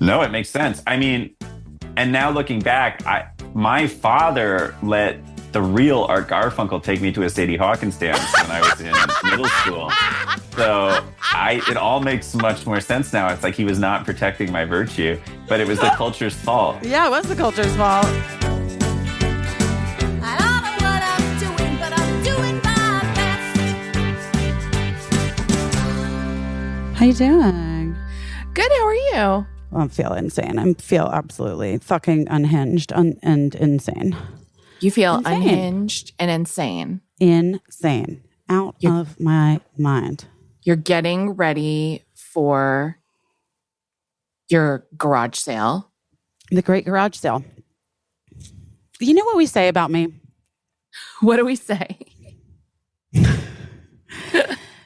No, it makes sense. I mean, and now looking back, my father let the real Art Garfunkel take me to a Sadie Hawkins dance when I was in middle school. So it all makes much more sense now. It's like he was not protecting my virtue, but it was the culture's fault. Yeah, it was the culture's fault. I don't know what I'm doing, but I'm doing my best. How you doing? Good, how are you? I feel insane. I feel absolutely fucking unhinged and insane. You feel Insane. unhinged and insane. Insane. Out of my mind. You're getting ready for your garage sale. The great garage sale. You know what we say about me? What do we say?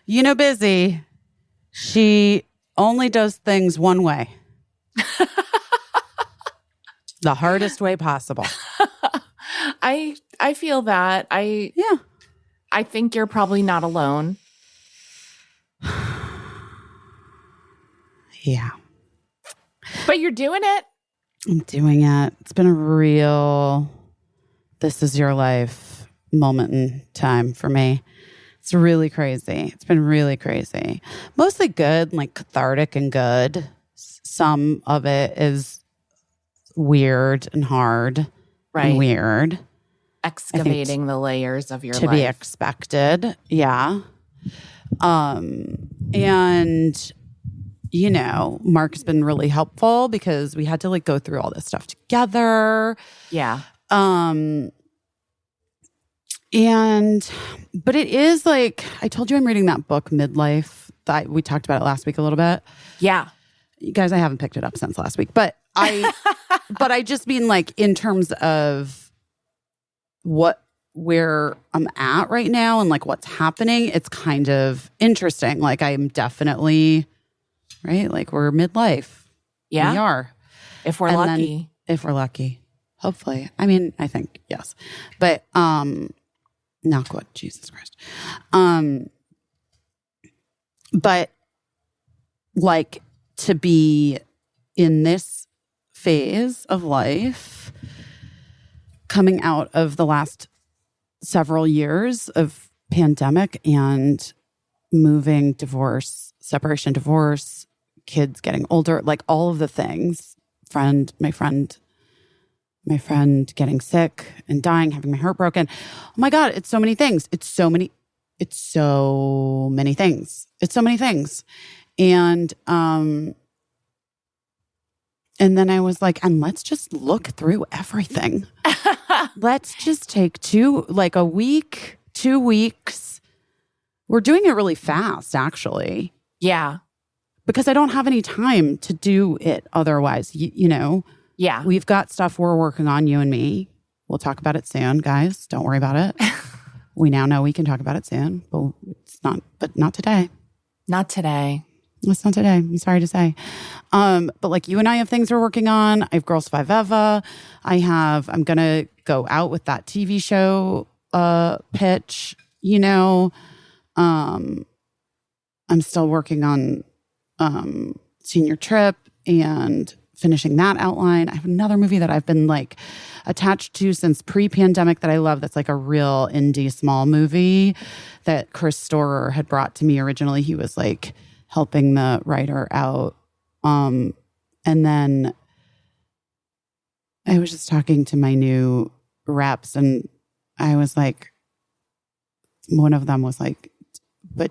You know, Busy, she only does things one way. The hardest way possible. I feel that. I think you're probably not alone. Yeah. But you're doing it. I'm doing it. It's been a real this is your life moment in time for me. It's really crazy. It's been really crazy. Mostly good, like cathartic and good. Some of it is weird and hard. Right. And weird. Excavating the layers of your life. To be expected. Yeah. And you know, Mark has been really helpful because we had to like go through all this stuff together. Yeah. But it is like, I told you I'm reading that book, Midlife, that we talked about it last week a little bit. Yeah. You guys, I haven't picked it up since last week, but I just mean like in terms of where I'm at right now and like what's happening, it's kind of interesting. Like I'm definitely, right? Like we're midlife. Yeah. We are. If we're lucky. If we're lucky. Hopefully. I mean, I think, yes. But, not good. Jesus Christ. But like to be in this phase of life, coming out of the last several years of pandemic and moving, divorce, separation, divorce, kids getting older, like all of the things, my friend getting sick and dying, having my heart broken. Oh my God, it's so many things. It's so many things. And then I was like, and let's just look through everything. Let's just take a week, 2 weeks. We're doing it really fast, actually. Yeah. Because I don't have any time to do it otherwise, you know? Yeah. We've got stuff we're working on, you and me. We'll talk about it soon, guys. Don't worry about it. We now know we can talk about it soon, but not today. Not today. It's not today. I'm sorry to say. But like you and I have things we're working on. I have Girls 5 Eva. I'm going to go out with that TV show pitch, you know. I'm still working on Senior Trip and finishing that outline. I have another movie that I've been like attached to since pre-pandemic that I love. That's like a real indie small movie that Chris Storer had brought to me originally. He was like helping the writer out. And then I was just talking to my new reps and I was like, one of them was like, but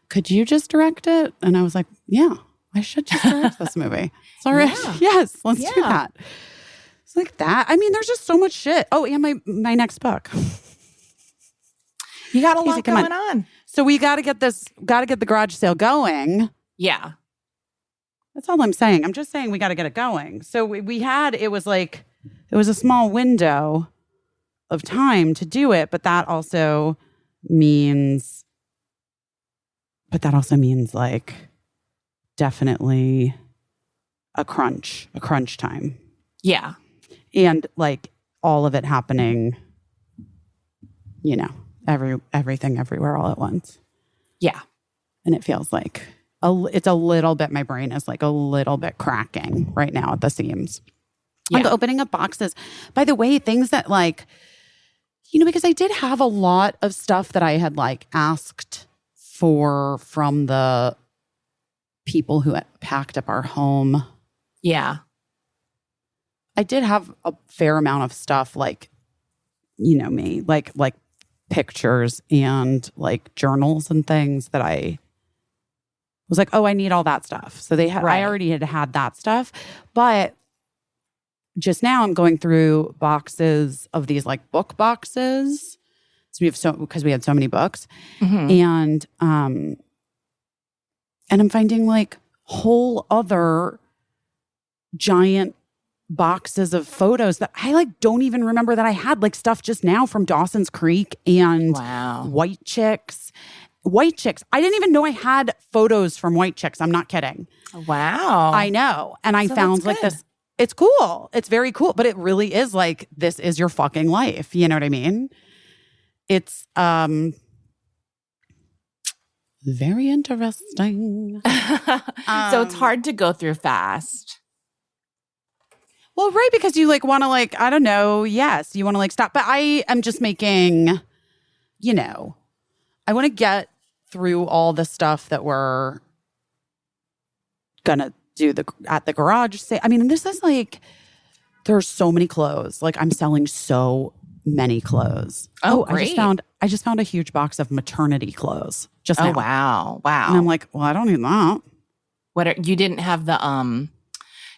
could you just direct it? And I was like, yeah, I should just direct this movie. Sorry. Yeah. Yes, let's do that. It's like that. I mean, there's just so much shit. Oh, and my next book. You got a lot going on. So we got to get the garage sale going. Yeah. That's all I'm saying. I'm just saying we got to get it going. So it was a small window of time to do it, but that also means like definitely a crunch time. Yeah. And like all of it happening, you know, everything everywhere all at once. Yeah. And it feels like it's a little bit, my brain is like a little bit cracking right now at the seams. Yeah. Like opening up boxes. By the way, things that like, because I did have a lot of stuff that I had like asked for from the people who had packed up our home. Yeah. I did have a fair amount of stuff like, me, like pictures and like journals and things that I was like, oh, I need all that stuff. So I already had that stuff. But just now I'm going through boxes of these like book boxes. So because we had so many books. And I'm finding like whole other giant boxes of photos that I like don't even remember that I had, like stuff just now from Dawson's Creek and White Chicks. White Chicks. I didn't even know I had photos from White Chicks. I'm not kidding. Wow. I know. And I found like this. It's cool. It's very cool. But it really is like, this is your fucking life. You know what I mean? It's very interesting. So it's hard to go through fast. Well, right, because you like want to like, I don't know, yes, you want to like stop. But I am just making, I want to get through all the stuff that we're gonna do at the garage. I mean, this is like, there's so many clothes. Like I'm selling so many clothes. Oh, great. I just found a huge box of maternity clothes just now. Wow. And I'm like, well, I don't need that. You didn't have the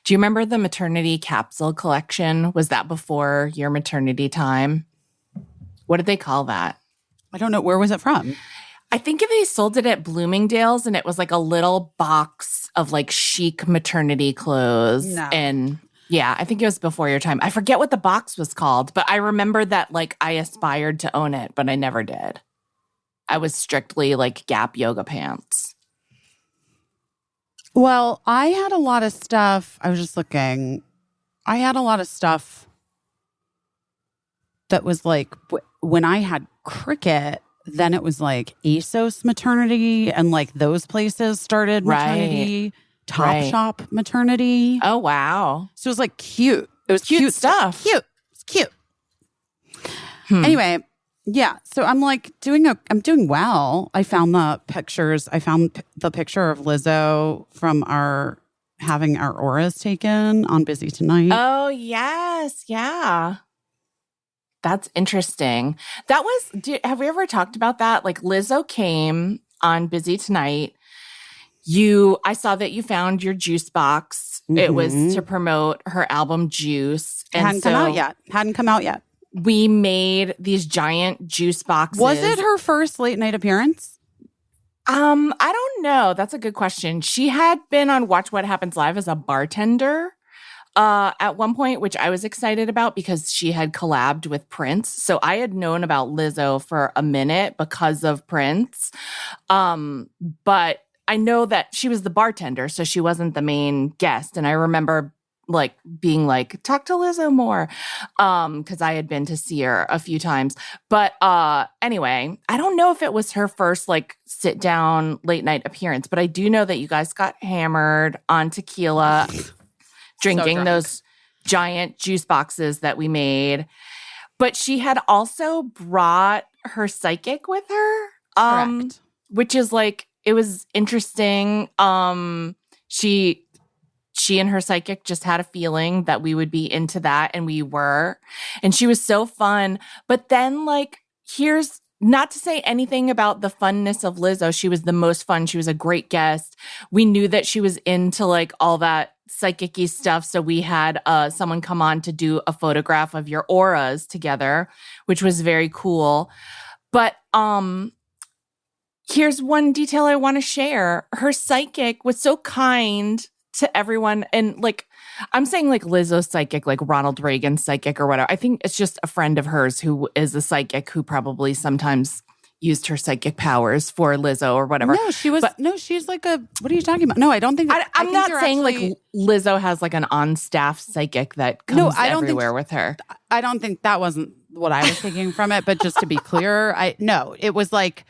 do you remember the maternity capsule collection? Was that before your maternity time? What did they call that? I don't know. Where was it from? I think they sold it at Bloomingdale's, and it was like a little box of like chic maternity clothes. No. And yeah, I think it was before your time. I forget what the box was called, but I remember that like I aspired to own it, but I never did. I was strictly like Gap yoga pants. Well, I had a lot of stuff. I was just looking. I had a lot of stuff that was like when I had Cricket, then it was like ASOS maternity and like those places started maternity, Topshop maternity. Oh, wow. So it was like cute. It was cute stuff. Cute. It's cute. Anyway, yeah. So I'm like I'm doing well. I found the pictures. I found the picture of Lizzo from having our auras taken on Busy Tonight. Oh, yes. Yeah. That's interesting. Have we ever talked about that? Like Lizzo came on Busy Tonight. I saw that you found your juice box. Mm-hmm. It was to promote her album Juice. And hadn't come out yet. We made these giant juice boxes. Was it her first late night appearance? I don't know. That's a good question. She had been on Watch What Happens Live as a bartender at one point, which I was excited about because she had collabed with Prince. So I had known about Lizzo for a minute because of Prince. But I know that she was the bartender, so she wasn't the main guest. And I remember like being like, talk to Lizzo more, because I had been to see her a few times. But anyway, I don't know if it was her first like sit down late night appearance, but I do know that you guys got hammered on tequila, drinking those giant juice boxes that we made. But she had also brought her psychic with her, Correct. Which is like, it was interesting. She and her psychic just had a feeling that we would be into that, and we were. And she was so fun. But then, like, here's not to say anything about the funness of Lizzo. She was the most fun. She was a great guest. We knew that she was into, like, all that psychic-y stuff. So we had someone come on to do a photograph of your auras together, which was very cool. But here's one detail I want to share. Her psychic was so kind to everyone. And like, I'm saying like Lizzo's psychic, like Ronald Reagan's psychic or whatever. I think it's just a friend of hers who is a psychic who probably sometimes used her psychic powers for Lizzo or whatever. No, she's like what are you talking about? No, I don't think. I'm not saying like Lizzo has like an on-staff psychic that comes everywhere with her. I don't think that wasn't what I was taking from it. But just to be clear, it was like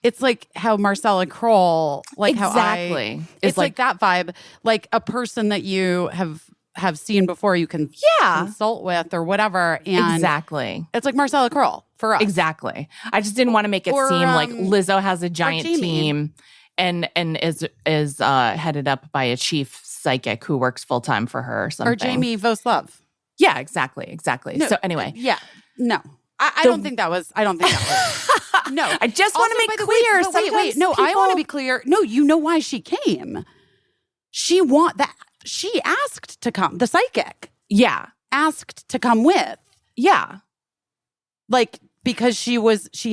It's like how Marcella Kroll, like exactly. how it's like that vibe, like a person that you have seen before, you can consult with or whatever. And exactly. it's like Marcella Kroll for us. Exactly. I just didn't want to make it seem like Lizzo has a giant team and is headed up by a chief psychic who works full time for her or something. Or Jamie Voslove. Yeah, exactly. No, so anyway. Yeah. No. I don't think that was no. I just want to make clear. Wait. No, I want to be clear. No, you know why she came. She asked to come. The psychic. Yeah. Asked to come with. Yeah. Like, because she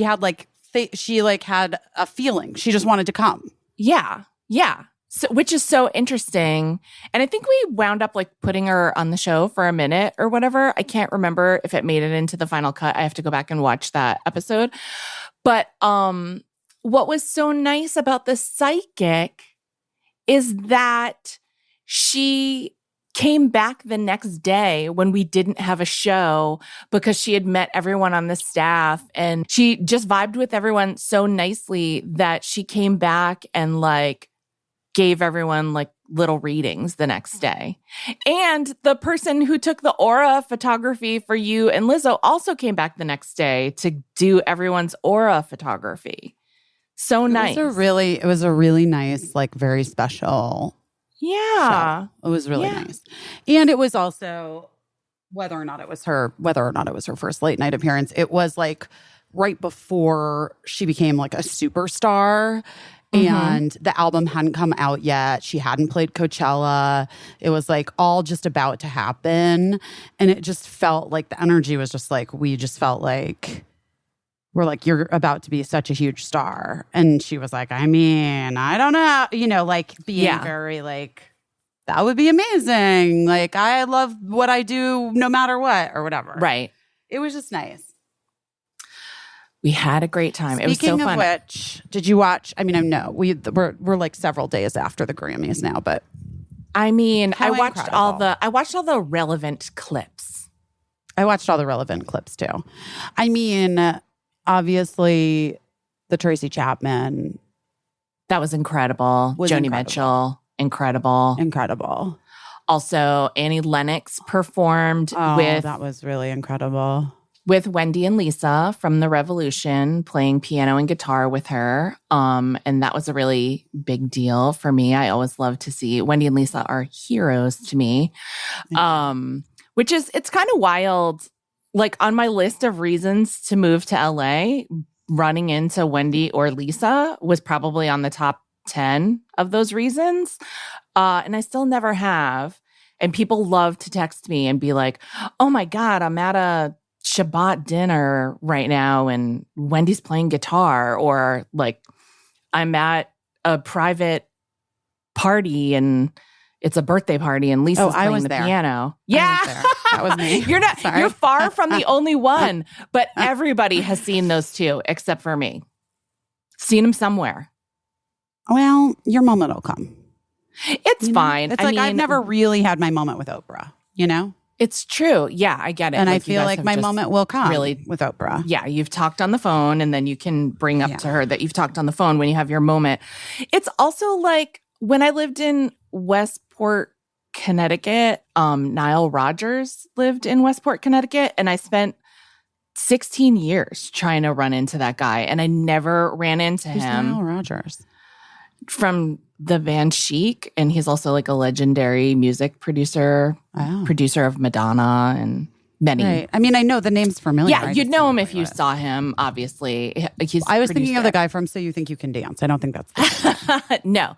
had a feeling. She just wanted to come. Yeah. Yeah. So, which is so interesting. And I think we wound up like putting her on the show for a minute or whatever. I can't remember if it made it into the final cut. I have to go back and watch that episode. But what was so nice about the psychic is that she came back the next day when we didn't have a show because she had met everyone on the staff and she just vibed with everyone so nicely that she came back and like gave everyone like little readings the next day. And the person who took the aura photography for you and Lizzo also came back the next day to do everyone's aura photography. So nice. It was a really nice, like very special show. It was really nice. And it was also whether or not it was her first late night appearance, it was like right before she became like a superstar. And the album hadn't come out yet. She hadn't played Coachella. It was like all just about to happen. And it just felt like the energy was just like, we just felt like, we're like, you're about to be such a huge star. And she was like, I mean, I don't know, like being very like, that would be amazing. Like, I love what I do no matter what or whatever. Right. It was just nice. We had a great time. It was so fun. Speaking of which, did you watch? I mean, I know we're like several days after the Grammys now, but I mean, how I watched incredible. all the relevant clips. I watched all the relevant clips too. I mean, obviously, the Tracy Chapman. That was incredible. Joni Mitchell, incredible. Also, Annie Lennox performed with. That was really incredible. With Wendy and Lisa from The Revolution playing piano and guitar with her. And that was a really big deal for me. I always love to see Wendy and Lisa are heroes to me. Which is, it's kind of wild. Like on my list of reasons to move to LA, running into Wendy or Lisa was probably on the top 10 of those reasons. And I still never have. And people love to text me and be like, oh my God, I'm at a Shabbat dinner right now and Wendy's playing guitar, or like I'm at a private party and it's a birthday party and Lisa's playing the piano. Yeah. That was me. You're far from the only one, but everybody has seen those two except for me. Seen them somewhere. Well, your moment will come. It's fine. It's I've never really had my moment with Oprah, It's true. Yeah, I get it. And I feel like my moment will come with Oprah. Yeah, you've talked on the phone and then you can bring up to her that you've talked on the phone when you have your moment. It's also like when I lived in Westport, Connecticut, Nile Rodgers lived in Westport, Connecticut, and I spent 16 years trying to run into that guy and I never ran into him. Nile Rodgers? From the band Chic, and he's also like a legendary music producer, producer of Madonna and many. Right. I mean, I know the name's familiar. Yeah, you'd know him if you saw him, obviously. I was thinking of the guy from So You Think You Can Dance. I don't think that's the No.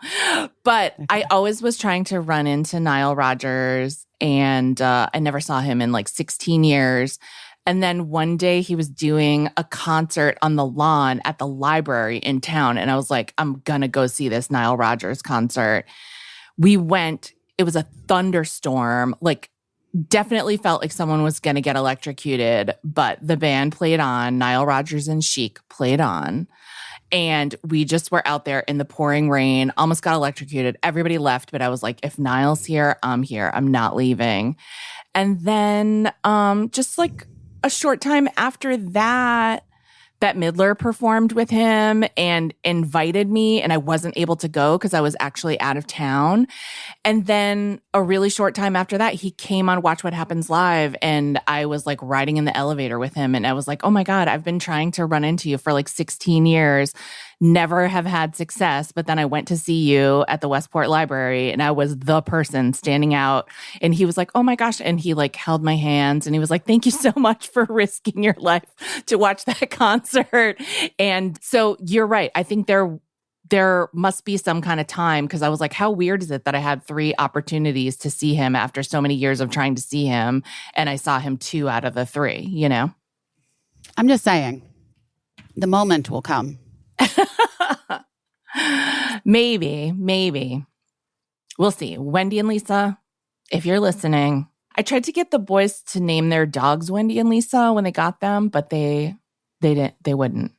But I always was trying to run into Nile Rodgers, and I never saw him in like 16 years. And then one day he was doing a concert on the lawn at the library in town. And I was like, I'm going to go see this Nile Rodgers concert. We went. It was a thunderstorm. Like, definitely felt like someone was going to get electrocuted. But the band played on. Nile Rodgers and Chic played on. And we just were out there in the pouring rain, almost got electrocuted. Everybody left. But I was like, if Nile's here, I'm here. I'm not leaving. And then just like a short time after that, Bette Midler performed with him and invited me, and I wasn't able to go because I was actually out of town. And then a really short time after that, he came on Watch What Happens Live, and I was like riding in the elevator with him, and I was like, oh my God, I've been trying to run into you for like 16 years, never have had success. But then I went to see you at the Westport Library, and I was the person standing out. And he was like, oh my gosh. And he like held my hands, and he was like, thank you so much for risking your life to watch that concert. And so you're right. I think there must be some kind of time, because I was like, how weird is it that I had 3 opportunities to see him after so many years of trying to see him, and I saw him 2 out of the 3, you know? I'm just saying, the moment will come. Maybe. We'll see. Wendy and Lisa, if you're listening, I tried to get the boys to name their dogs Wendy and Lisa when they got them, but they wouldn't.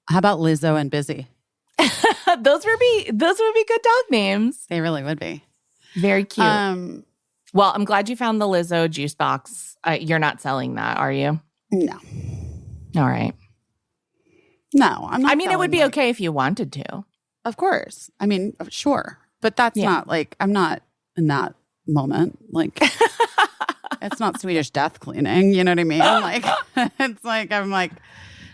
How about Lizzo and Busy? Those would be good dog names. They really would be. Very cute. Well, I'm glad you found the Lizzo juice box. You're not selling that, are you? No. All right. No, I'm not. I mean, it would be okay if you wanted to. Of course. I mean, sure. But that's not like, I'm not in that moment. Like, it's not Swedish death cleaning. You know what I mean? Like, it's like, I'm like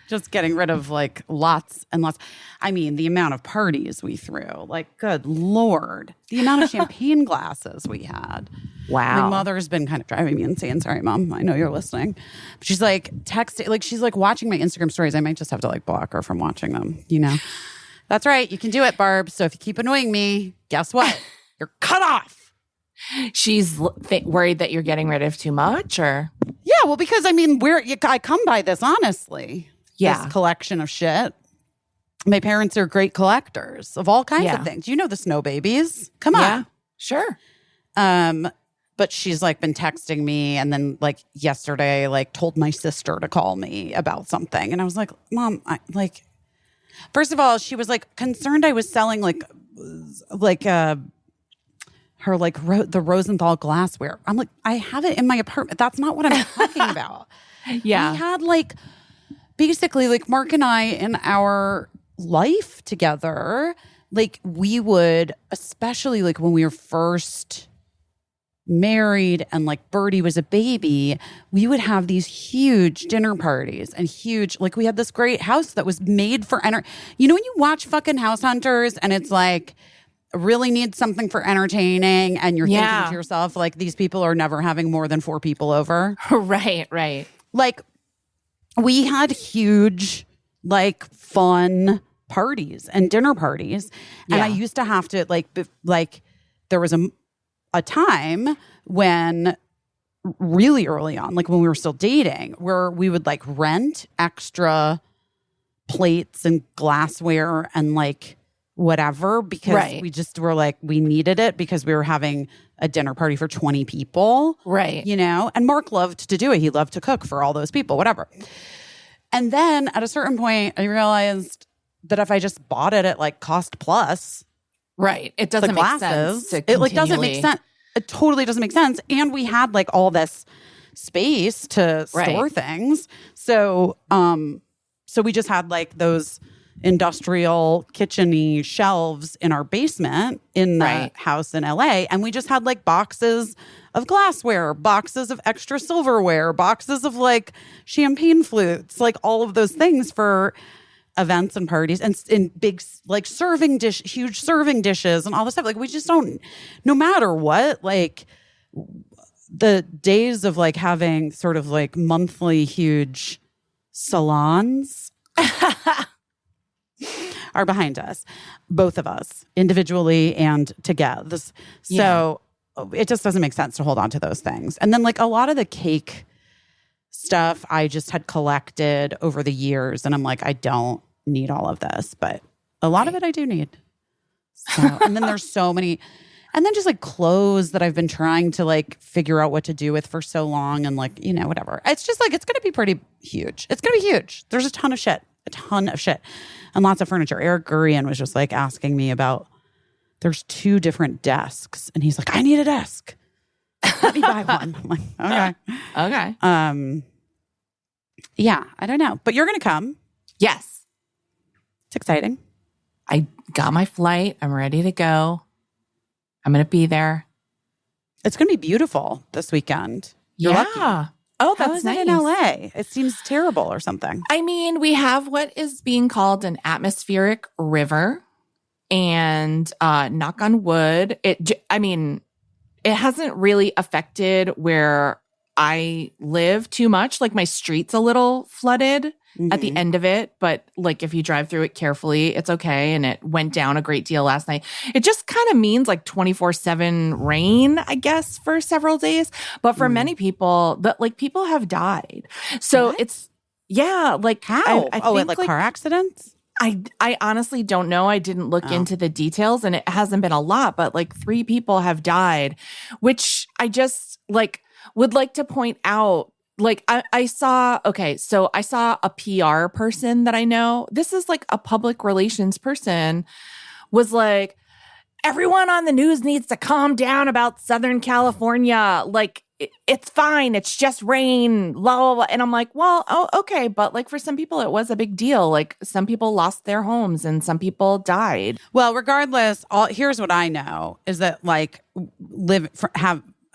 just getting rid of like lots and lots. I mean, the amount of parties we threw, like, good Lord, the amount of champagne glasses we had. Wow. My mother's been kind of driving me insane. Sorry, Mom. I know you're listening. But she's like texting, like she's like watching my Instagram stories. I might just have to like block her from watching them, you know? That's right. You can do it, Barb. So if you keep annoying me, guess what? You're cut off. She's worried that you're getting rid of too much, or? Yeah, well, because I mean, I come by this honestly. Yeah. This collection of shit. My parents are great collectors of all kinds of things. You know the Snow Babies. Come on. Yeah, sure. But she's like been texting me, and then like yesterday, like told my sister to call me about something. And I was like, Mom, first of all, she was like concerned I was selling her like the Rosenthal glassware. I'm like, I have it in my apartment. That's not what I'm talking about. Yeah. We had like basically like Mark and I in our life together, like we would, especially like when we were first married and like Birdie was a baby, we would have these huge dinner parties and huge, like we had this great house that was made for you know, when you watch fucking House Hunters and it's like really need something for entertaining and you're thinking to yourself, like, these people are never having more than 4 people over. Right. Like, we had huge, like, fun parties and dinner parties. And I used to have to, like there was a time when really early on, like when we were still dating, where we would, like, rent extra plates and glassware and, like, whatever, because we just were like, we needed it because we were having a dinner party for 20 people. Right. You know? And Mark loved to do it. He loved to cook for all those people, whatever. And then at a certain point, I realized that if I just bought it at like cost plus. Right. It doesn't make sense. It like doesn't make sense. It totally doesn't make sense. And we had like all this space to store things. So, so we just had like those industrial kitchen-y shelves in our basement in the house in LA. And we just had like boxes of glassware, boxes of extra silverware, boxes of like champagne flutes, like all of those things for events and parties, and in big like huge serving dishes and all this stuff. Like we just don't, no matter what, like the days of like having sort of like monthly huge salons are behind us, both of us, individually and together. So it just doesn't make sense to hold on to those things. And then like a lot of the cake stuff I just had collected over the years, and I'm like, I don't need all of this, but a lot of it I do need. So, and then there's so many, and then just like clothes that I've been trying to like figure out what to do with for so long, and like, you know, whatever. It's just like, it's going to be pretty huge. It's going to be huge. There's a ton of shit, and lots of furniture. Eric Gurian was just like asking me about, there's 2 different desks, and he's like, I need a desk. Let me buy one. I'm like, okay. Okay. Yeah, I don't know. But you're going to come. Yes. It's exciting. I got my flight. I'm ready to go. I'm going to be there. It's going to be beautiful this weekend. You're lucky. Oh, How that's is nice. it in LA? It seems terrible or something. I mean, we have what is being called an atmospheric river, and knock on wood, it hasn't really affected where I live too much. Like my street's a little flooded at the end of it, but like if you drive through it carefully, it's okay. And it went down a great deal last night. It just kind of means like 24/7 rain, I guess, for several days. But for many people, people have died. So What? it's like How? I think, like car accidents? I honestly don't know. I didn't look into the details, and it hasn't been a lot, but like 3 people have died, which I just would like to point out. Like I saw a PR person that I know. This is like a public relations person was like, everyone on the news needs to calm down about Southern California. Like it's fine. It's just rain, blah, blah, blah. And I'm like, well, okay. But like for some people, it was a big deal. Like some people lost their homes and some people died. Well, regardless, here's what I know is that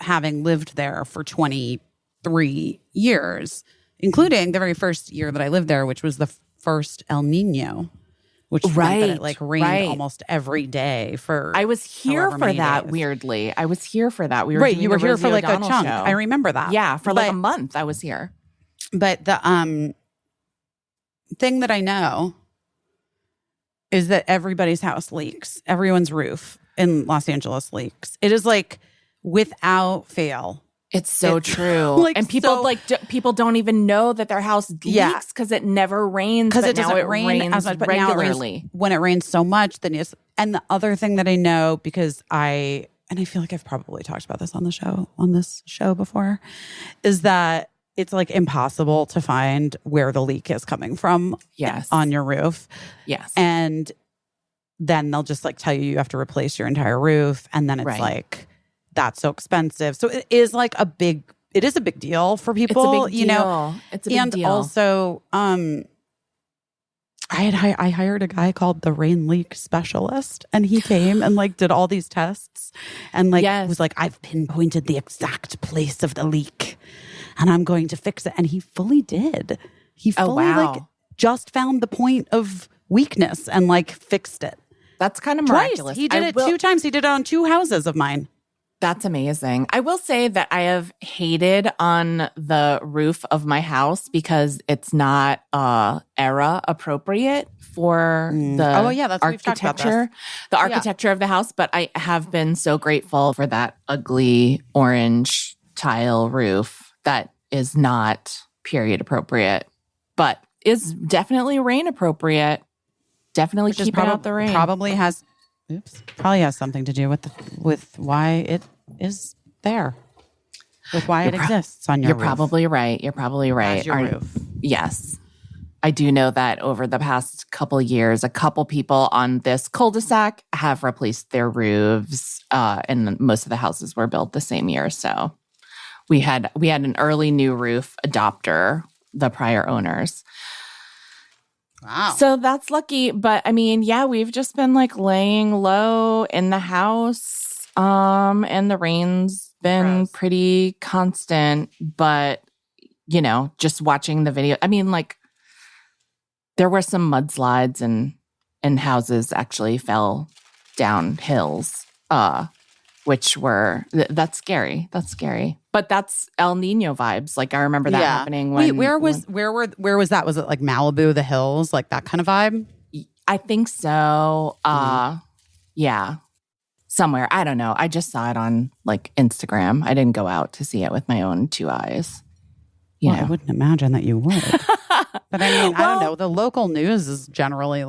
having lived there for 23 years, including the very first year that I lived there, which was the first El Nino, which meant that it rained almost every day for. I was here for that. Days. Weirdly, I was here for that. We were you were here for like O'Donnell a chunk. show. I remember that. Yeah, for like a month, I was here. But the thing that I know is that everybody's house leaks. Everyone's roof in Los Angeles leaks. It is like without fail. It's so true. And people people don't even know that their house leaks because it never rains. Because it now doesn't rain as much, but regularly. When it rains so much, then yes. And the other thing that I know, because I feel like I've probably talked about this on this show before, is that it's like impossible to find where the leak is coming from. Yes. On your roof. Yes. And then they'll just like tell you have to replace your entire roof, and then it's like. That's so expensive. So it is a big deal for people, It's a big deal. It's a big deal. And also, I hired a guy called the rain leak specialist, and he came and did all these tests and was like, I've pinpointed the exact place of the leak and I'm going to fix it. And he fully did. He fully just found the point of weakness and fixed it. That's kind of miraculous. Twice. He did it 2 times. He did it on 2 houses of mine. That's amazing. I will say that I have hated on the roof of my house because it's not era appropriate for the architecture, the architecture of the house. But I have been so grateful for that ugly orange tile roof that is not period appropriate, but is definitely rain appropriate. Definitely keeping out the rain. Probably has something to do with why it is there, with why it exists on your roof. You're probably right. As your roof. Yes. I do know that over the past couple years, a couple people on this cul-de-sac have replaced their roofs, and most of the houses were built the same year. So we had an early new roof adopter, the prior owners. Wow. So that's lucky. But I mean, we've just been laying low in the house. And the rain's been pretty constant. But, just watching the video, I mean, there were some mudslides and houses actually fell down hills, which were, that's scary. That's scary. But that's El Nino vibes. I remember that happening when. Wait, where was that? Was it Malibu, the hills, that kind of vibe? I think so. Yeah. Somewhere. I don't know. I just saw it on Instagram. I didn't go out to see it with my own 2 eyes. I wouldn't imagine that you would. But I mean, I don't know. The local news is generally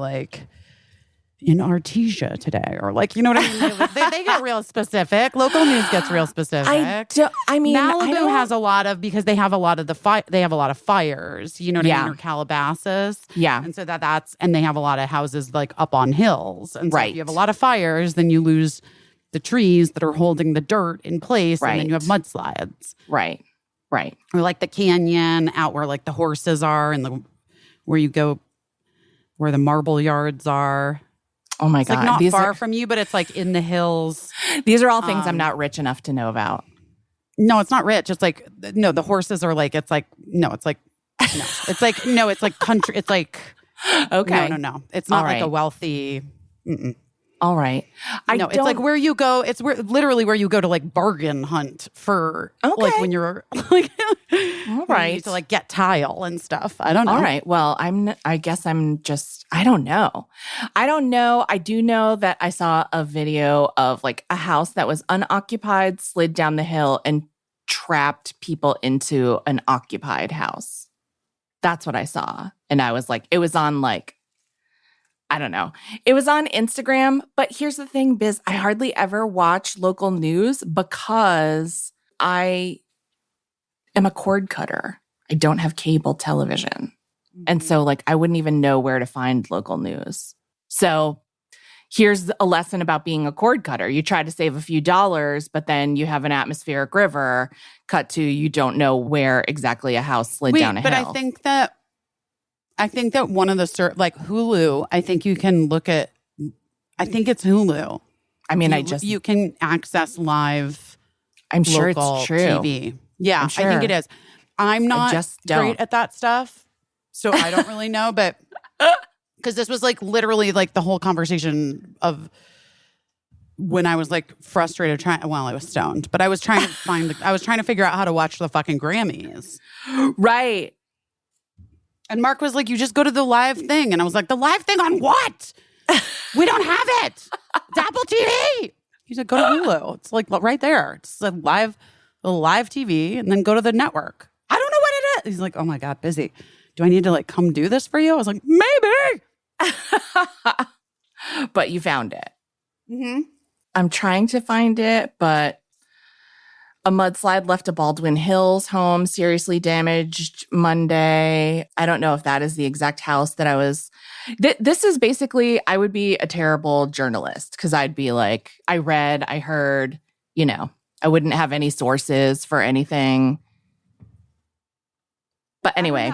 in Artesia today, or you know what I mean? They get real specific. Local news gets real specific. Malibu has a lot of, because they have a lot of they have a lot of fires, you know what I mean? Or Calabasas. Yeah. And so and they have a lot of houses up on hills. And so if you have a lot of fires, then you lose the trees that are holding the dirt in place, and then you have mudslides. Right. Or the canyon out where the horses are, and where you go where the marble yards are. Oh my It's God. like not These far are, from you, but it's like in the hills. these are all things I'm not rich enough to know about. No, it's not rich. It's like, no, the horses are like, it's like, no, it's like, no. It's like, no, it's like country. It's like, Okay. no. It's not All like a right. wealthy. All right. No, it's like where you go. It's literally where you go to like bargain hunt for like Okay. when you're like, All you right. need to like get tile and stuff. I don't know. All right. Well, I guess I'm just, I don't know. I do know that I saw a video of like a house that was unoccupied, slid down the hill and trapped people into an occupied house. That's what I saw. And I was like, it was on like, I don't know. It was on Instagram. But here's the thing, Biz, I hardly ever watch local news because I am a cord cutter. I don't have cable television. And so like I wouldn't even know where to find local news. So here's a lesson about being a cord cutter. You try to save a few dollars, but then you have an atmospheric river. Cut to you don't know where exactly a house slid down a hill. But I think that one of the like Hulu, I think you can look at. I think it's Hulu. I mean, you can access live. I'm sure local it's true. TV. Yeah, sure. I think it is. I'm not just don't. great at that stuff, so I don't really know. But because this was like literally like the whole conversation of when I was like frustrated I was stoned, but I was trying to I was trying to figure out how to watch the fucking Grammys. Right. And Mark was like, you just go to the live thing. And I was like, the live thing on what? We don't have it. It's Apple TV. He said, go to Hulu. It's like right there. It's a live TV, and then go to the network. I don't know what it is. He's like, oh my God, busy. Do I need to like come do this for you? I was like, maybe. But you found it. Mm-hmm. I'm trying to find it, but a mudslide left a Baldwin Hills home seriously damaged Monday. I don't know if that is the exact house that I was. This is basically, I would be a terrible journalist because I'd be like, I read, I heard, I wouldn't have any sources for anything. But anyway,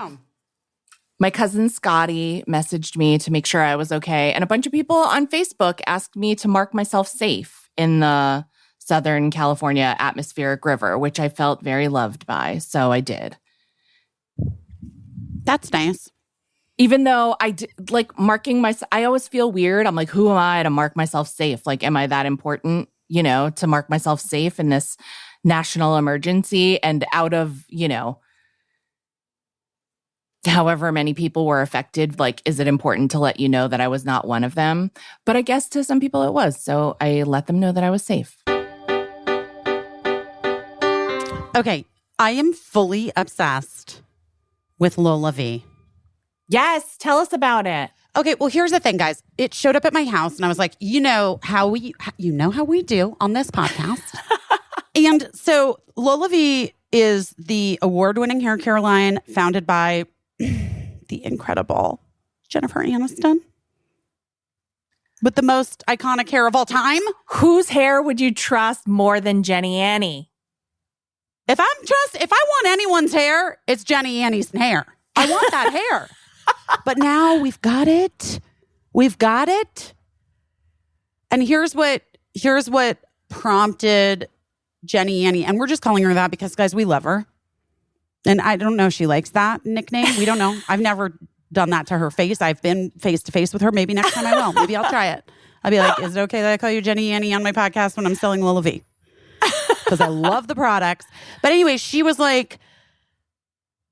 my cousin Scotty messaged me to make sure I was okay. And a bunch of people on Facebook asked me to mark myself safe in the Southern California atmospheric river, which I felt very loved by. So I did. That's nice. Even though I did, like marking myself, I always feel weird. I'm like, who am I to mark myself safe? Like, am I that important, to mark myself safe in this national emergency? And out of, however many people were affected, like, is it important to let you know that I was not one of them? But I guess to some people it was. So I let them know that I was safe. Okay, I am fully obsessed with Lola V. Yes, tell us about it. Okay, well, here's the thing, guys. It showed up at my house, and I was like, how we do on this podcast. And so Lola V is the award-winning hair care line founded by the incredible Jennifer Aniston, with the most iconic hair of all time. Whose hair would you trust more than Jenny Annie? If I want anyone's hair, it's Jenny Annie's hair. I want that hair. But now we've got it. We've got it. And here's what prompted Jenny Annie, and we're just calling her that because, guys, we love her. And I don't know if she likes that nickname. We don't know. I've never done that to her face. I've been face to face with her. Maybe next time I will. Maybe I'll try it. I'll be like, is it okay that I call you Jenny Annie on my podcast when I'm selling Lola V? Because I love the products. But anyway, she was like,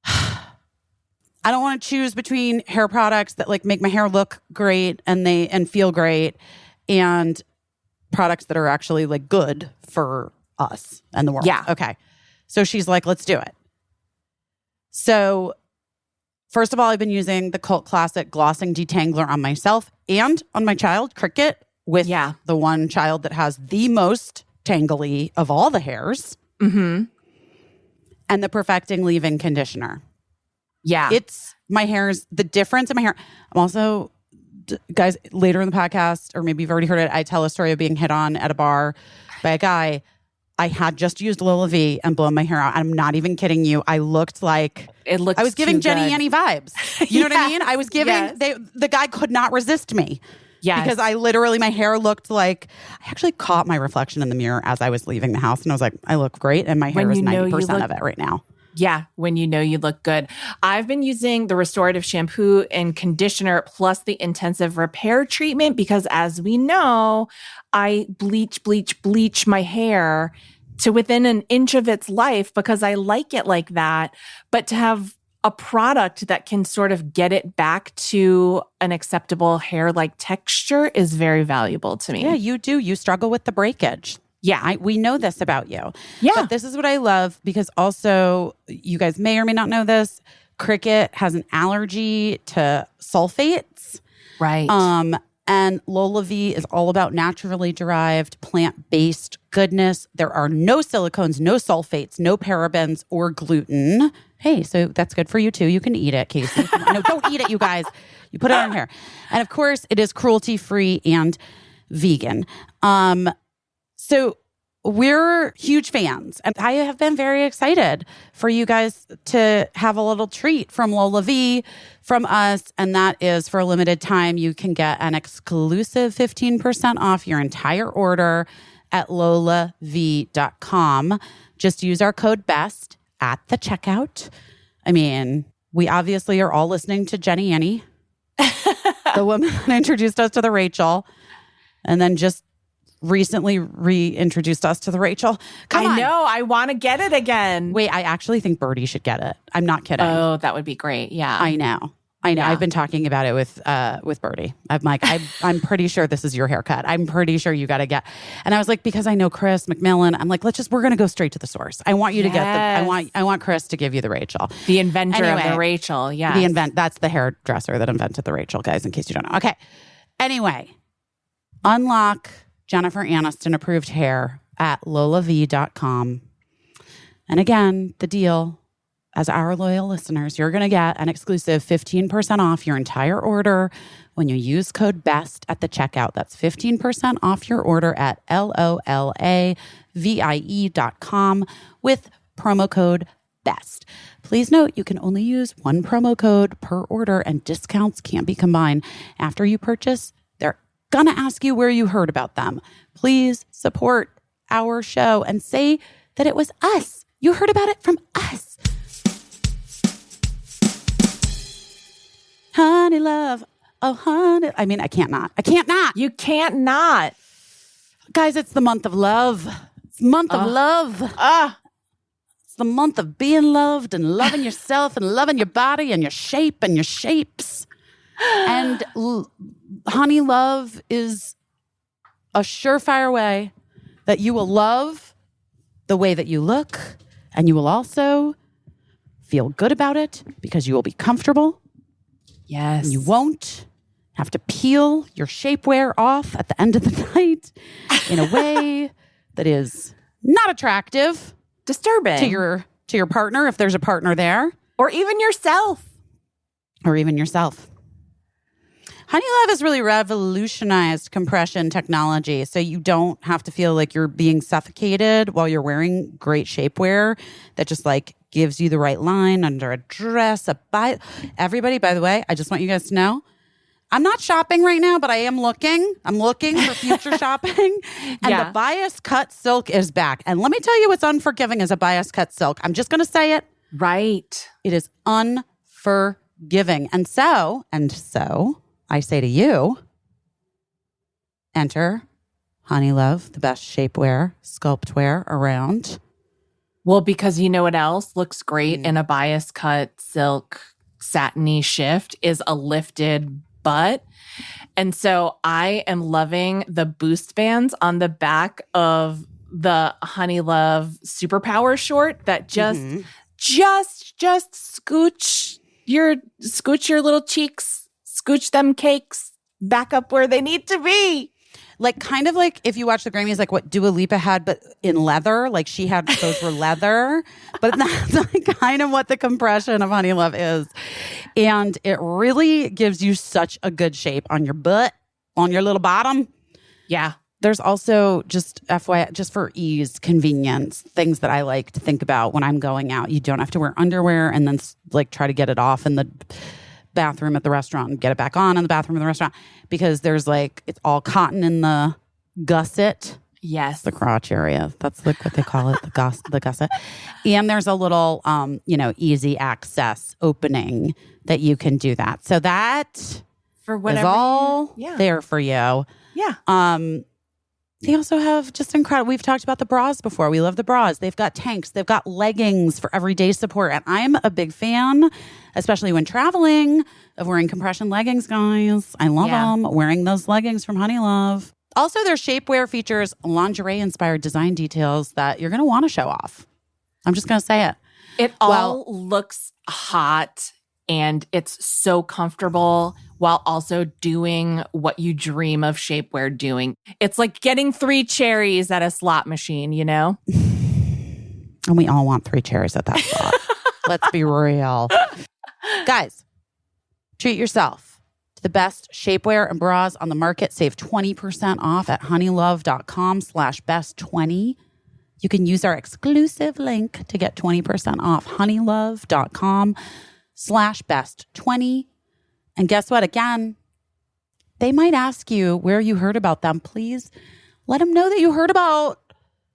I don't want to choose between hair products that like make my hair look great and feel great, and products that are actually like good for us and the world. Yeah. Okay. So she's like, let's do it. So first of all, I've been using the cult classic glossing detangler on myself and on my child, Cricket, with the one child that has the most tangly of all the hairs. Mm-hmm. And the perfecting leave-in conditioner. Yeah. It's my hair's the difference in my hair. I'm also, guys, later in the podcast, or maybe you've already heard it, I tell a story of being hit on at a bar by a guy. I had just used Lola V and blown my hair out. I'm not even kidding you. I looked like It looked I was giving too Jenny good. Annie vibes. You know what I Yes, mean? I was giving, yes. the guy could not resist me. Yes. Because I literally, my hair looked like, I actually caught my reflection in the mirror as I was leaving the house. And I was like, I look great. And my hair When is you know you 90% look- of it right now. Yeah, when you know you look good. I've been using the restorative shampoo and conditioner plus the intensive repair treatment because as we know, I bleach my hair to within an inch of its life because I like it like that. But to have a product that can sort of get it back to an acceptable hair-like texture is very valuable to me. Yeah, you do. You struggle with the breakage. Yeah. We know this about you. Yeah. But this is what I love because also, you guys may or may not know this, Cricket has an allergy to sulfates. Right. And Lola V is all about naturally derived, plant-based goodness. There are no silicones, no sulfates, no parabens or gluten. Hey, so that's good for you too. You can eat it, Caissie. No, don't eat it, you guys. You put it on here. And of course, it is cruelty-free and vegan. So we're huge fans. And I have been very excited for you guys to have a little treat from Lola V from us. And that is for a limited time, you can get an exclusive 15% off your entire order at lolav.com. Just use our code BEST at the checkout. I mean, we obviously are all listening to Jenny Annie, the woman that introduced us to the Rachel, and then just recently reintroduced us to the Rachel. Come on. I know. I want to get it again. Wait, I actually think Birdie should get it. I'm not kidding. Oh, that would be great. Yeah. I know. Yeah. I've been talking about it with Birdie. I'm like, I'm pretty sure this is your haircut. I'm pretty sure you got to get. And I was like, because I know Chris McMillan, I'm like, we're going to go straight to the source. I want you to get I want Chris to give you the Rachel. The inventor of Anyway, the Rachel. Yeah. That's the hairdresser that invented the Rachel, guys, in case you don't know. Okay. Anyway, unlock Jennifer Aniston approved hair at lolav.com. And again, the deal, as our loyal listeners, you're going to get an exclusive 15% off your entire order when you use code BEST at the checkout. That's 15% off your order at LOLAVIE.com with promo code BEST. Please note you can only use one promo code per order and discounts can't be combined. After you purchase, they're going to ask you where you heard about them. Please support our show and say that it was us. You heard about it from us. Honey love. Oh, honey. I mean, I can't not. You can't not. Guys, it's the month of love. It's the month of love. It's the month of being loved and loving yourself and loving your body and your shape and your shapes. And honey love is a surefire way that you will love the way that you look, and you will also feel good about it because you will be comfortable. Yes. And you won't have to peel your shapewear off at the end of the night in a way that is not attractive Disturbing. to your partner, if there's a partner there. Or even yourself. Or even yourself. Honey Love has really revolutionized compression technology, so you don't have to feel like you're being suffocated while you're wearing great shapewear that just like gives you the right line under a dress. Everybody, by the way, I just want you guys to know, I'm not shopping right now, but I am looking. I'm looking for future shopping. And the bias cut silk is back. And let me tell you what's unforgiving as a bias cut silk. I'm just going to say it. Right. It is unforgiving. And so I say to you, enter Honey Love, the best shapewear, sculptwear around. Well, because you know what else looks great in a bias cut silk satiny shift is a lifted butt. And so I am loving the boost bands on the back of the Honey Love Superpower short that just scooch your little cheeks, scooch them cakes back up where they need to be. Like kind of like if you watch the Grammys, like what Dua Lipa had, but in leather. Like she had, those were leather. But that's like kind of what the compression of Honey Love is. And it really gives you such a good shape on your butt, on your little bottom. Yeah. There's also just FYI, just for ease, convenience, things that I like to think about when I'm going out. You don't have to wear underwear and then like try to get it off in the bathroom at the restaurant and get it back on in the bathroom of the restaurant, because there's like, it's all cotton in the gusset. Yes. The crotch area. That's like what they call it, the gusset. And there's a little, easy access opening that you can do that. So that For whatever. is all yeah. there for you. Yeah. They also have just incredible. We've talked about the bras before. We love the bras. They've got tanks. They've got leggings for everyday support. And I'm a big fan, especially when traveling, of wearing compression leggings, guys. I love them. Wearing those leggings from Honey Love. Also, their shapewear features lingerie-inspired design details that you're going to want to show off. I'm just going to say it. It all looks hot and it's so comfortable while also doing what you dream of shapewear doing. It's like getting 3 cherries at a slot machine, you know? And we all want 3 cherries at that slot. Let's be real. Guys, treat yourself to the best shapewear and bras on the market. Save 20% off at honeylove.com/best20. You can use our exclusive link to get 20% off, honeylove.com/best20. And guess what? Again, they might ask you where you heard about them. Please let them know that you heard about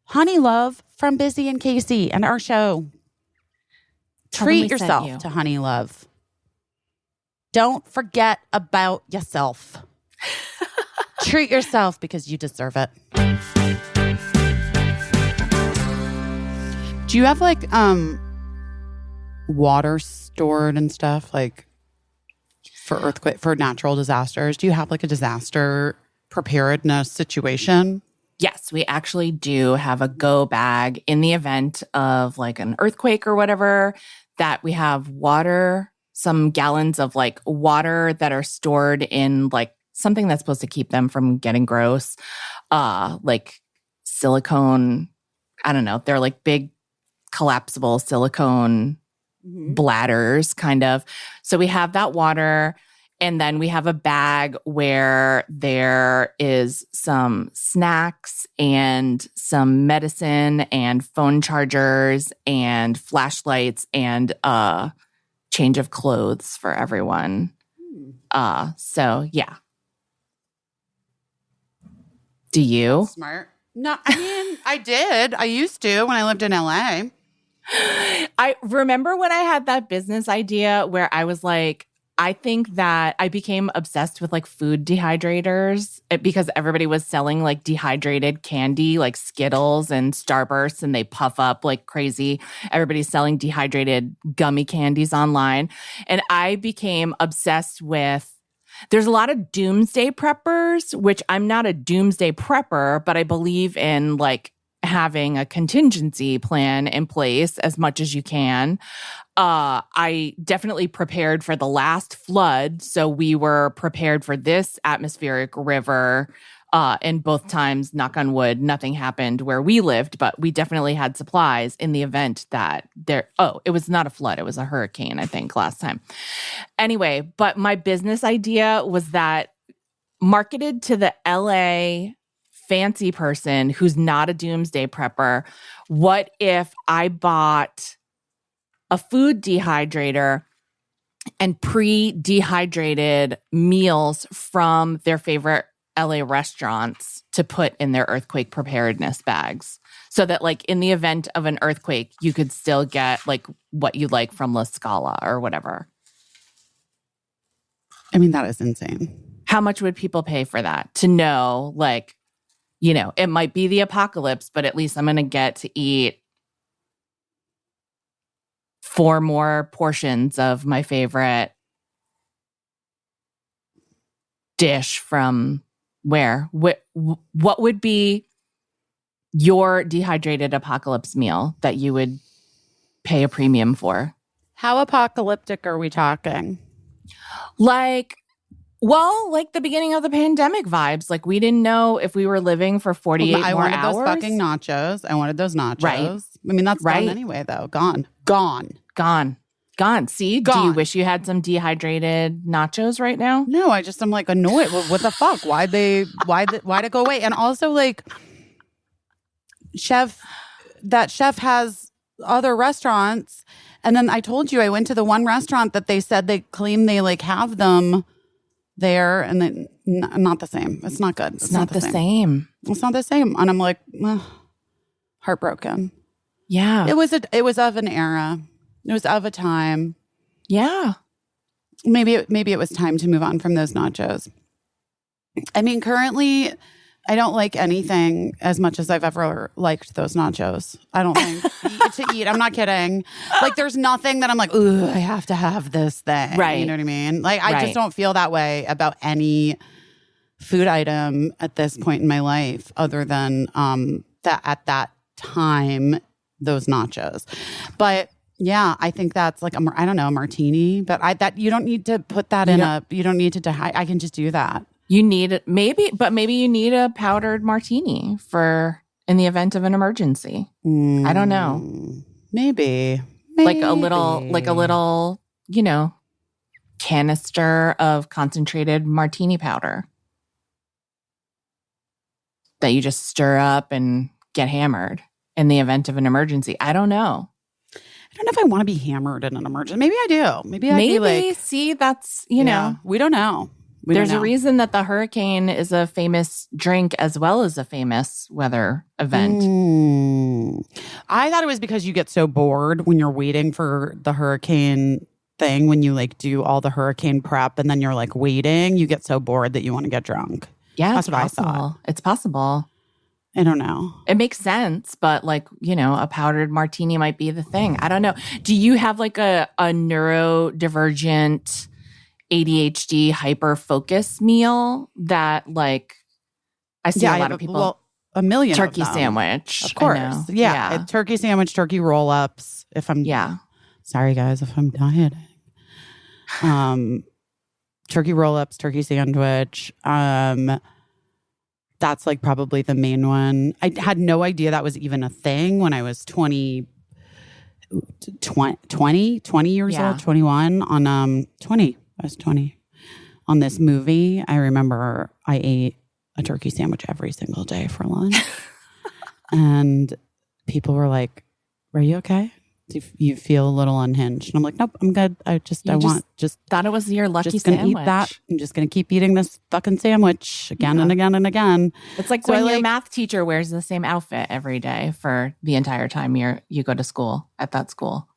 Honey Love from Busy and Caissie and our show. Treat yourself to Honey Love. Don't forget about yourself. Treat yourself because you deserve it. Do you have like water stored and stuff like for earthquake, for natural disasters? Do you have like a disaster preparedness situation? Yes, we actually do have a go bag in the event of like an earthquake or whatever, that we have water, some gallons of like water that are stored in like something that's supposed to keep them from getting gross, like silicone. I don't know. They're like big collapsible silicone bladders kind of. So we have that water. And then we have a bag where there is some snacks and some medicine and phone chargers and flashlights and a change of clothes for everyone. So yeah. Do you? Smart. No, I mean, I did. I used to when I lived in LA. I remember when I had that business idea where I was like, I think that I became obsessed with like food dehydrators because everybody was selling like dehydrated candy, like Skittles and Starbursts, and they puff up like crazy. Everybody's selling dehydrated gummy candies online. And I became obsessed with, there's a lot of doomsday preppers, which I'm not a doomsday prepper, but I believe in like having a contingency plan in place as much as you can. I definitely prepared for the last flood. So we were prepared for this atmospheric river. And both times, knock on wood, nothing happened where we lived, but we definitely had supplies in the event that it was not a flood. It was a hurricane, I think, last time. Anyway, but my business idea was that marketed to the LA fancy person who's not a doomsday prepper, what if I bought a food dehydrator and pre-dehydrated meals from their favorite LA restaurants to put in their earthquake preparedness bags, so that like in the event of an earthquake, you could still get like what you like from La Scala or whatever. I mean, that is insane. How much would people pay for that? To know, like, you know, it might be the apocalypse, but at least I'm going to get to eat 4 more portions of my favorite dish from where? What would be your dehydrated apocalypse meal that you would pay a premium for? How apocalyptic are we talking? Like the beginning of the pandemic vibes. Like we didn't know if we were living for 48 more hours. I wanted those fucking nachos. I wanted those nachos. Right. I mean, that's gone anyway, though. Gone. Gone. See? Do you Gone. wish you had some dehydrated nachos right now? No, I'm like annoyed. What the fuck? Why'd it go away? And also like chef has other restaurants. And then I told you I went to the one restaurant that they said they claim they like have them there, and then not the same. It's not good. It's not the same. It's not the same. And I'm like, heartbroken. Yeah. It was of an era. It was of a time. Yeah. Maybe it was time to move on from those nachos. I mean, currently, I don't like anything as much as I've ever liked those nachos. I don't think to eat. I'm not kidding. Like, there's nothing that I'm like, ooh, I have to have this thing. Right. You know what I mean? Like, I just don't feel that way about any food item at this point in my life, other than that at that time, those nachos. But yeah, I think that's like I don't know, a martini. But you don't need to put that you don't need to I can just do that. You need it, maybe you need a powdered martini in the event of an emergency. I don't know. Maybe. Like a little, canister of concentrated martini powder that you just stir up and get hammered in the event of an emergency. I don't know. I don't know if I want to be hammered in an emergency. Maybe I do. Maybe I'd be like, see, that's, know. We don't know. There's a reason that the hurricane is a famous drink as well as a famous weather event. I thought it was because you get so bored when you're waiting for the hurricane thing, when you like do all the hurricane prep and then you're like waiting, you get so bored that you want to get drunk. Yeah, that's what I thought. It's possible. I don't know. It makes sense, but like, a powdered martini might be the thing. I don't know. Do you have like a neurodivergent ADHD hyper focus meal that like I see a lot of people? Well, a million turkey of them. Sandwich, of course. Yeah. Turkey sandwich, turkey roll ups. Sorry guys, if I'm dieting. Turkey roll ups, turkey sandwich. That's like probably the main one. I had no idea that was even a thing when I was 20 years old, 21 on 20. I was 20 on this movie. I remember I ate a turkey sandwich every single day for lunch. And people were like, "Are you okay? Do you feel a little unhinged?" And I'm like, "Nope, I'm good. I thought it was your lucky just gonna sandwich. Eat that. I'm just gonna keep eating this fucking sandwich again and again and again." It's like when your math teacher wears the same outfit every day for the entire time you go to school at that school.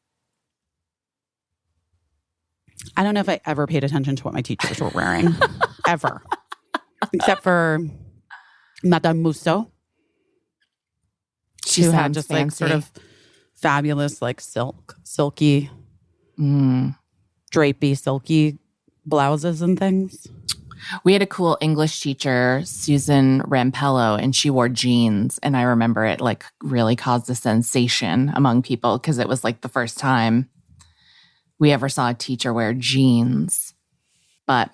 I don't know if I ever paid attention to what my teachers were wearing, ever, except for Madame Musso. She had just fancy. Like sort of fabulous, like silky, drapey, silky blouses and things. We had a cool English teacher, Susan Rampello, and she wore jeans. And I remember it like really caused a sensation among people because it was like the first time we ever saw a teacher wear jeans. But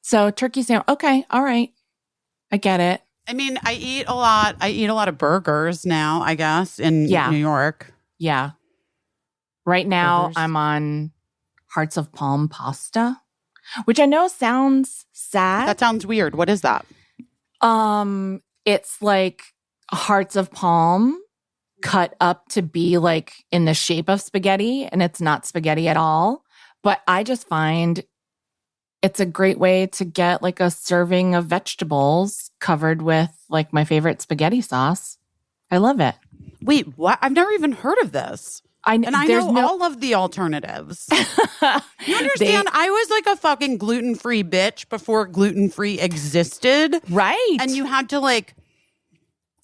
so turkey sandwich. Okay. All right. I get it. I mean, I eat a lot of burgers now, I guess, in New York. Yeah. Right now Burgers. I'm on Hearts of Palm pasta, which I know sounds sad. That sounds weird. What is that? It's like Hearts of Palm cut up to be like in the shape of spaghetti, and it's not spaghetti at all. But I just find it's a great way to get like a serving of vegetables covered with like my favorite spaghetti sauce. I love it. Wait, what? I've never even heard of this. I know all of the alternatives. You understand? I was like a fucking gluten-free bitch before gluten-free existed. Right. And you had to like,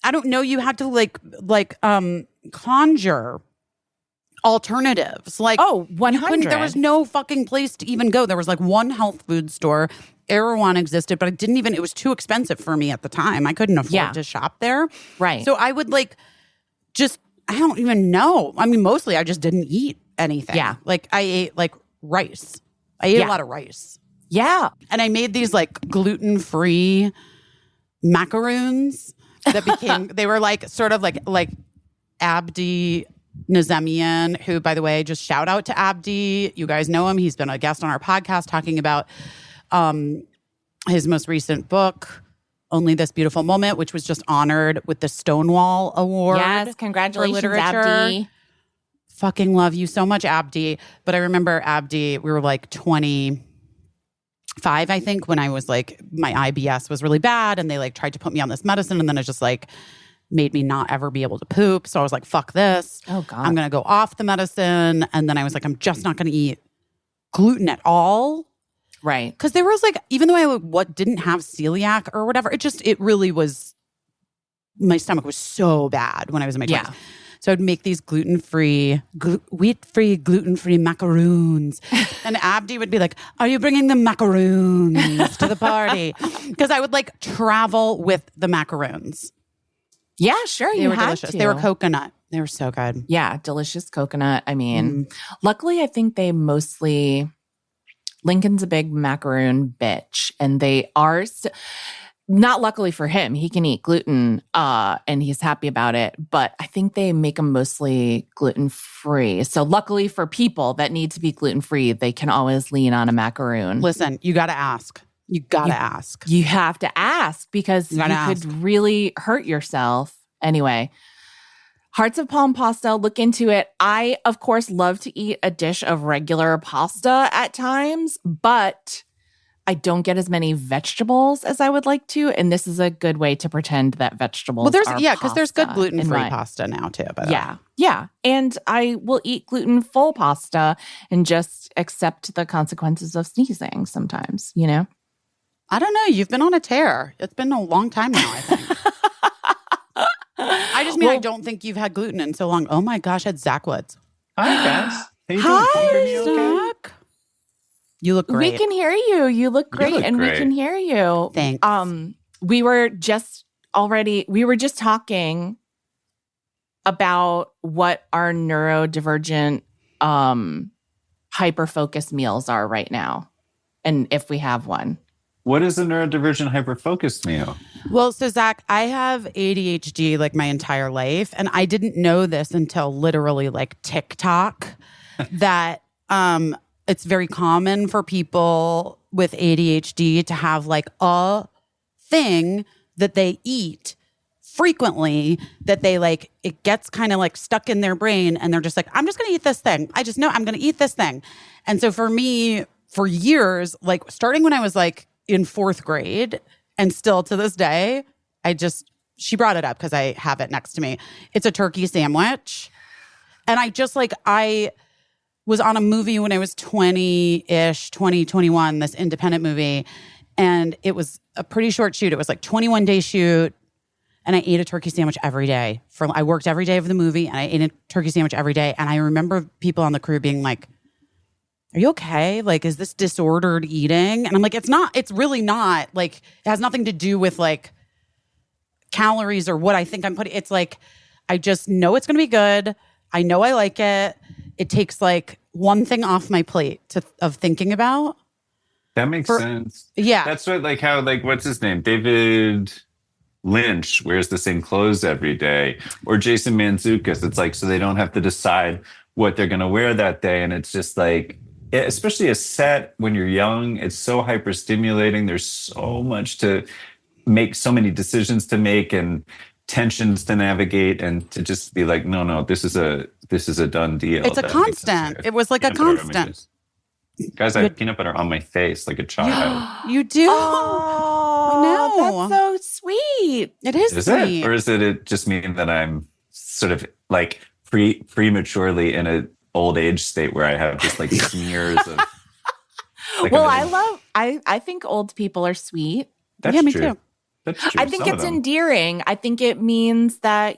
I don't know, you had to like conjure alternatives. Like, 100. There was no fucking place to even go. There was like one health food store. Erewhon existed, but it was too expensive for me at the time. I couldn't afford to shop there. Right. So I would like I don't even know. I mean, mostly I just didn't eat anything. Yeah. Like I ate like rice. I ate a lot of rice. Yeah. And I made these like gluten-free macaroons that became, they were like sort of like Abdi Nazemian, who, by the way, just shout out to Abdi. You guys know him. He's been a guest on our podcast talking about his most recent book, Only This Beautiful Moment, which was just honored with the Stonewall Award. Yes, congratulations, for literature. Abdi. Fucking love you so much, Abdi. But I remember Abdi, we were like 25, I think, when I was like, my IBS was really bad and they like tried to put me on this medicine and then it just like made me not ever be able to poop. So I was like, fuck this. Oh, God. I'm going to go off the medicine. And then I was like, I'm just not going to eat gluten at all. Right. Because there was like, even though I didn't have celiac or whatever, it really was, my stomach was so bad when I was in my 20s. Yeah. So I'd make these wheat-free, gluten-free macaroons. And Abdi would be like, are you bringing the macaroons to the party? Because I would like travel with the macaroons. Yeah, sure. They you were had delicious. to. They were coconut. They were so good. Yeah, delicious coconut. I mean, luckily, I think they mostly, Lincoln's a big macaroon bitch, and they are not luckily for him. He can eat gluten, and he's happy about it. But I think they make them mostly gluten-free. So luckily for people that need to be gluten-free, they can always lean on a macaroon. Listen, you got to ask. You got to ask. You have to ask because you could really hurt yourself. Anyway, Hearts of Palm pasta, look into it. I, of course, love to eat a dish of regular pasta at times, but I don't get as many vegetables as I would like to. And this is a good way to pretend that vegetables are because there's good pasta gluten-free in pasta now too. But yeah. And I will eat gluten-full pasta and just accept the consequences of sneezing sometimes, you know? I don't know. You've been on a tear. It's been a long time now, I think. I just mean, I don't think you've had gluten in so long. Oh my gosh, it's Zach Woods. Hi, guys. How you doing? Hi, Can you hear me okay? Zach. You look great. We can hear you. You look great, look and great. we can hear you. Thanks. We were just talking about what our neurodivergent hyper-focused meals are right now, and if we have one. What is a neurodivergent hyper-focused meal? Well, so Zach, I have ADHD like my entire life, and I didn't know this until literally like TikTok that it's very common for people with ADHD to have like a thing that they eat frequently that they like, it gets kind of like stuck in their brain and they're just like, I'm just going to eat this thing. I just know I'm going to eat this thing. And so for me, for years, like starting when I was like in 4th grade and still to this day, she brought it up because I have it next to me. It's a turkey sandwich. And I was on a movie when I was 20-ish, 21, this independent movie. And it was a pretty short shoot. It was like 21-day shoot. And I ate a turkey sandwich every day. I worked every day of the movie and I ate a turkey sandwich every day. And I remember people on the crew being like, are you okay? Like, is this disordered eating? And I'm like, it's not. It's really not. Like, it has nothing to do with like calories or what I think I'm putting. It's like, I just know it's going to be good. I know I like it. It takes like one thing off my plate of thinking about. That makes sense. Yeah. That's what, like, how, like, what's his name? David Lynch wears the same clothes every day. Or Jason Mantzoukas. It's like, so they don't have to decide what they're going to wear that day. And it's just like, especially a set when you're young, it's so hyper stimulating. There's so much to make, so many decisions to make and tensions to navigate, and to just be like, no, this is a done deal. It's a constant. It was like a constant. Guys, I have peanut butter on my face like a child. You do? Oh, no. That's so sweet. It is sweet. It? Or is it just mean that I'm sort of like prematurely in a old age state where I have just like smears of... Like, well, I think old people are sweet. That's me true. too. That's true. I think it's endearing. I think it means that,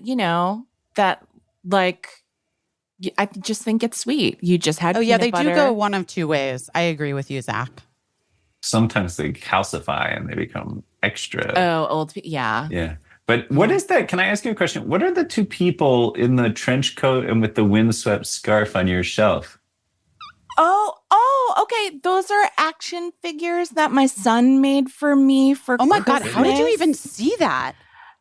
that like, I just think it's sweet. You just had they butter. do go one of two ways. I agree with you, Zach. Sometimes they calcify and they become extra. Oh, old people. Yeah. Yeah. But what is that? Can I ask you a question? What are the two people in the trench coat and with the windswept scarf on your shelf? Oh, okay. Those are action figures that my son made for me for Oh my God. Christmas. How did you even see that?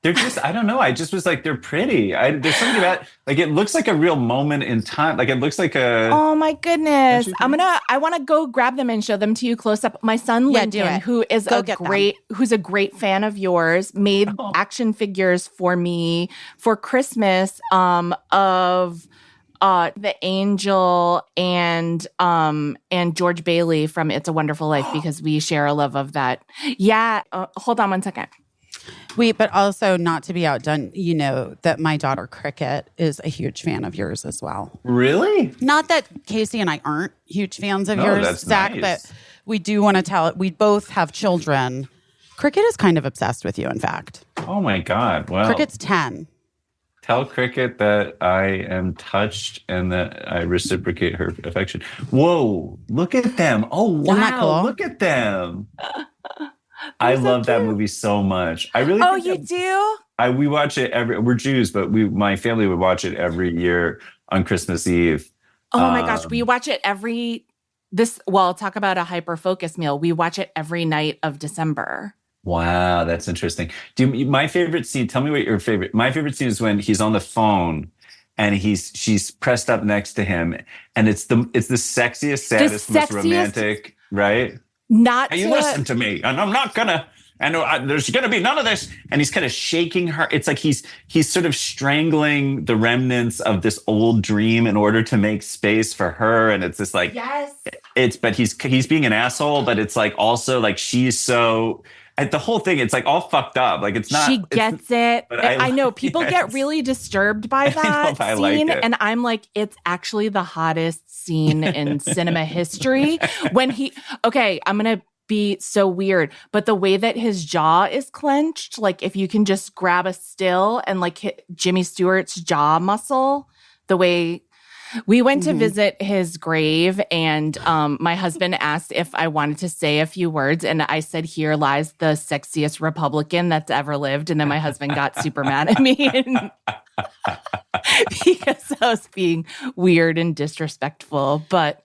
They're just, I don't know. I just was like, they're pretty. There's something about, like, it looks like a real moment in time. Like, it looks like a. Oh my goodness. Don't you think? I want to go grab them and show them to you close up. My son, Yeah, do Lincoln, it. who is Go get them. who's a great fan of yours, made Oh. action figures for me for Christmas, of the Angel and George Bailey from It's a Wonderful Life, because we share a love of that. Yeah. Hold on one second. But also not to be outdone, you know that my daughter Cricket is a huge fan of yours as well. Really? Not that Caissie and I aren't huge fans of No, yours, that's Zach, nice. but we do want to tell it. We both have children. Cricket is kind of obsessed with you, in fact. Oh my God. Well, Cricket's 10. tell Cricket that I am touched and that I reciprocate her affection. Whoa, look at them. Oh, wow. Isn't that cool? Look at them. I so love that cute. movie so much. I really Oh, think you that- do? we watch it we're Jews, but my family would watch it every year on Christmas Eve. Oh my gosh. Um, We watch it talk about a hyper focus meal. We watch it every night of December. Wow, that's interesting. My favorite scene, tell me what your favorite. My favorite scene is when he's on the phone and she's pressed up next to him, and it's the sexiest, saddest, most sexiest- romantic, right? Not Hey, you to listen to me, and I'm not gonna, and there's gonna be none of this. And he's kind of shaking her. It's like he's sort of strangling the remnants of this old dream in order to make space for her. And it's this like, Yes. but he's being an asshole, but it's like also like she's so. And the whole thing, it's like all fucked up. Like it's not. She gets it. but I know people yes. get really disturbed by I know, that but I like scene. it. And I'm like, it's actually the hottest scene in cinema history. When I'm going to be so weird, but the way that his jaw is clenched, like if you can just grab a still and like hit Jimmy Stewart's jaw muscle, the way. We went to visit his grave, and my husband asked if I wanted to say a few words, and I said, "Here lies the sexiest Republican that's ever lived." And then my husband got super mad at me because I was being weird and disrespectful. But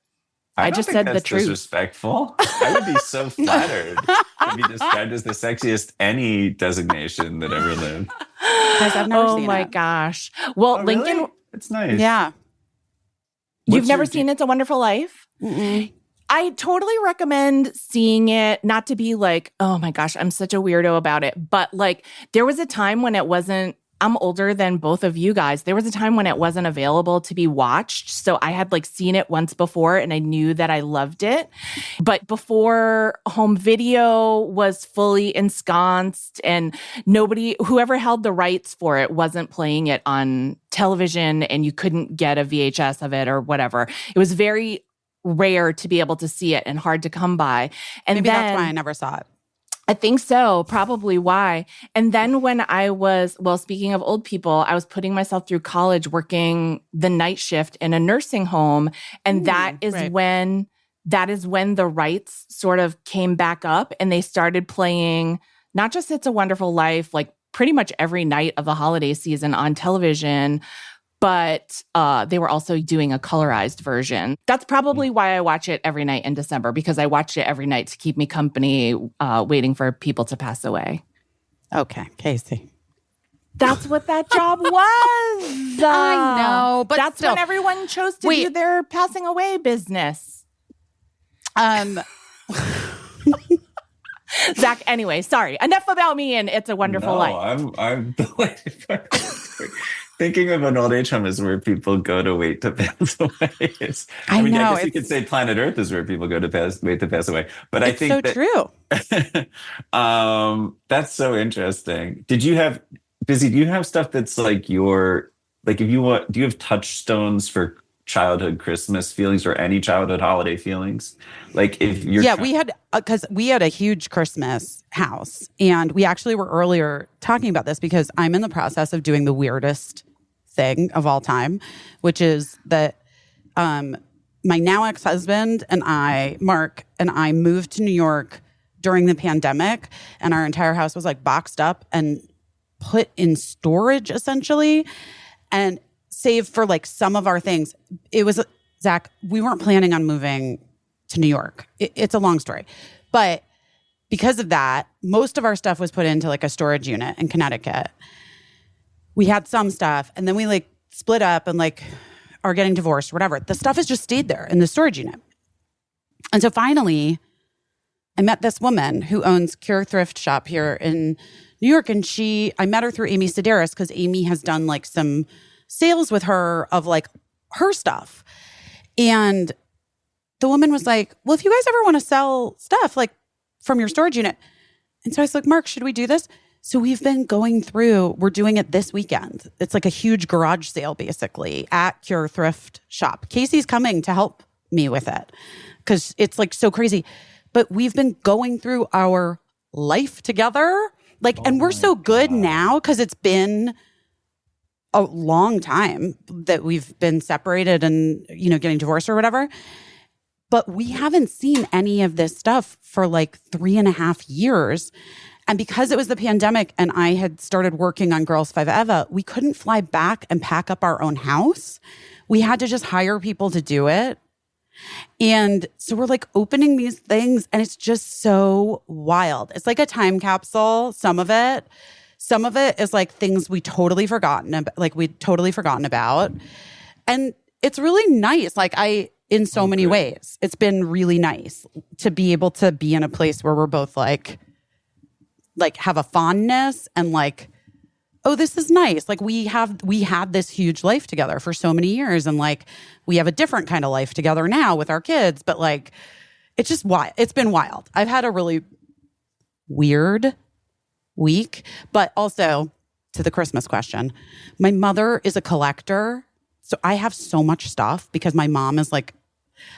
I don't just think said the that's truth. Disrespectful. I would be so flattered to be described as the sexiest any designation that ever lived. Guys, I've never Oh seen my it. gosh! Well, Oh, Lincoln, really? It's nice. Yeah. you've What's never your- seen It's a Wonderful Life? Mm-mm. I totally recommend seeing it, not to be like, oh my gosh, I'm such a weirdo about it. But like, there was a time when it wasn't, I'm older than both of you guys. There was a time when it wasn't available to be watched. So I had like seen it once before and I knew that I loved it. But before home video was fully ensconced and whoever held the rights for it wasn't playing it on television and you couldn't get a VHS of it or whatever. It was very rare to be able to see it and hard to come by. And Maybe then, that's why I never saw it. I think so, probably why. And then when I was, speaking of old people, I was putting myself through college working the night shift in a nursing home. And that is right. when the rights sort of came back up and they started playing not just It's a Wonderful Life, like pretty much every night of the holiday season on television, but they were also doing a colorized version. That's probably why I watch it every night in December, because I watched it every night to keep me company, waiting for people to pass away. Okay, Caissie. That's what that job was. I know, but that's still. when everyone chose to Wait. do their passing away business. Zach, anyway, sorry. Enough about me and It's a Wonderful Life. I'm thinking of an old age home is where people go to wait to pass away. I know, I guess you could say planet Earth is where people go to wait to pass away. But I It's think so that, true. that's so interesting. Do you have stuff that's like if you want, do you have touchstones for childhood Christmas feelings or any childhood holiday feelings? Like if you're we had, because we had a huge Christmas house, and we actually were earlier talking about this because I'm in the process of doing the weirdest thing of all time, which is that my now ex-husband and I, Mark, and I moved to New York during the pandemic, and our entire house was like boxed up and put in storage essentially, and save for like some of our things. It was, Zach, we weren't planning on moving to New York. It's a long story, but because of that, most of our stuff was put into like a storage unit in Connecticut. We had some stuff, and then we like split up and like are getting divorced, whatever. The stuff has just stayed there in the storage unit. And so finally, I met this woman who owns Cure Thrift Shop here in New York. And I met her through Amy Sedaris because Amy has done like some sales with her of like her stuff. And the woman was like, well, if you guys ever want to sell stuff like from your storage unit. And so I was like, Mark, should we do this? So we're doing it this weekend. It's like a huge garage sale basically at Cure Thrift Shop. Caissie's coming to help me with it because it's like so crazy. But we've been going through our life together. Like, and we're so good now because it's been a long time that we've been separated and, you know, getting divorced or whatever. But we haven't seen any of this stuff for like 3.5 years. And because it was the pandemic and I had started working on Girls Five Eva, we couldn't fly back and pack up our own house. We had to just hire people to do it. And so we're like opening these things and it's just so wild. It's like a time capsule, some of it. Some of it is like things we'd totally forgotten about. And it's really nice. Like in so many ways, it's been really nice to be able to be in a place where we're both like have a fondness and like, oh, this is nice. Like we had this huge life together for so many years. And like, we have a different kind of life together now with our kids, but like, it's just wild. It's been wild. I've had a really weird week, but also to the Christmas question, my mother is a collector. So I have so much stuff because my mom is like,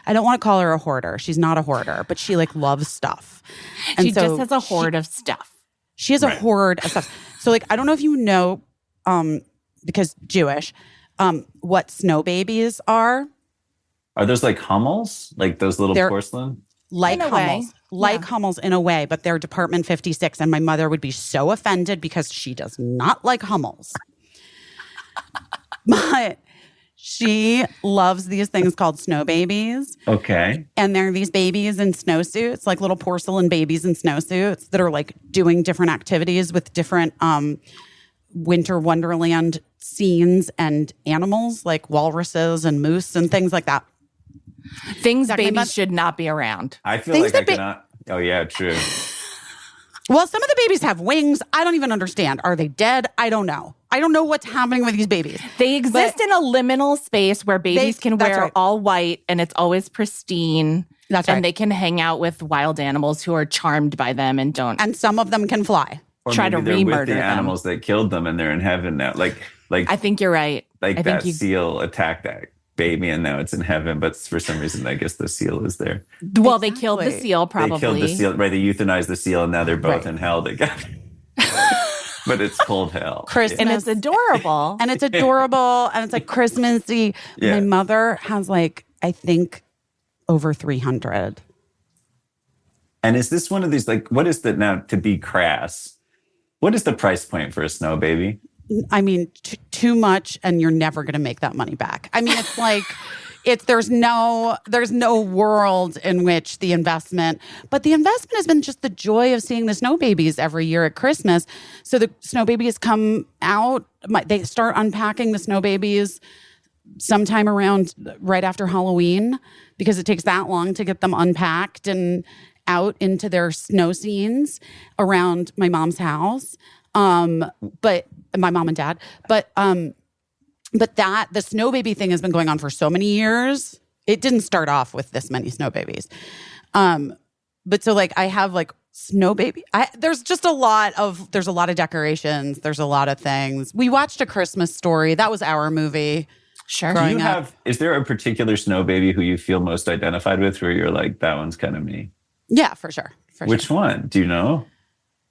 I don't want to call her a hoarder. She's not a hoarder, but she like loves stuff. And she just has a hoard of stuff. She has a hoard of stuff. So like, I don't know if you know, because Jewish, what snow babies are. Are those like Hummels? Like those little porcelain? Like In a Hummels. way. Like Yeah. Hummels in a way, but they're Department 56. And my mother would be so offended because she does not like Hummels. But she loves these things called snow babies. Okay. And they're these babies in snowsuits, like little porcelain babies in snowsuits that are like doing different activities with different winter wonderland scenes and animals like walruses and moose and things like that. Things Exactly. babies should not be around. I feel Things like I that cannot. Oh, yeah, true. Well, some of the babies have wings. I don't even understand. Are they dead? I don't know. I don't know what's happening with these babies. They exist in a liminal space where babies can that's wear right. all white and it's always pristine. That's right. And they can hang out with wild animals who are charmed by them and don't. And some of them can fly. Or Try to maybe they're re-murder with the them. animals that killed them and they're in heaven now. Like I think you're right. I that think seal attacked that baby and now it's in heaven. But for some reason, I guess the seal is there. Well, they killed the Exactly. seal probably. They killed the seal, right? They euthanized the seal and now they're both Right. in hell together. But it's cold hell. Christmas. And it's adorable. And it's adorable. And it's like Christmassy. Yeah. My mother has like, I think, over 300. And is this one of these, like, what is the, now to be crass, what is the price point for a snow baby? I mean, too much, and you're never going to make that money back. I mean, it's like, there's no world in which the investment, but the investment has been just the joy of seeing the snow babies every year at Christmas. So the snow babies come out, they start unpacking the snow babies sometime around right after Halloween because it takes that long to get them unpacked and out into their snow scenes around my mom's house. But my mom and dad, but the snow baby thing has been going on for so many years. It didn't start off with this many snow babies. But so like I have like snow baby. There's a lot of decorations. There's a lot of things. We watched A Christmas Story. That was our movie. Sure. Growing up. Is there a particular snow baby who you feel most identified with where you're like, that one's kind of me? Yeah, for sure. Which one? Do you know?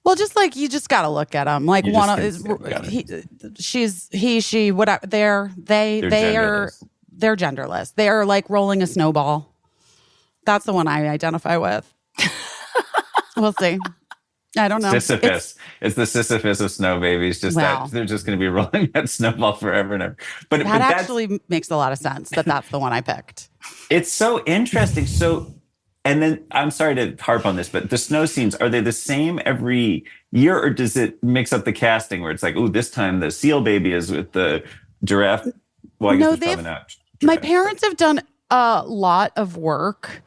Well, just like you just got to look at them. Like You one just of can see it. Got it. she, whatever. They're genderless. genderless. They are like rolling a snowball. That's the one I identify with. We'll see. I don't know. Sisyphus. It's the Sisyphus of snow babies. Just Wow. that they're just going to be rolling that snowball forever and ever. But That that's actually makes a lot of sense. That's the one I picked. it's so interesting. So, And then I'm sorry to harp on this, but the snow scenes, are they the same every year, or does it mix up the casting where it's like, oh, this time the seal baby is with the giraffe? Well, I guess No, it's probably not. My giraffe, parents have done a lot of work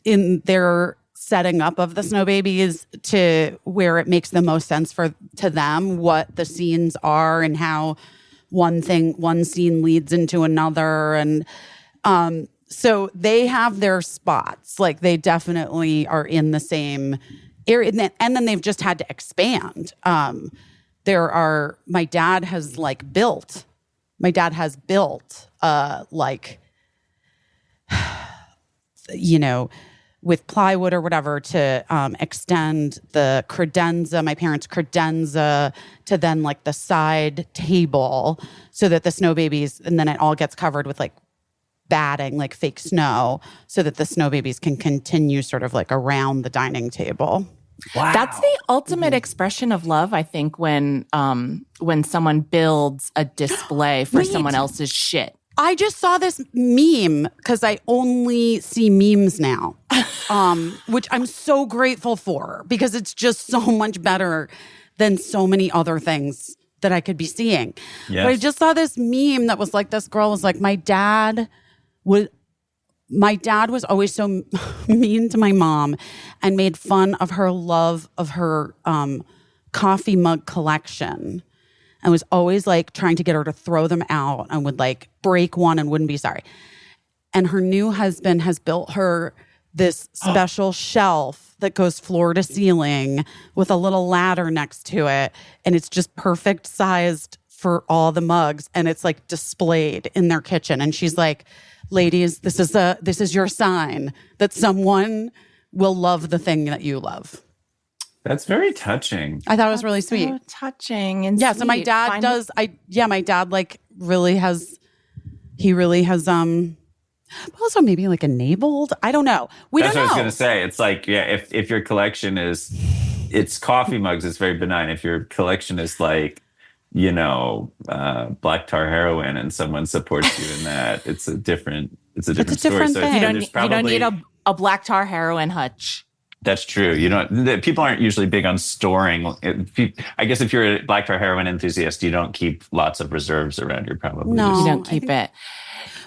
in their setting up of the snow babies to where it makes the most sense to them what the scenes are and how one scene leads into another. And so they have their spots. Like they definitely are in the same area. And then they've just had to expand. My dad has built like, you know, with plywood or whatever to extend the credenza, my parents' credenza, to then like the side table so that the snow babies, and then it all gets covered with like batting, like fake snow, so that the snow babies can continue sort of like around the dining table. Wow. That's the ultimate expression of love, I think, when someone builds a display for someone else's shit. I just saw this meme because I only see memes now, which I'm so grateful for because it's just so much better than so many other things that I could be seeing. Yes. But I just saw this meme that was like, this girl was like, my dad was always so mean to my mom and made fun of her love of her coffee mug collection. And was always like trying to get her to throw them out and would like break one and wouldn't be sorry. And her new husband has built her this special shelf that goes floor to ceiling with a little ladder next to it. And it's just perfect sized for all the mugs. And it's like displayed in their kitchen. And she's like, ladies, this is your sign that someone will love the thing that you love. That's very touching. I thought it was really sweet. So touching and yeah, so my dad my dad like really has also maybe like enabled. I don't know. That's what I was going to say. It's like, yeah, if your collection it's coffee mugs, it's very benign. If your collection is like, you know, black tar heroin and someone supports you in that, it's a different story. Different thing. You don't need a black tar heroin hutch. That's true. People aren't usually big on storing. I guess if you're a black tar heroin enthusiast, you don't keep lots of reserves around. You're probably no, you don't keep it.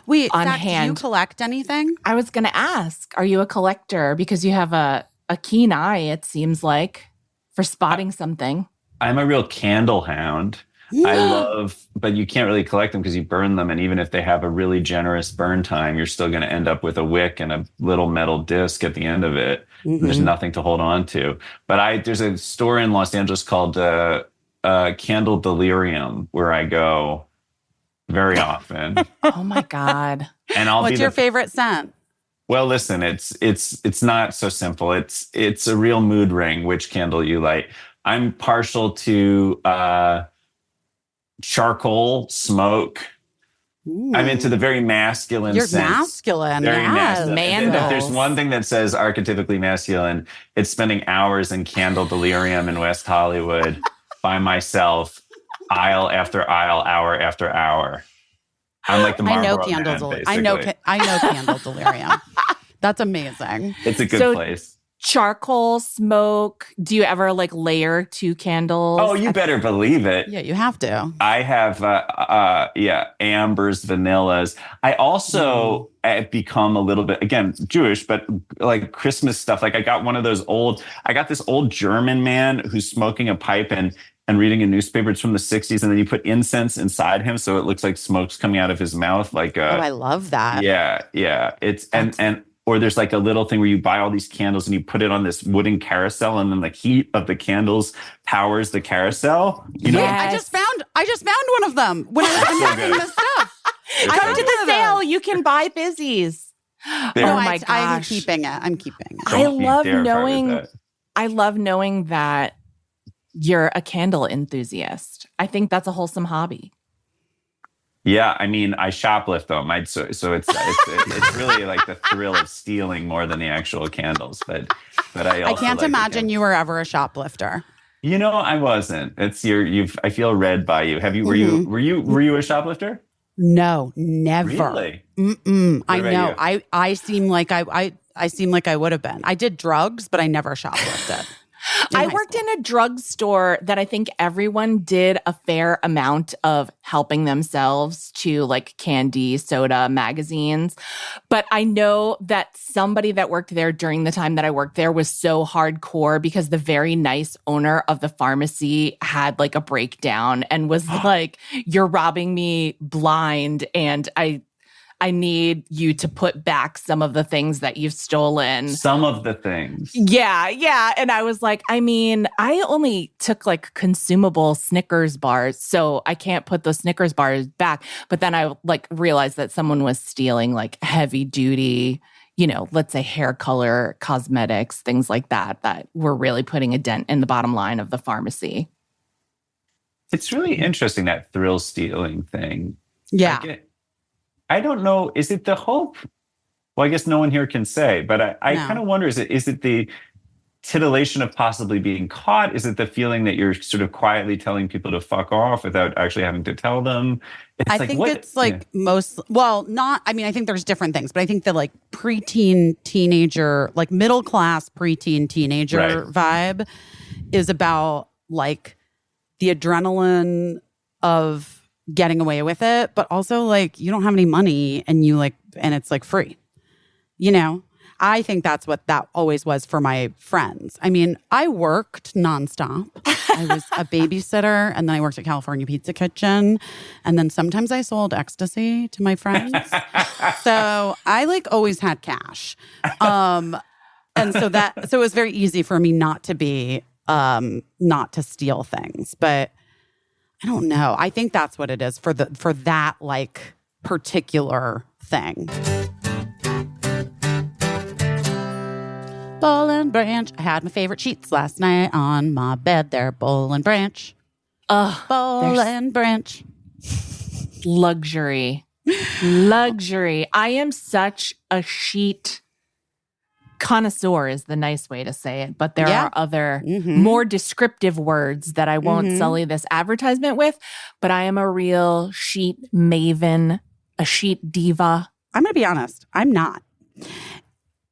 Wait, on Zach, hand. Do you collect anything? I was going to ask, are you a collector? Because you have a keen eye, it seems like, for spotting something. I'm a real candle hound. But you can't really collect them because you burn them. And even if they have a really generous burn time, you're still going to end up with a wick and a little metal disc at the end of it. Mm-hmm. There's nothing to hold on to. But there's a store in Los Angeles called Candle Delirium where I go very often. Oh my God. And what's your favorite scent? Well, listen, it's not so simple. It's a real mood ring, which candle you light. I'm partial to charcoal smoke. Ooh. I'm into the very masculine You're sense. Masculine. Very masculine. Mandals. If there's one thing that says archetypically masculine, it's spending hours in candle delirium in West Hollywood by myself, aisle after aisle, hour after hour. I'm like the Marlboro Man, basically. I know candle delirium. That's amazing. It's a good place. Charcoal, smoke. Do you ever like layer 2 candles? Oh, you better believe it. Yeah, you have to. I have, ambers, vanillas. I also have become a little bit, again, Jewish, but like Christmas stuff. Like I got this old German man who's smoking a pipe and reading a newspaper. It's from the 60s. And then you put incense inside him. So it looks like smoke's coming out of his mouth. Like, I love that. Yeah. It's, or there's like a little thing where you buy all these candles and you put it on this wooden carousel and then the heat of the candles powers the carousel. You know? I just found one of them when I was unpacking this stuff. Come to the sale. You can buy busies. My gosh. I'm keeping it. I love knowing that you're a candle enthusiast. I think that's a wholesome hobby. Yeah, I mean, I shoplift them. So it's really like the thrill of stealing more than the actual candles. But I can't imagine you were ever a shoplifter. I wasn't. I feel read by you. Were you a shoplifter? No, never. Really? Mm-mm. I about know. you? I seem like I seem like I would have been. I did drugs, but I never shoplifted. I worked in a drugstore that I think everyone did a fair amount of helping themselves to like candy, soda, magazines. But I know that somebody that worked there during the time that I worked there was so hardcore because the very nice owner of the pharmacy had like a breakdown and was like, "You're robbing me blind, and I need you to put back some of the things that you've stolen." Some of the things. Yeah. And I was like, I mean, I only took like consumable Snickers bars, so I can't put those Snickers bars back. But then I like realized that someone was stealing like heavy duty, let's say hair color, cosmetics, things like that were really putting a dent in the bottom line of the pharmacy. It's really interesting, that thrill stealing thing. Yeah. I don't know. Is it the hope? Well, I guess no one here can say, but I No. kind of wonder, is it the titillation of possibly being caught? Is it the feeling that you're sort of quietly telling people to fuck off without actually having to tell them? I think it's like I think there's different things, but I think the like preteen teenager, like middle class preteen teenager vibe is about like the adrenaline of getting away with it, but also like you don't have any money and it's like free. I think that's what that always was for my friends. I mean, I worked nonstop. I was a babysitter, and then I worked at California Pizza Kitchen, and then sometimes I sold ecstasy to my friends. So I like always had cash. And so it was very easy for me not to steal things. But I don't know. I think that's what it is for that like particular thing. Boll and Branch. I had my favorite sheets last night on my bed. They're Boll and Branch. Boll and Branch. Luxury. I am such a sheet connoisseur is the nice way to say it, but there are other more descriptive words that I won't sully this advertisement with, but I am a real sheet maven, a sheet diva. I'm going to be honest. I'm not.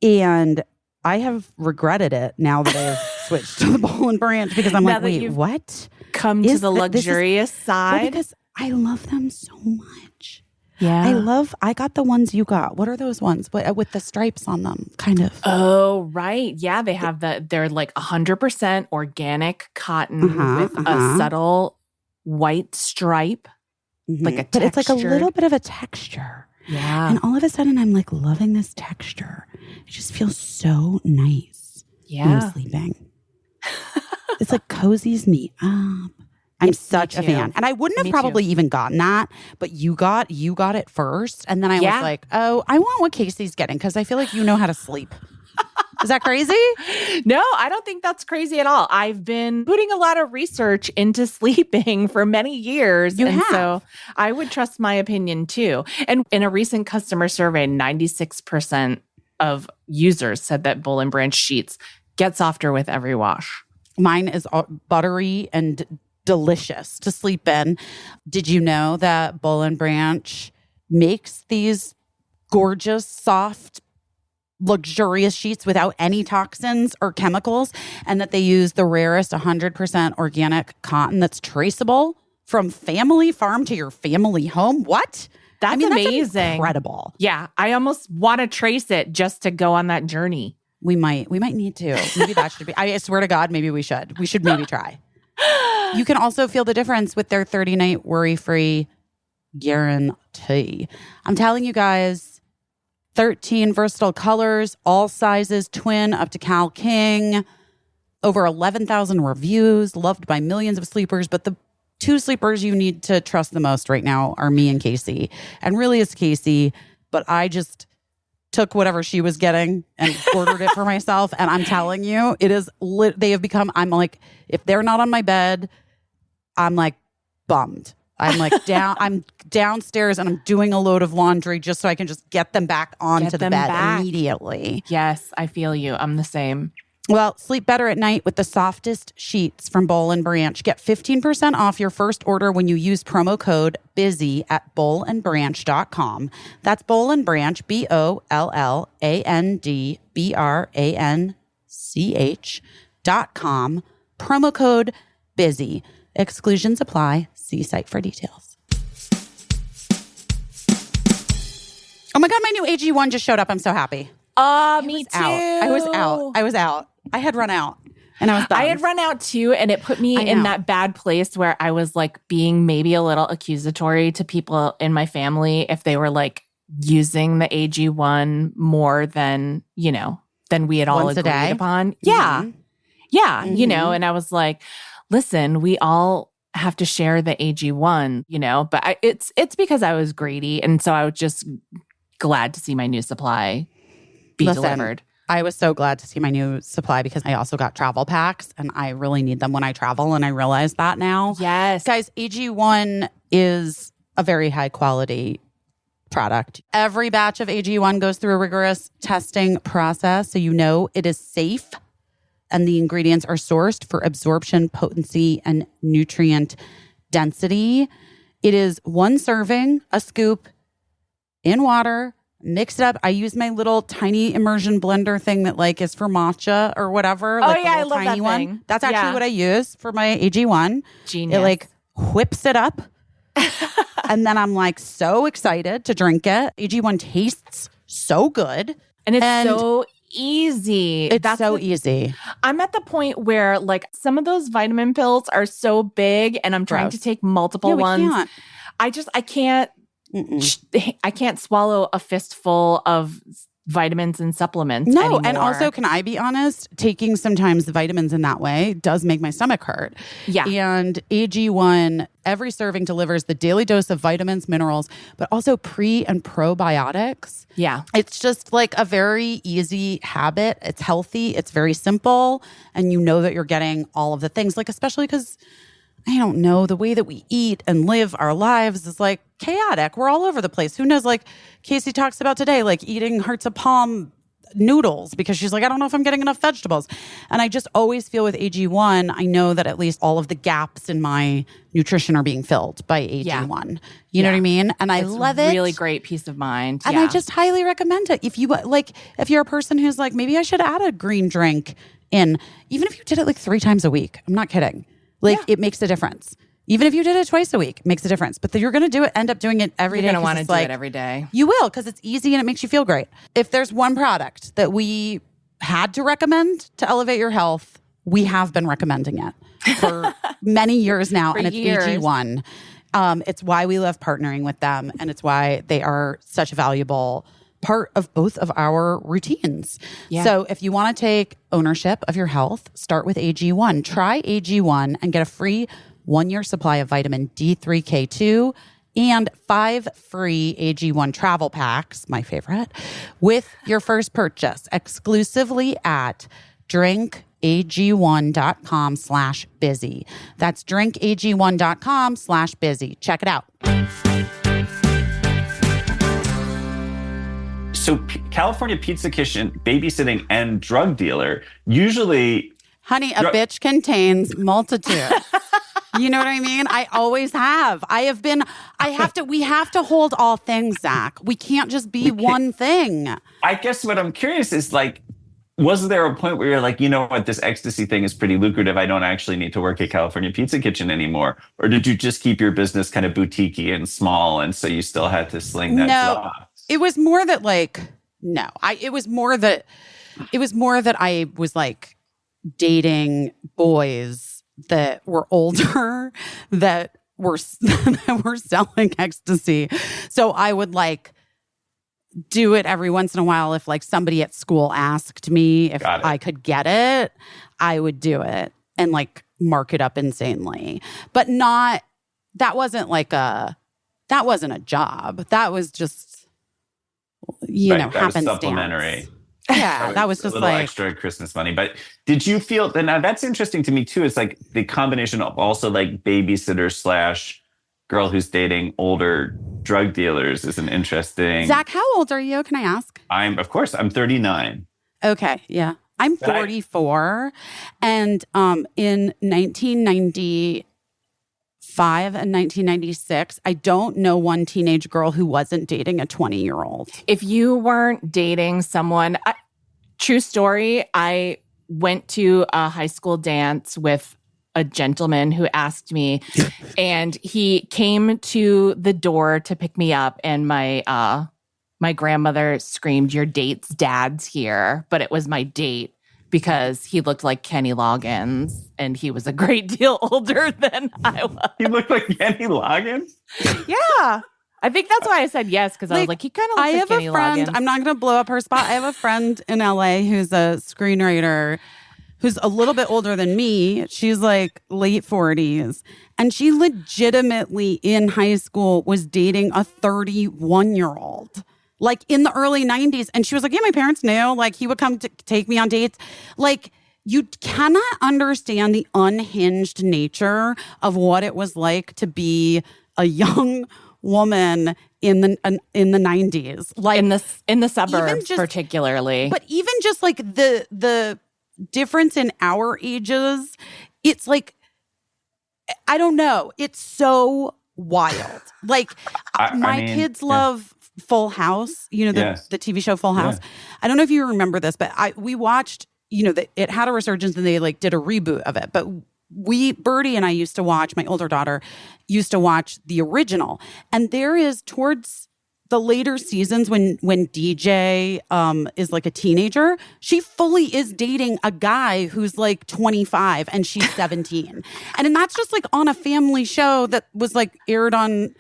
And I have regretted it now that I've switched to the Boll and Branch because I'm like, wait, what? Come to the luxurious side. Well, because I love them so much. Yeah. I got the ones you got. What are those ones with the stripes on them? Kind of. Oh, right. Yeah. They have they're like 100% organic cotton with a subtle white stripe, like a texture. But it's like a little bit of a texture. Yeah. And all of a sudden I'm like loving this texture. It just feels so nice. Yeah. When I'm sleeping. It's like cozies me up. I'm such a fan. And I wouldn't have probably even gotten that, but you got it first. And then I was like, oh, I want what Caissie's getting because I feel like you know how to sleep. Is that crazy? No, I don't think that's crazy at all. I've been putting a lot of research into sleeping for many years. So I would trust my opinion too. And in a recent customer survey, 96% of users said that Boll and Branch sheets get softer with every wash. Mine is buttery and delicious to sleep in. Did you know that Boll and Branch makes these gorgeous, soft, luxurious sheets without any toxins or chemicals, and that they use the rarest 100% organic cotton that's traceable from family farm to your family home? What? That's amazing. That's incredible. Yeah, I almost want to trace it just to go on that journey. We might need to. Maybe that should be. I swear to God, maybe we should. We should maybe try. You can also feel the difference with their 30-night worry-free guarantee. I'm telling you guys, 13 versatile colors, all sizes, twin up to Cal King, over 11,000 reviews, loved by millions of sleepers. But the two sleepers you need to trust the most right now are me and Caissie. And really it's Caissie, but I just took whatever she was getting and ordered it for myself. And I'm telling you, it is they have become, I'm like, if they're not on my bed, I'm like bummed. I'm like I'm downstairs and I'm doing a load of laundry just so I can just get them back onto the bed immediately. Yes, I feel you. I'm the same. Well, sleep better at night with the softest sheets from Boll and Branch. Get 15% off your first order when you use promo code BUSY at bollandbranch.com. That's Boll and Branch, BOLLANDBRANCH.com. Promo code BUSY. Exclusions apply. See site for details. Oh my God, my new AG1 just showed up. I'm so happy. Me too. I was out. I had run out and I was done. I had run out too, and it put me in that bad place where I was like being maybe a little accusatory to people in my family if they were like using the AG1 more than, than we had all Once a agreed day? upon. Yeah. Mhm. Yeah. Mhm. And I was like, listen, we all have to share the AG1, but it's because I was greedy. And so I was just glad to see my new supply be delivered. I was so glad to see my new supply because I also got travel packs and I really need them when I travel. And I realize that now. Yes. Guys, AG1 is a very high quality product. Every batch of AG1 goes through a rigorous testing process. So it is safe and the ingredients are sourced for absorption, potency, and nutrient density. It is one serving, a scoop in water. Mix it up. I use my little tiny immersion blender thing that is for matcha or whatever. Oh, the yeah, I little love that tiny one. thing. That's actually Yeah. what I use for my AG1. Genius. It whips it up. And then I'm so excited to drink it. AG1 tastes so good. And it's so easy. It's so easy. I'm at the point where some of those vitamin pills are so big and I'm trying to Gross. take multiple Yeah, we ones. can't. I can't. Mm-mm. I can't swallow a fistful of vitamins and supplements No, anymore. and also, can I be honest? Taking sometimes the vitamins in that way does make my stomach hurt. Yeah. And AG1, every serving delivers the daily dose of vitamins, minerals, but also pre and probiotics. Yeah. It's just a very easy habit. It's healthy. It's very simple. And you know that you're getting all of the things, especially because I don't know, the way that we eat and live our lives is chaotic. We're all over the place. Who knows? Caissie talks about today, eating hearts of palm noodles because she's I don't know if I'm getting enough vegetables. And I just always feel with AG1, I know that at least all of the gaps in my nutrition are being filled by AG1. You know what I mean? And I love it. Really great peace of mind. And I just highly recommend it. If you if you're a person who's maybe I should add a green drink in, even if you did it 3 times a week. I'm not kidding. It makes a difference. Even if you did it twice a week, it makes a difference. But you're going to end up doing it every day. You're going to want to do it every day. You will, because it's easy and it makes you feel great. If there's one product that we had to recommend to elevate your health, we have been recommending it for many years now. And it's AG1. It's why we love partnering with them. And it's why they are such a valuable part of both of our routines. Yeah. So if you want to take ownership of your health, start with AG1. Try AG1 and get a free 1-year supply of vitamin D3K2 and 5 free AG1 travel packs, my favorite, with your first purchase exclusively at drinkag1.com/busy. That's drinkag1.com/busy. Check it out. So California Pizza Kitchen, babysitting and drug dealer, usually... Honey, a bitch contains multitude. You know what I mean? I always have. We have to hold all things, Zach. We can't just be one thing. I guess what I'm curious is was there a point where you're you know what, this ecstasy thing is pretty lucrative. I don't actually need to work at California Pizza Kitchen anymore. Or did you just keep your business kind of boutique-y and small, and so you still had to sling that job? It was more that it was more that I was dating boys that were older that were selling ecstasy. So I would do it every once in a while. If somebody at school asked me if I could get it, I would do it and mark it up insanely. But that wasn't a job. That was just happenstance. Supplementary. Yeah, that was just a little extra Christmas money. But did you feel that? Now that's interesting to me too. It's the combination of also babysitter / girl who's dating older drug dealers is an interesting. Zach, how old are you? Can I ask? I'm 39. Okay, yeah. I'm But 44, and in 1995 and 1996, I don't know one teenage girl who wasn't dating a 20-year-old. If you weren't dating someone, true story, I went to a high school dance with a gentleman who asked me, and he came to the door to pick me up, and my grandmother screamed, "Your date's dad's here," but it was my date because he looked like Kenny Loggins, and he was a great deal older than I was. He looked like Kenny Loggins? Yeah. I think that's why I said yes, because I was like, he kind of looks like Kenny I have a friend, Loggins. I'm not going to blow up her spot. I have a friend in LA who's a screenwriter who's a little bit older than me. She's like late 40s. And she legitimately in high school was dating a 31-year-old. Like in the early 90s. And she was like, yeah, my parents knew. Like he would come to take me on dates. Like you cannot understand the unhinged nature of what it was like to be a young woman in the 90s. Like in the suburbs, just, particularly. But even just like the difference in our ages, it's like, I don't know. It's so wild. Like my kids love Full House, you know, the TV show Full House. Yeah. I don't know if you remember this, but we watched, you know, it had a resurgence and they like did a reboot of it. But Birdie and I used to watch, my older daughter used to watch the original. And there is towards the later seasons when DJ is like a teenager, she fully is dating a guy who's like 25 and she's 17. And that's just like on a family show that was like aired on,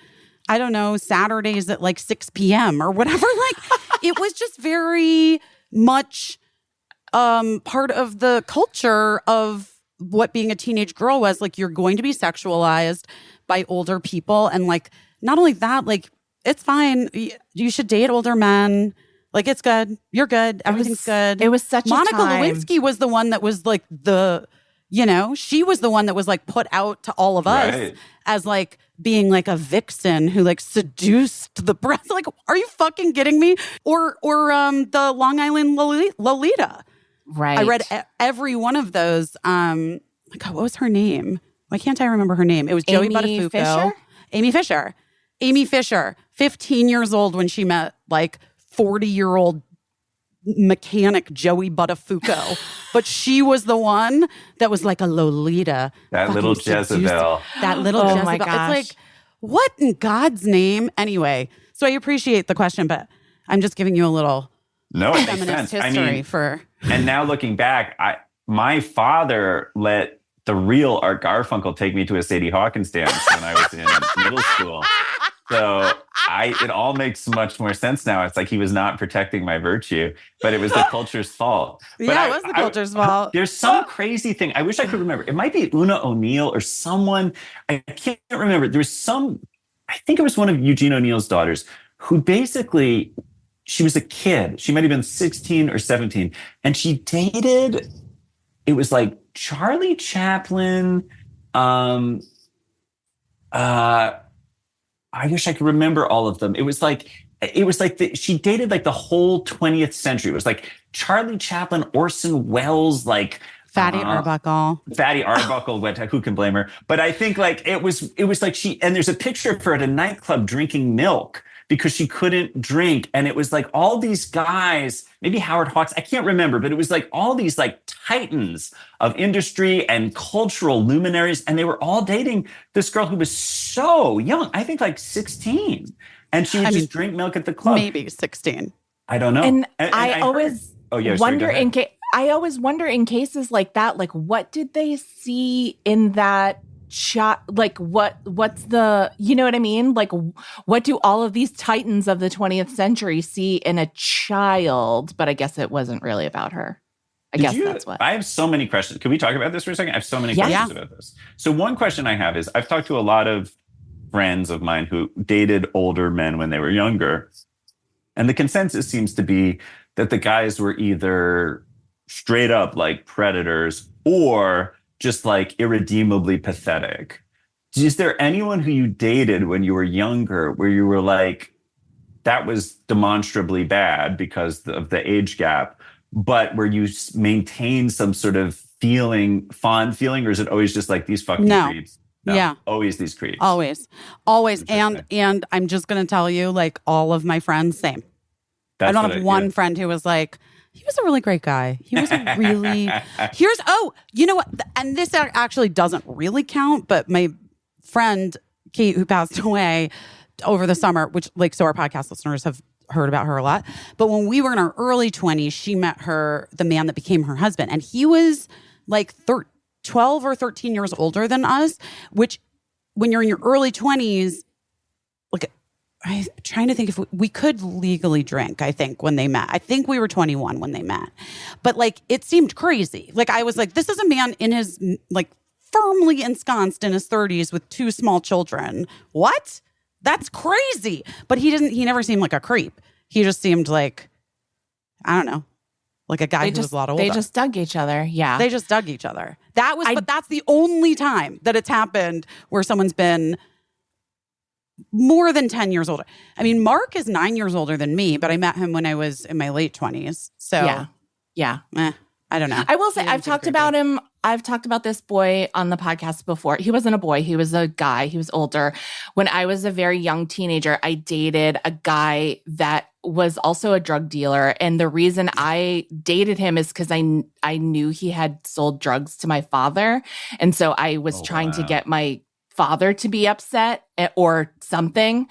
I don't know, Saturdays at like 6 p.m. or whatever. Like it was just very much part of the culture of what being a teenage girl was. Like you're going to be sexualized by older people. And like, not only that, like it's fine. You should date older men. Like it's good. You're good. Everything's good. It was such Monica a time. Lewinsky was the one that was like she was the one that was like put out to all of us as like being like a vixen who like seduced the press. Like, are you fucking kidding me? Or the Long Island Lolita. Right. I read every one of those. God, what was her name? Why can't I remember her name? It was Joey Buttafuoco. Fisher? Amy Fisher, 15 years old when she met like 40-year-old mechanic Joey Buttafuoco. But she was the one that was like a Lolita. That little Jezebel. That little Jezebel. My gosh. It's like, what in God's name? Anyway, so I appreciate the question, but I'm just giving you a little feminist history And now looking back, my father let the real Art Garfunkel take me to a Sadie Hawkins dance when I was in middle school. So it all makes much more sense now. It's like he was not protecting my virtue, but it was the culture's fault. But it was the culture's fault. There's some crazy thing. I wish I could remember. It might be Una O'Neill or someone. I can't remember. There was I think it was one of Eugene O'Neill's daughters who basically, she was a kid. She might have been 16 or 17. And she dated, it was like Charlie Chaplin. I wish I could remember all of them. It was like she dated like the whole 20th century. It was like Charlie Chaplin, Orson Welles, like Fatty Arbuckle. Who can blame her? But I think like it was like and there's a picture of her at a nightclub drinking milk because she couldn't drink. And it was like all these guys, maybe Howard Hawks, I can't remember, but it was like all these like titans of industry and cultural luminaries. And they were all dating this girl who was so young, I think like 16. And she would just drink milk at the club. Maybe 16. I don't know. And I always wonder I always wonder in cases like that, like what did they see in that shot? Like what's the, you know what I mean? Like what do all of these titans of the 20th century see in a child? But I guess it wasn't really about her. That's what. I have so many questions. Can we talk about this for a second? I have so many questions about this. So one question I have is, I've talked to a lot of friends of mine who dated older men when they were younger. And the consensus seems to be that the guys were either straight up like predators or just like irredeemably pathetic. Is there anyone who you dated when you were younger where you were like, that was demonstrably bad because of the age gap, but where you maintain some sort of fond feeling, or is it always just like these fucking creeps? No, yeah, always these creeps. Always. And I'm just gonna tell you, like, all of my friends, same. I don't have one friend who was like, he was a really great guy. He was a really you know what? And this actually doesn't really count, but my friend Kate, who passed away over the summer, which, like, so our podcast listeners have heard about her a lot. But when we were in our early 20s, she met the man that became her husband. And he was like 12 or 13 years older than us, which when you're in your early 20s, like, I'm trying to think if we could legally drink, I think, when they met. I think we were 21 when they met. But, like, it seemed crazy. Like, I was like, this is a man in his, like, firmly ensconced in his 30s with 2 small children. What? That's crazy. But he never seemed like a creep. He just seemed like, I don't know, like a guy who was a lot older. They just dug each other. Yeah. They just dug each other. But that's the only time that it's happened where someone's been more than 10 years older. I mean, Mark is 9 years older than me, but I met him when I was in my late 20s. So yeah. I don't know. I will say, I've talked about him. I've talked about this boy on the podcast before. He wasn't a boy. He was a guy. He was older. When I was a very young teenager, I dated a guy that was also a drug dealer. And the reason I dated him is because I knew he had sold drugs to my father. And so I was trying to get my father to be upset or something.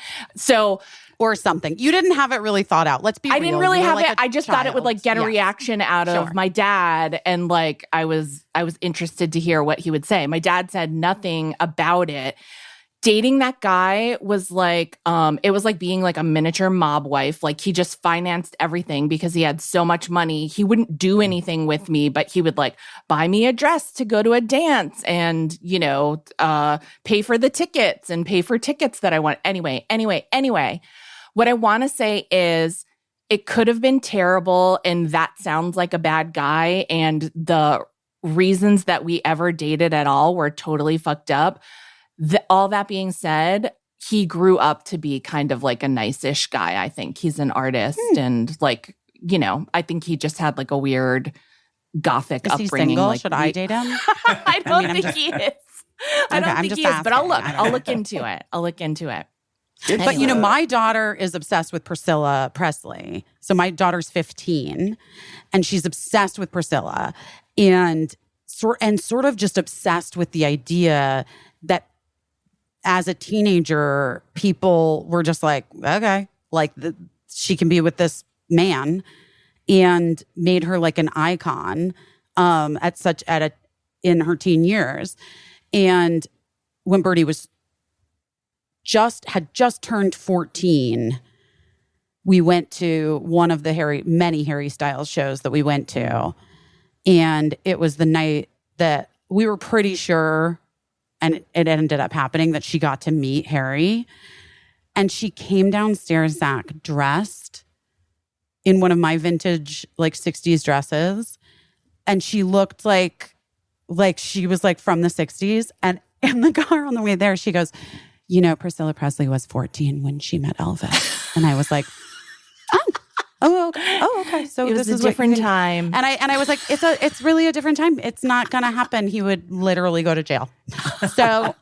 Or something. You didn't have it really thought out. Let's be real. I didn't really have it. I just thought it would, like, get a reaction out of my dad. And, like, I was interested to hear what he would say. My dad said nothing about it. Dating that guy was like, it was like being like a miniature mob wife. Like, he just financed everything because he had so much money. He wouldn't do anything with me, but he would, like, buy me a dress to go to a dance and, you know, pay for the tickets and pay for tickets that I want. Anyway. What I want to say is it could have been terrible, and that sounds like a bad guy, and the reasons that we ever dated at all were totally fucked up. All that being said, he grew up to be kind of like a nice-ish guy, I think. He's an artist, and, like, you know, I think he just had, like, a weird gothic upbringing. Is he single? Like, should I date him? I don't think he is. I don't think he is, but I'll look into it. But, you know, my daughter is obsessed with Priscilla Presley. So my daughter's 15, and she's obsessed with Priscilla, and sort of just obsessed with the idea that as a teenager, people were just like, okay, like, she can be with this man, and made her like an icon in her teen years. And when Birdie had just turned 14, we went to one of the many Harry Styles shows that we went to. And it was the night that we were pretty sure, and it ended up happening, that she got to meet Harry. And she came downstairs, Zach, dressed in one of my vintage, like, 60s dresses. And she looked like she was, like, from the 60s. And in the car on the way there, she goes, you know, Priscilla Presley was 14 when she met Elvis. And I was like, okay. So it was this is a different time. And I was like, it's really a different time. It's not going to happen. He would literally go to jail. So,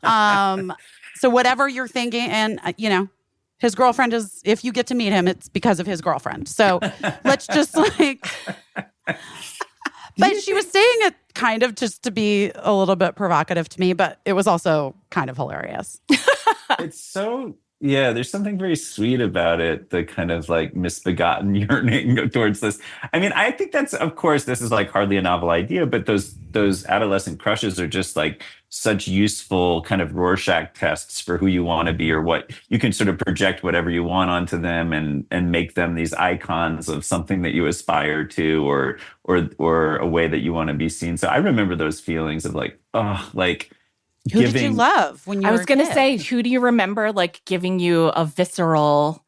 so whatever you're thinking, and, you know, his girlfriend is, if you get to meet him, it's because of his girlfriend. So let's just, like, but she was saying it kind of just to be a little bit provocative to me, but it was also kind of hilarious. It's so, yeah, there's something very sweet about it, the kind of, like, misbegotten yearning towards this. I mean, I think that's, of course, this is, like, hardly a novel idea, but those adolescent crushes are just, like, such useful kind of Rorschach tests for who you want to be, or what you can sort of project whatever you want onto them and make them these icons of something that you aspire to, or a way that you want to be seen. So I remember those feelings of, like, who did you love when you were I was going to kid? say, who do you remember, like, giving you a visceral,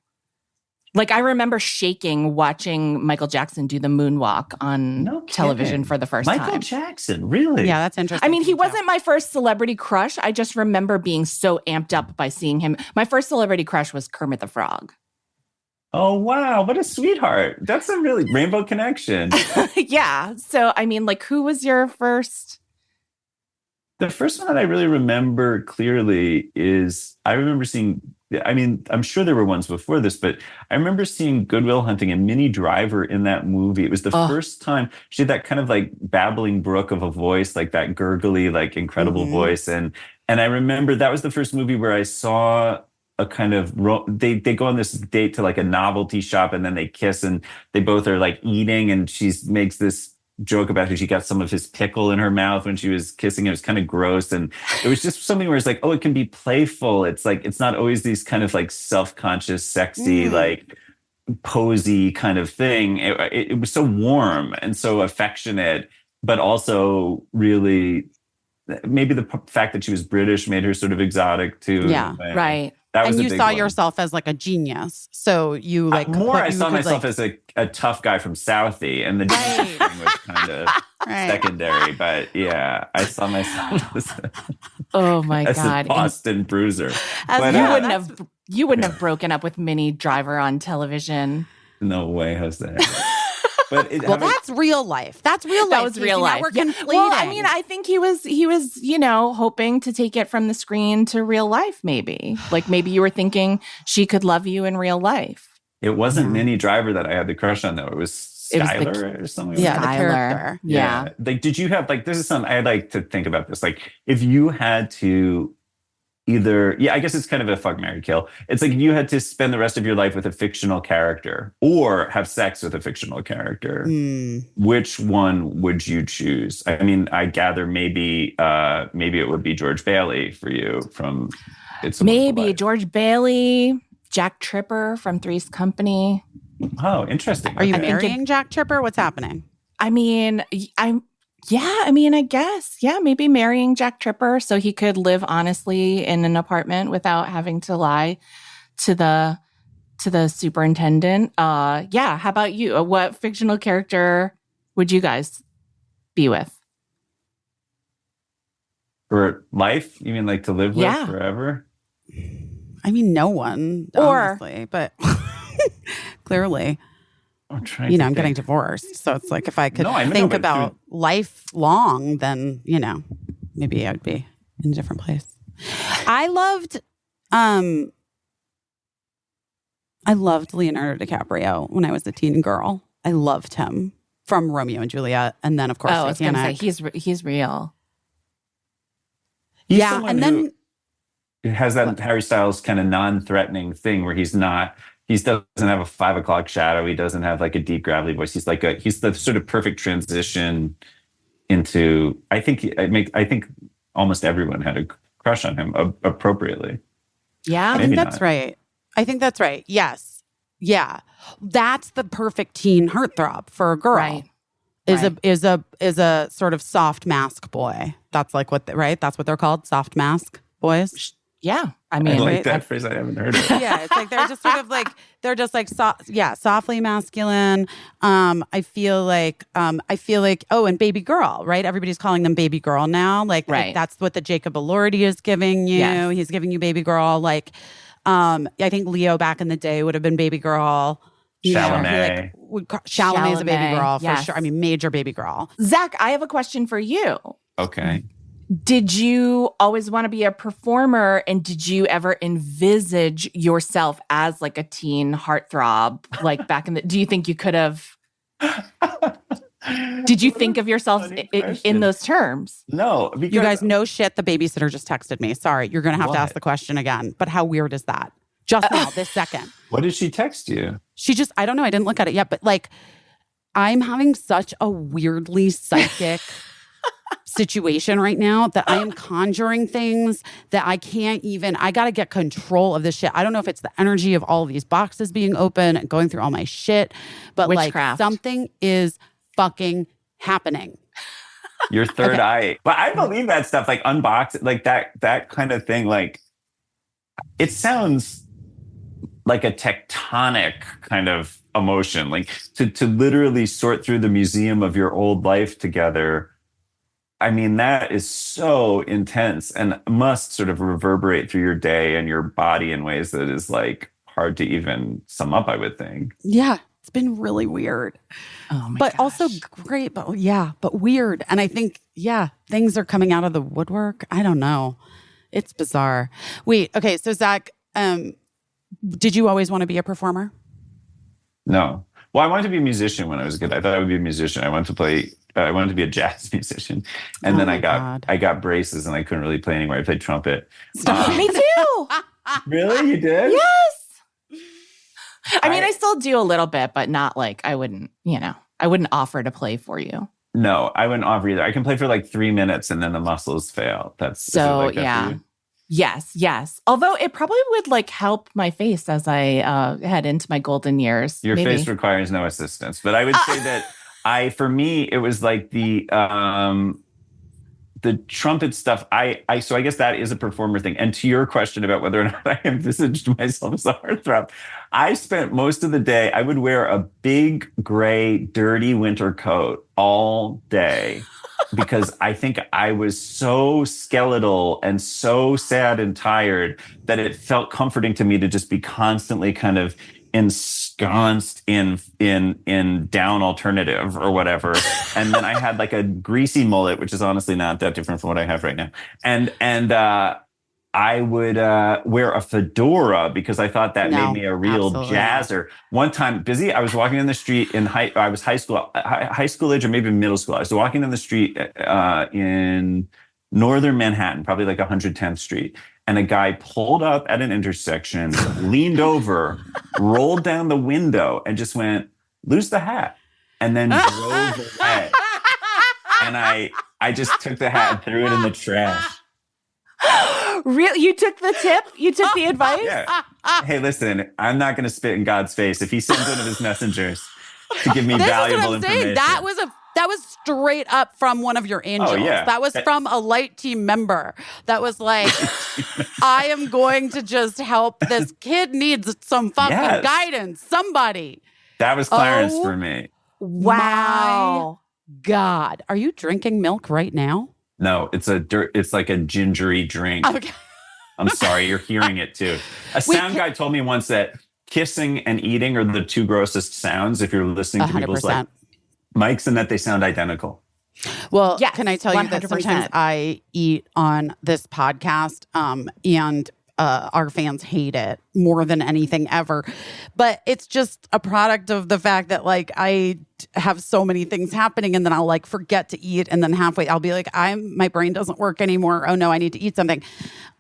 like, I remember shaking watching Michael Jackson do the moonwalk on television for the first time. Michael Jackson, really? Yeah, that's interesting. I mean, he wasn't my first celebrity crush. I just remember being so amped up by seeing him. My first celebrity crush was Kermit the Frog. Oh, wow. What a sweetheart. That's a really rainbow connection. Yeah. So, I mean, like, who was your first? The first one that I really remember clearly is I remember seeing, I mean, I'm sure there were ones before this, but I remember seeing Good Will Hunting and Minnie Driver in that movie. It was the Oh. first time she had that kind of like babbling brook of a voice, like that gurgly, like incredible voice. And I remember that was the first movie where I saw a kind of they go on this date to like a novelty shop and then they kiss and they both are like eating and she makes this joke about how she got some of his pickle in her mouth when she was kissing. It was kind of gross. And it was just something where it's like, oh, it can be playful. It's like, it's not always these kind of like self-conscious, sexy, like posy kind of thing. It was so warm and so affectionate, but also really maybe the fact that she was British made her sort of exotic too. Yeah, right. That was and a you big saw one. yourself as like a genius. So you like more. I you saw could, myself like, as a tough guy from Southie, and the Right. thing was kind of Right. secondary. But yeah, I saw myself Oh my as God. a Boston bruiser. As But, You wouldn't have broken up with Minnie Driver on television. no way, Jose. But well, that's real life. That's real life. That was Casey. real Now life. We're Yeah. conflating. Well, I mean, I think he was, hoping to take it from the screen to real life, maybe. Like maybe you were thinking she could love you in real life. it wasn't Minnie Driver that I had the crush on, though. It was Skylar or something. Yeah, like the that. character. Yeah. Like, did you have like this is something I'd like to think about this. Like, if you had to either, I guess it's kind of a fuck, marry, kill. It's like if you had to spend the rest of your life with a fictional character or have sex with a fictional character, which one would you choose? I mean, I gather maybe it would be George Bailey for you from It's a Wonderful Maybe Life. George Bailey, Jack Tripper from Three's Company. Oh, interesting. Are you Okay. marrying Jack Tripper? What's happening? I mean, I guess. Yeah, maybe marrying Jack Tripper so he could live honestly in an apartment without having to lie to the superintendent. Yeah, how about you? What fictional character would you guys be with? For life? You mean like to live with Yeah. forever? I mean, no one, Or- honestly, but clearly, I'm trying to I'm think. getting divorced. So it's like if I could No, I know, think but about lifelong, then, maybe I would be in a different place. I loved Leonardo DiCaprio when I was a teen girl. I loved him from Romeo and Juliet. And then, of course, I was going to say Titanic. he's real. He's Yeah, someone and who then has that Harry Styles kind of non-threatening thing where he doesn't have a 5 o'clock shadow. He doesn't have like a deep gravelly voice. He's the sort of perfect transition into, I think almost everyone had a crush on him appropriately. Yeah. I think Maybe that's not. right. I think that's right. Yes. Yeah. That's the perfect teen heartthrob for a girl. Right. Is a sort of soft mask boy. That's like right? That's what they're called, soft mask boys. Yeah. I I mean, like right? that phrase. I haven't heard it. Yeah, it's like they're just sort of like softly masculine. I feel like and baby girl, right? Everybody's calling them baby girl now. Like Right. that's what the Jacob Elordi is giving you. Yes. He's giving you baby girl. Like I think Leo back in the day would have been baby girl. Chalamet. Chalamet's a baby Chalamet, girl for yes. sure. I mean, major baby girl. Zach, I have a question for you. Okay. Did you always want to be a performer, and did you ever envisage yourself as like a teen heartthrob? Like back in do you think you could have? Did you think of yourself Funny in question. those terms? No, because You guys know shit. The babysitter just texted me. Sorry, you're gonna have to ask What? the question again. But how weird is that? Just now, this second. What did she text you? She just, I don't know. I didn't look at it yet, but like, I'm having such a weirdly psychic situation right now that I am conjuring things that I got to get control of this shit. I don't know if it's the energy of all of these boxes being open and going through all my shit, but Witchcraft. like something is fucking happening. Your third eye. But I believe that stuff, like unbox it, like that kind of thing. Like it sounds like a tectonic kind of emotion, like to literally sort through the museum of your old life together. I mean, that is so intense and must sort of reverberate through your day and your body in ways that is like hard to even sum up, I would think. Yeah. It's been really weird. Oh my But also gosh. great, but weird. And I think, things are coming out of the woodwork. I don't know. It's bizarre. Wait, okay. So Zach, did you always want to be a performer? No. Well, I wanted to be a musician when I was a kid. I thought I would be a musician. I wanted to be a jazz musician. And then I got braces and I couldn't really play anywhere. I played trumpet. Me too. Really? You did? Yes. I mean, I still do a little bit, but not like I wouldn't offer to play for you. No, I wouldn't offer either. I can play for like 3 minutes and then the muscles fail. Is it So, like that for you? Yes. Although it probably would like help my face as I head into my golden years. Your maybe. face requires no assistance. But I would say that for me, it was like the trumpet stuff. So I guess that is a performer thing. And to your question about whether or not I envisaged myself as a heartthrob, I spent most of the day, I would wear a big gray, dirty winter coat all day because I think I was so skeletal and so sad and tired that it felt comforting to me to just be constantly kind of ensconced in down alternative or whatever. And then I had like a greasy mullet, which is honestly not that different from what I have right now. And I would wear a fedora because I thought that made me a real jazzer. One time, I was walking in the street I was high school age or maybe middle school. I was walking in the street in northern Manhattan, probably like 110th Street. And a guy pulled up at an intersection, leaned over, rolled down the window, and just went, "Lose the hat," and then drove away. And I just took the hat and threw it in the trash. Really? You took the tip? You took the advice? Yeah. Hey, listen, I'm not going to spit in God's face if he sends one of his messengers to give me valuable information. That was straight up from one of your angels. Oh, yeah. That was from a light team member. That was like, I am going to just help. This kid needs some fucking guidance. Somebody. That was Clarence for me. Wow. My God. Are you drinking milk right now? No, it's like a gingery drink. Okay. I'm sorry, you're hearing it too. A sound guy told me once that kissing and eating are the two grossest sounds if you're listening to 100%. People's like mics and that they sound identical. Well, can I tell you that 100%. sometimes I eat on this podcast and our fans hate it more than anything ever. But it's just a product of the fact that like I have so many things happening and then I'll like forget to eat. And then halfway I'll be like, my brain doesn't work anymore. Oh no, I need to eat something.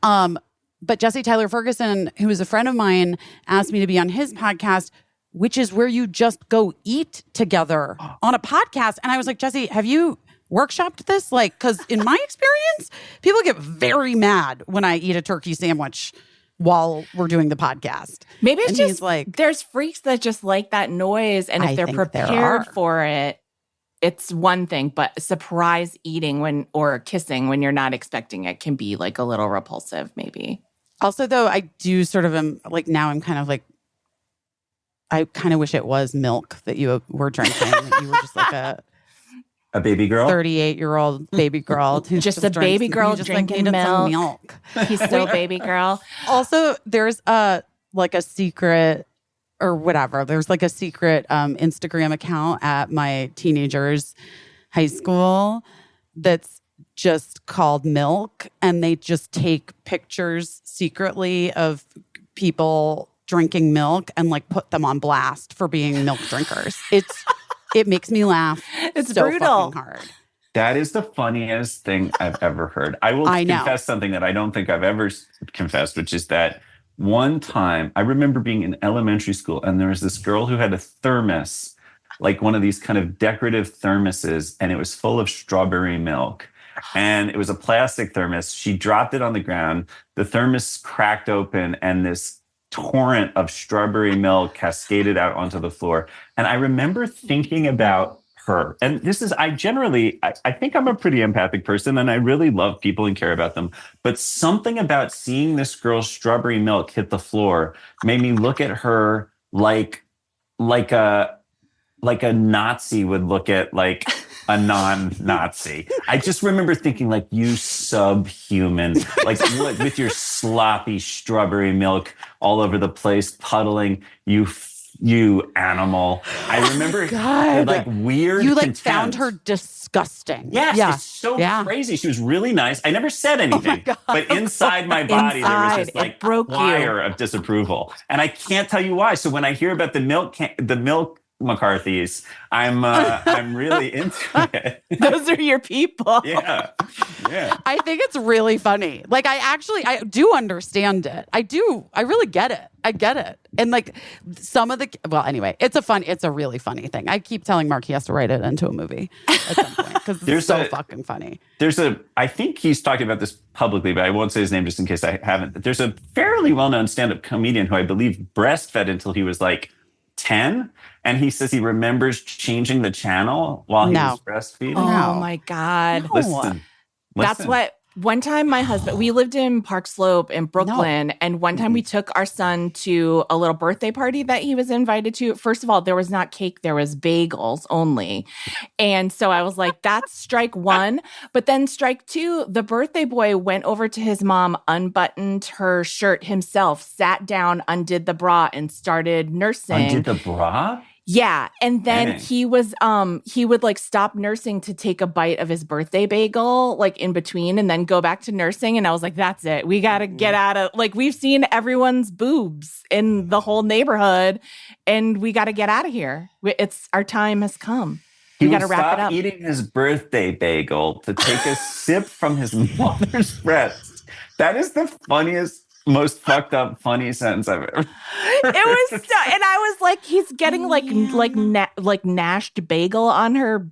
But Jesse Tyler Ferguson, who is a friend of mine, asked me to be on his podcast, which is where you just go eat together on a podcast. And I was like, Jesse, have you workshopped this? Like, because in my experience, people get very mad when I eat a turkey sandwich while we're doing the podcast. Maybe it's just like, there's freaks that just like that noise. And if they're prepared for it, it's one thing. But surprise eating or kissing when you're not expecting it can be like a little repulsive, maybe. Also, though, I do sort of am like, now I'm kind of like, I kind of wish it was milk that you were drinking. That you were just like a baby girl, 38-year-old baby girl, who's just a baby girl drinking milk. He's still baby girl. Also, there's like a secret or whatever. There's like a secret Instagram account at my teenager's high school that's just called Milk, and they just take pictures secretly of people drinking milk and like put them on blast for being milk drinkers. It makes me laugh. It's so brutal. fucking hard. That is the funniest thing I've ever heard. I will confess something that I don't think I've ever confessed, which is that one time I remember being in elementary school and there was this girl who had a thermos, like one of these kind of decorative thermoses, and it was full of strawberry milk. And it was a plastic thermos. She dropped it on the ground. The thermos cracked open and this torrent of strawberry milk cascaded out onto the floor. And I remember thinking about her. And this is, I think I'm a pretty empathic person and I really love people and care about them. But something about seeing this girl's strawberry milk hit the floor made me look at her like a Nazi would look at like a non-Nazi. I just remember thinking, like, you subhuman, like what, with your sloppy strawberry milk all over the place, puddling, you animal. I remember God. like weird. You like contempt. found her disgusting. Yes, Yeah. it's so Yeah. crazy. She was really nice. I never said anything, God. but inside my body there was Inside, this like it broke you. choir of disapproval, and I can't tell you why. So when I hear about the milk McCarthys, I'm really into it. Those are your people. Yeah. I think it's really funny. Like I do understand it. I really get it. I get it. And like some of the, well, anyway, it's a really funny thing. I keep telling Mark he has to write it into a movie at some point because it's so fucking funny. I think he's talking about this publicly, but I won't say his name just in case I haven't. There's a fairly well-known stand-up comedian who I believe breastfed until he was like 10. And he says he remembers changing the channel while he was breastfeeding. Oh my God. Listen. That's what, one time my husband, we lived in Park Slope in Brooklyn. And one time we took our son to a little birthday party that he was invited to. First of all, there was not cake, there was bagels only. And so I was like, that's strike one. But then strike two, the birthday boy went over to his mom, unbuttoned her shirt himself, sat down, undid the bra and started nursing. Undid the bra? Yeah. And then Dang. he would like stop nursing to take a bite of his birthday bagel, like in between, and then go back to nursing. And I was like, that's it. We got to get out of, like, we've seen everyone's boobs in the whole neighborhood and we got to get out of here. Our time has come. We got to wrap it up. Eating his birthday bagel to take a sip from his mother's breast. That is the funniest, most fucked up, funny sentence I've ever heard. It was so, and I was like, he's getting like nashed bagel on her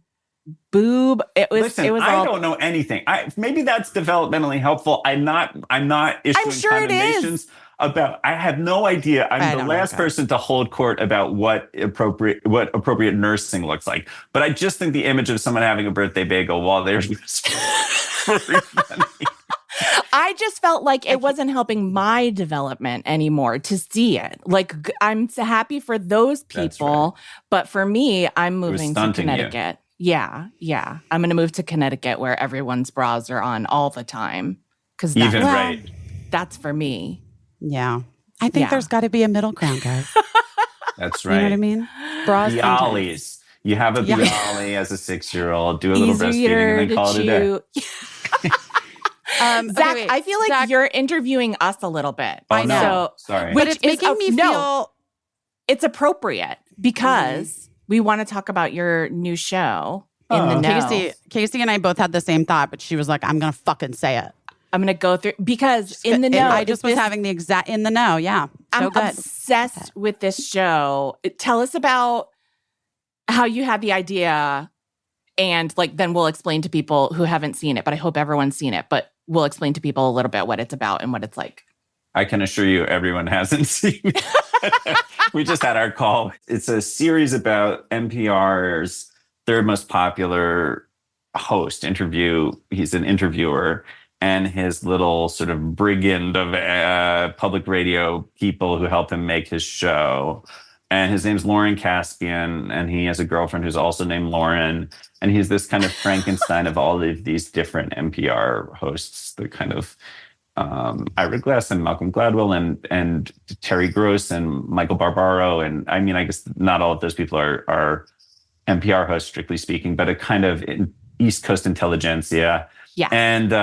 boob. Listen, it was I all, don't know anything. Maybe that's developmentally helpful. I'm not issuing I'm sure it is. condemnations about. I have no idea. I'm the last person to hold court about what appropriate nursing looks like. But I just think the image of someone having a birthday bagel while they're very funny. I just felt like it wasn't helping my development anymore to see it. Like, I'm so happy for those people, but for me, I'm moving to Connecticut. Yeah. I'm going to move to Connecticut where everyone's bras are on all the time. Because that's for me. Yeah. I think there's got to be a middle ground, guys. That's right. You know what I mean? Bras. Bialys. You have a Bialy as a 6-year-old. Do a little breastfeeding and then call it a day. Zach, I feel like you're interviewing us a little bit. Oh, no. So, sorry. But it's making me feel... It's appropriate because we want to talk about your new show in the know. Caissie and I both had the same thought, but she was like, I'm going to fucking say it. I'm going to go through, because in the know. I just was having the exact, in the know, yeah. I'm obsessed with this show. Tell us about how you had the idea, and like then we'll explain to people who haven't seen it, but I hope everyone's seen it. But we'll explain to people a little bit what it's about and what it's like. I can assure you everyone hasn't seen it. We just had our call. It's a series about NPR's third most popular host interview. He's an interviewer, and his little sort of brigand of public radio people who help him make his show. And his name's Lauren Caspian, and he has a girlfriend who's also named Lauren. And he's this kind of Frankenstein of all of these different NPR hosts, the kind of Ira Glass and Malcolm Gladwell and Terry Gross and Michael Barbaro. And I mean, I guess not all of those people are NPR hosts, strictly speaking, but a kind of East Coast intelligentsia. Yeah. And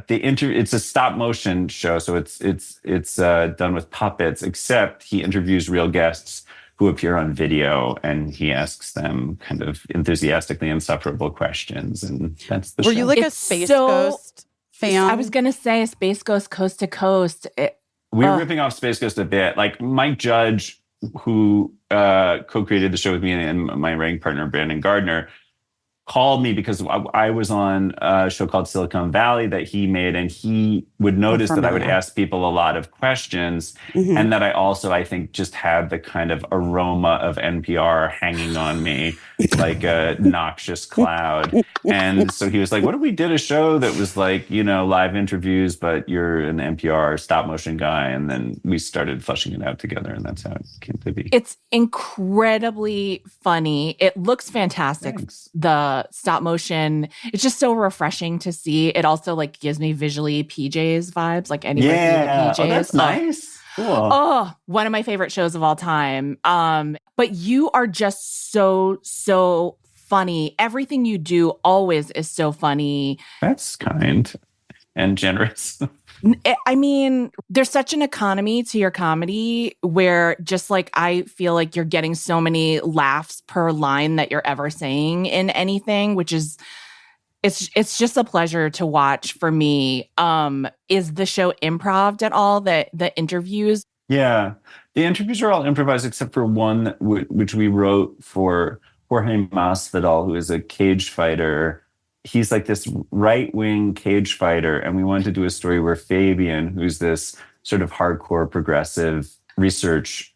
it's a stop motion show. So it's done with puppets, except he interviews real guests who appear on video, and he asks them kind of enthusiastically insufferable questions. And that's the show. Were you like a Space Ghost fan? I was going to say Space Ghost Coast to Coast. We're ripping off Space Ghost a bit. Like Mike Judge, who co-created the show with me and my writing partner, Brandon Gardner, called me because I was on a show called Silicon Valley that he made, and he would notice that I would ask people a lot of questions, and that I think, just had the kind of aroma of NPR hanging on me like a noxious cloud. And so he was like, what if we did a show that was like, live interviews, but you're an NPR stop motion guy? And then we started fleshing it out together, and that's how it came to be. It's incredibly funny. It looks fantastic. Thanks. The stop motion. It's just so refreshing to see. It also like gives me visually PJs vibes, like anywhere Yeah. PJs. Oh, that's nice. Cool. Oh, one of my favorite shows of all time. But you are just so funny. Everything you do always is so funny. That's kind and generous. I mean, there's such an economy to your comedy where just like I feel like you're getting so many laughs per line that you're ever saying in anything, which is it's just a pleasure to watch for me. Is the show improv at all? The interviews? Yeah. The interviews are all improvised except for one which we wrote for Jorge Masvidal, who is a cage fighter. He's like this right-wing cage fighter, and we wanted to do a story where Fabian, who's this sort of hardcore progressive research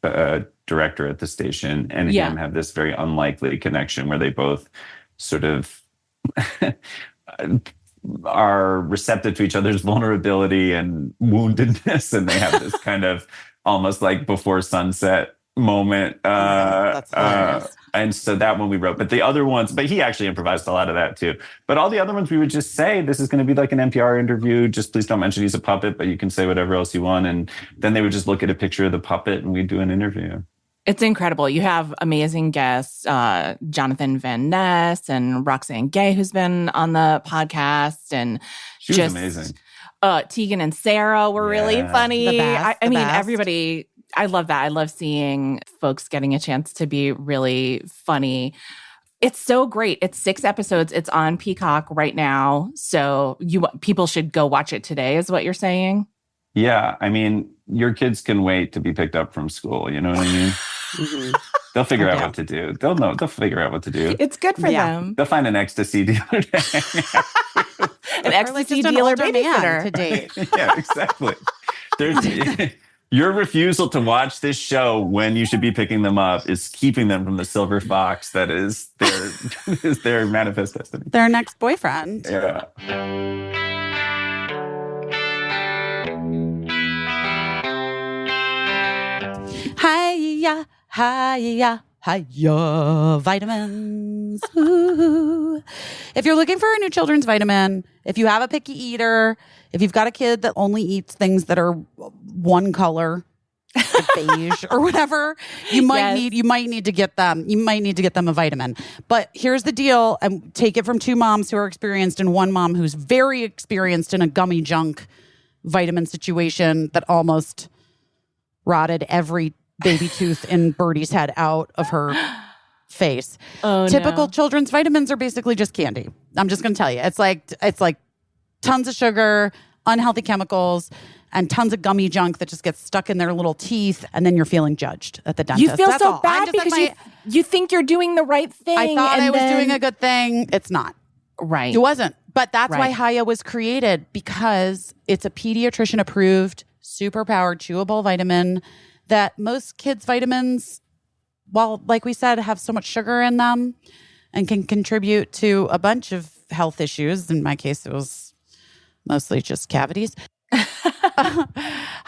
director at the station, and him have this very unlikely connection where they both sort of are receptive to each other's vulnerability and woundedness, and they have this kind of almost like before sunset moment. That's hilarious. And so that one we wrote, but the other ones, but he actually improvised a lot of that too. But all the other ones we would just say, this is going to be like an NPR interview. Just please don't mention he's a puppet, but you can say whatever else you want. And then they would just look at a picture of the puppet and we'd do an interview. It's incredible. You have amazing guests, Jonathan Van Ness and Roxanne Gay, who's been on the podcast. And She was amazing. Tegan and Sarah were really funny. The best, I mean, best. everybody, I love that. I love seeing folks getting a chance to be really funny. It's so great. It's 6 episodes. It's on Peacock right now. So people should go watch it today, is what you're saying? Yeah. I mean, your kids can wait to be picked up from school. You know what I mean? Mhm. They'll figure out what to do. They'll figure out what to do. It's good for them. They'll find an ecstasy dealer. An Or like ecstasy just an dealer older man babysitter. to date. Yeah, exactly. Your refusal to watch this show when you should be picking them up is keeping them from the silver fox that is their manifest destiny. Their next boyfriend. Yeah. Hiya, vitamins. Ooh. If you're looking for a new children's vitamin, if you have a picky eater, if you've got a kid that only eats things that are one color, like beige or whatever, you might need to get them a vitamin. But here's the deal, and take it from 2 moms who are experienced and 1 mom who's very experienced in a gummy junk vitamin situation that almost rotted every baby tooth in Birdie's head out of her face. Typical children's vitamins are basically just candy. I'm just going to tell you. It's like tons of sugar, unhealthy chemicals, and tons of gummy junk that just gets stuck in their little teeth, and then you're feeling judged at the dentist. You feel That's so all. bad because you think you're doing the right thing. I thought I was doing a good thing. It's not. Right. It wasn't. But that's why Right. Hiya was created, because it's a pediatrician approved, super powered chewable vitamin that most kids' vitamins, while like we said, have so much sugar in them and can contribute to a bunch of health issues. In my case, it was mostly just cavities.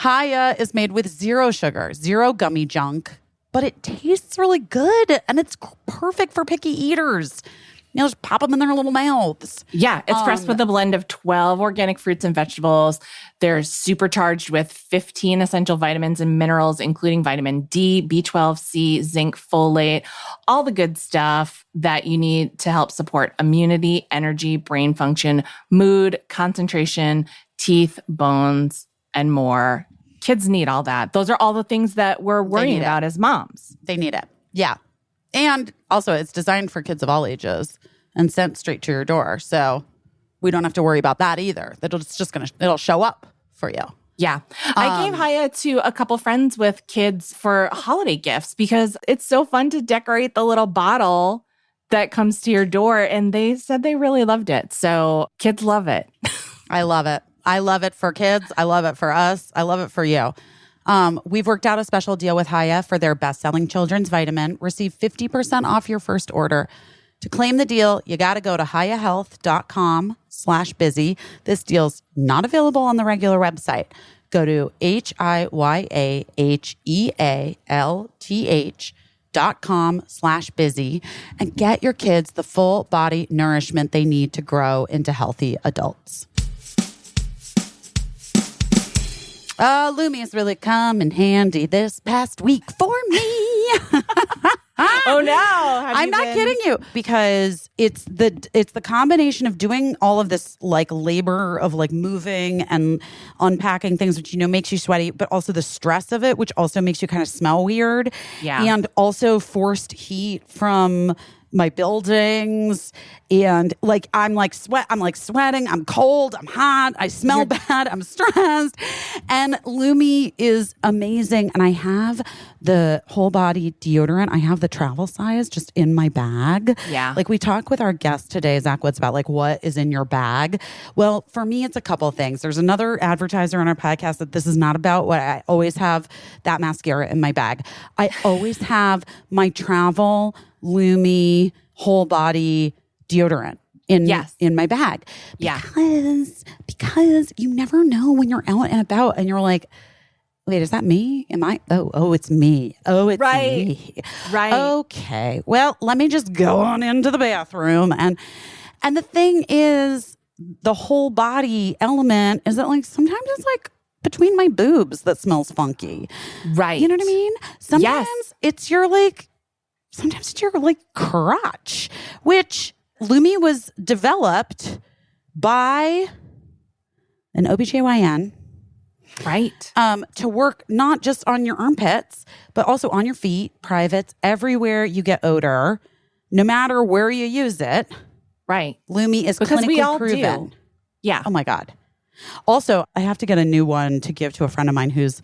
Hiya is made with 0 sugar, 0 gummy junk, but it tastes really good and it's perfect for picky eaters. You know, just pop them in their little mouths. Yeah, it's pressed with a blend of 12 organic fruits and vegetables. They're supercharged with 15 essential vitamins and minerals, including vitamin D, B12, C, zinc, folate, all the good stuff that you need to help support immunity, energy, brain function, mood, concentration, teeth, bones, and more. Kids need all that. Those are all the things that we're worrying about as moms. They need it. Yeah. And also, it's designed for kids of all ages and sent straight to your door. So we don't have to worry about that either. It'll show up for you. Yeah. I gave Hiya to a couple friends with kids for holiday gifts because it's so fun to decorate the little bottle that comes to your door. And they said they really loved it. So kids love it. I love it. I love it for kids. I love it for us. I love it for you. We've worked out a special deal with Hiya for their best-selling children's vitamin. Receive 50% off your first order. To claim the deal, you got to go to hiyahealth.com/busy. This deal's not available on the regular website. Go to hiyahealth.com/busy LumiDeodorant.com/busy and get your kids the full body nourishment they need to grow into healthy adults. Lumi has really come in handy this past week for me. Oh no! I'm not kidding you, because it's the combination of doing all of this like labor of like moving and unpacking things, which makes you sweaty, but also the stress of it, which also makes you kind of smell weird. Yeah. And also forced heat from my buildings, and like I'm sweating, I'm cold, I'm hot, I smell bad, I'm stressed. And Lumi is amazing. And I have the whole body deodorant. I have the travel size just in my bag. Yeah. Like we talk with our guest today, Zach Woods, about like what is in your bag. Well, for me, it's a couple things. There's another advertiser on our podcast that this is not about. What I always have that mascara in my bag. I always have my travel Lumi whole body deodorant in my bag. Because you never know when you're out and about and you're like, wait, is that me? Am I? Oh, it's me. Oh, it's me. Right. Okay. Well, let me just go on into the bathroom. And the thing is, the whole body element is that like sometimes it's like between my boobs that smells funky. Right. You know what I mean? Sometimes it's your crotch, which Lumi was developed by an OBGYN. Right. To work not just on your armpits, but also on your feet, privates, everywhere you get odor, no matter where you use it. Right. Lumi is because clinically we all proven. do. Yeah. Oh my God. Also, I have to get a new one to give to a friend of mine who's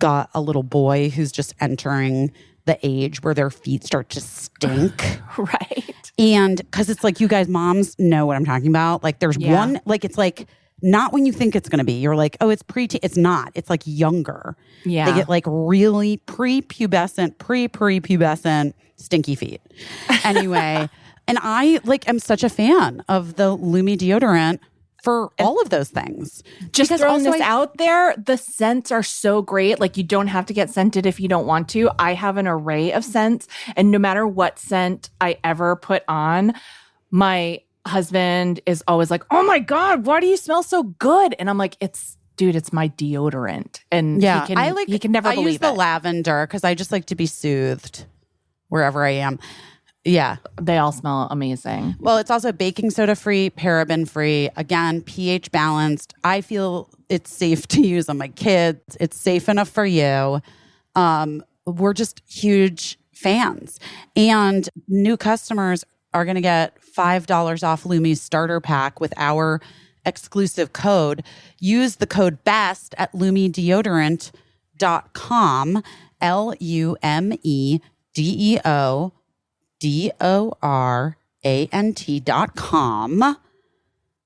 got a little boy who's just entering the age where their feet start to stink. Right. And because it's like, you guys moms know what I'm talking about. Like there's one, like it's like not when you think it's going to be. You're like, oh, it's preteen. It's not. It's like younger. Yeah. They get like really prepubescent, stinky feet. Anyway, and I like am such a fan of the Lumi deodorant for all of those things. Just because throwing also this out there, the scents are so great. Like you don't have to get scented if you don't want to. I have an array of scents, and no matter what scent I ever put on, my husband is always like, "Oh my God, why do you smell so good?" And I'm like, "It's my deodorant." And he can never believe it. I use the lavender because I just like to be soothed wherever I am. Yeah. They all smell amazing. Well, it's also baking soda free, paraben free, again, pH balanced. I feel it's safe to use on my kids. It's safe enough for you. We're just huge fans. And new customers are going to get $5 off Lumi's starter pack with our exclusive code. Use the code BEST at LumiDeodorant.com, LumiDeodorant.com.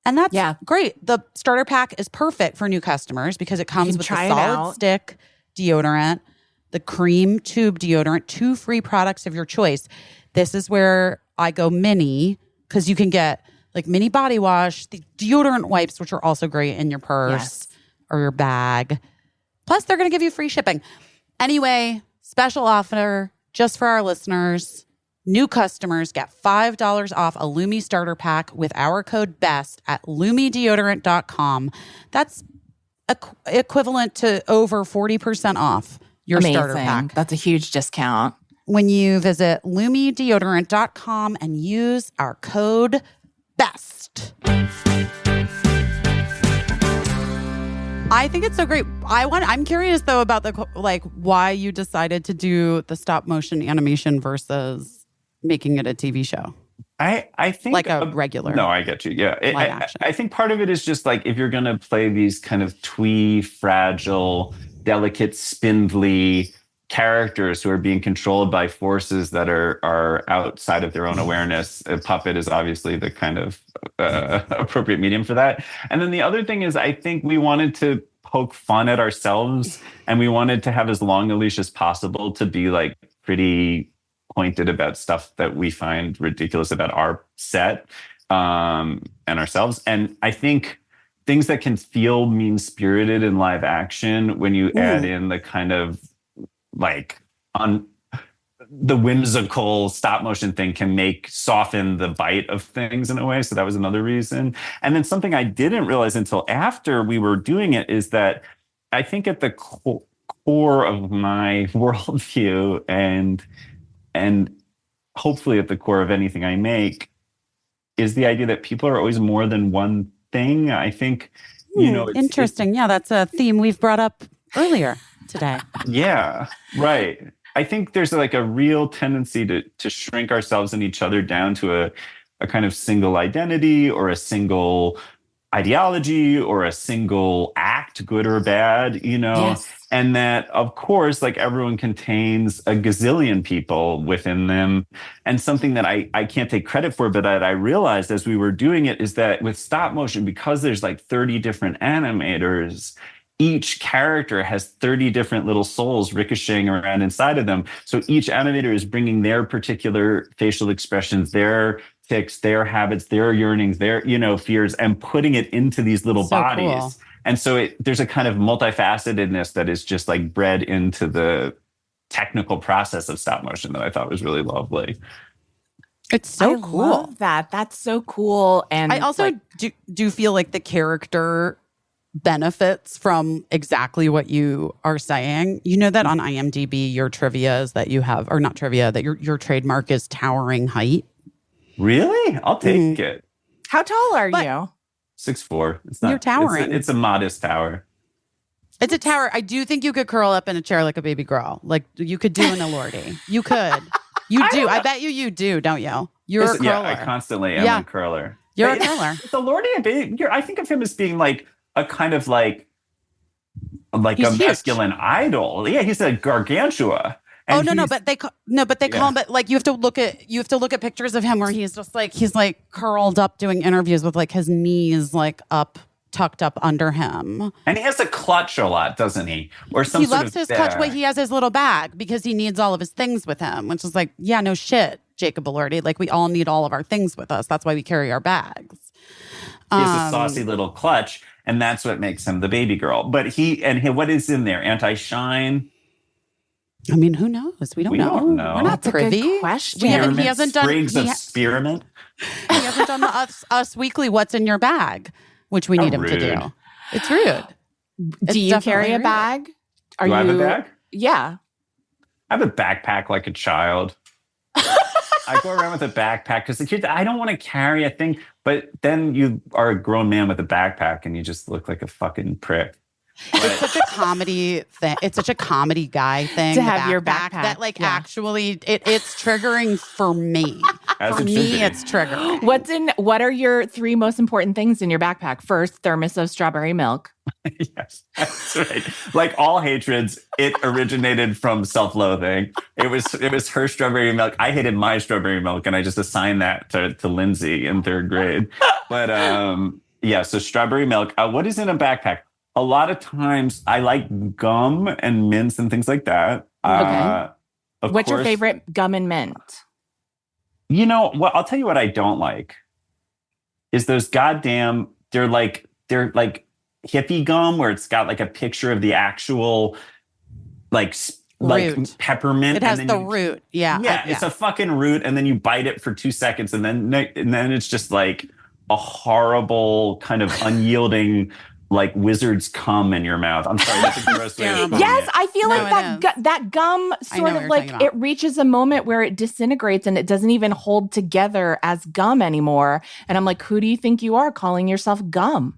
And that's great. The starter pack is perfect for new customers because it comes with the solid stick deodorant, the cream tube deodorant, 2 free products of your choice. This is where I go mini because you can get like mini body wash, the deodorant wipes, which are also great in your purse or your bag. Plus, they're going to give you free shipping. Anyway, special offer just for our listeners. New customers get $5 off a Lumi starter pack with our code BEST at LumiDeodorant.com. That's equivalent to over 40% off your starter pack. That's a huge discount. When you visit LumiDeodorant.com and use our code BEST. I think it's so great. I'm curious though about the why you decided to do the stop motion animation versus making it a TV show. I think like a regular. No, I get you. Yeah, I think part of it is just like if you're going to play these kind of twee, fragile, delicate, spindly characters who are being controlled by forces that are outside of their own awareness, a puppet is obviously the kind of appropriate medium for that. And then the other thing is I think we wanted to poke fun at ourselves and we wanted to have as long a leash as possible to be like pretty pointed about stuff that we find ridiculous about our set and ourselves. And I think things that can feel mean-spirited in live action when you add in the kind of like the whimsical stop motion thing can soften the bite of things in a way. So that was another reason. And then something I didn't realize until after we were doing it is that I think at the core of my worldview and hopefully at the core of anything I make is the idea that people are always more than one thing. I think, interesting. Yeah, that's a theme we've brought up earlier today. Yeah, right. I think there's like a real tendency to shrink ourselves and each other down to a kind of single identity or a single ideology or a single act, good or bad, Yes. And that, of course, like everyone contains a gazillion people within them. And something that I can't take credit for, but that I realized as we were doing it is that with stop motion, because there's like 30 different animators, each character has 30 different little souls ricocheting around inside of them. So each animator is bringing their particular facial expressions, their tics, their habits, their yearnings, their, fears, and putting it into these little bodies. Cool. And so there's a kind of multifacetedness that is just like bred into the technical process of stop motion that I thought was really lovely. It's so I cool. love that. That's so cool. And I also do feel like the character benefits from exactly what you are saying. You know that on IMDb, your trivia is that you have, or not trivia, that your trademark is towering height. Really? I'll take it. How tall are you? 6'4". It's not. You're towering. It's a modest tower. It's a tower. I do think you could curl up in a chair like a baby girl. Like you could do an Elordi. You could. You do. I bet you do, don't you? You're a curler. Yeah, I constantly am a curler. You're a curler. The Lordy, I think of him as being like a kind of like He's a huge. masculine idol. Yeah, he's a gargantua. And but they call him. But like you have to look at pictures of him where he's just like he's like curled up doing interviews with like his knees like tucked up under him. And he has a clutch a lot, doesn't he? Or some he sort loves of his bag. clutch. Wait, he has his little bag because he needs all of his things with him, which is like, yeah, no shit, Jacob Elordi. Like we all need all of our things with us. That's why we carry our bags. He has a saucy little clutch, and that's what makes him the baby girl. But what is in there? Anti-shine? I mean, who knows? We don't know. Don't know. We're not That's a privy. good question. He hasn't done. Sprigs of spearmint. He hasn't done the us weekly. What's in your bag? Which we need him to do. Rude. It's rude. Do you carry a bag? Do I have a bag? Yeah. I have a backpack like a child. I go around with a backpack because I don't want to carry a thing. But then you are a grown man with a backpack and you just look like a fucking prick. It's such a comedy thing. It's such a comedy guy thing To have your backpack, that actually it's triggering for me. As For it should me, be. it's triggering. What are your 3 most important things in your backpack? First, thermos of strawberry milk. Yes, that's right. Like all hatreds, it originated from self-loathing. It was her strawberry milk. I hated my strawberry milk, and I just assigned that to Lindsay in 3rd grade. But so strawberry milk. What is in a backpack? A lot of times, I like gum and mints and things like that. Okay. What's your favorite gum and mint? You know what? I'll tell you what I don't like is those goddamn. They're like hippie gum where it's got like a picture of the actual Root. peppermint. It has and the then root. Yeah. Yeah, it's a fucking root, and then you bite it for 2 seconds, and then it's just like a horrible kind of unyielding. Like wizards cum in your mouth. I'm sorry, that's a gross way of putting Yes, it. I feel like that gum sort what of you're like talking about. it reaches a moment where it disintegrates and it doesn't even hold together as gum anymore. And I'm like, who do you think you are calling yourself gum?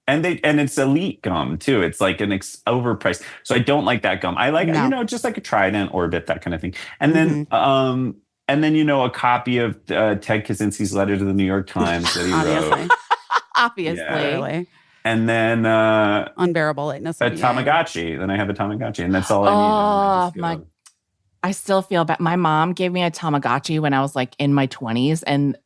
And it's elite gum too. It's like an overpriced. So I don't like that gum. I like just like a Trident, Orbit, that kind of thing. And then a copy of Ted Kaczynski's letter to the New York Times that he wrote. Obviously. Yeah. And then Unbearable lateness. a Tamagotchi. Then I have a Tamagotchi, and that's all I need. I still feel bad. My mom gave me a Tamagotchi when I was like in my 20s and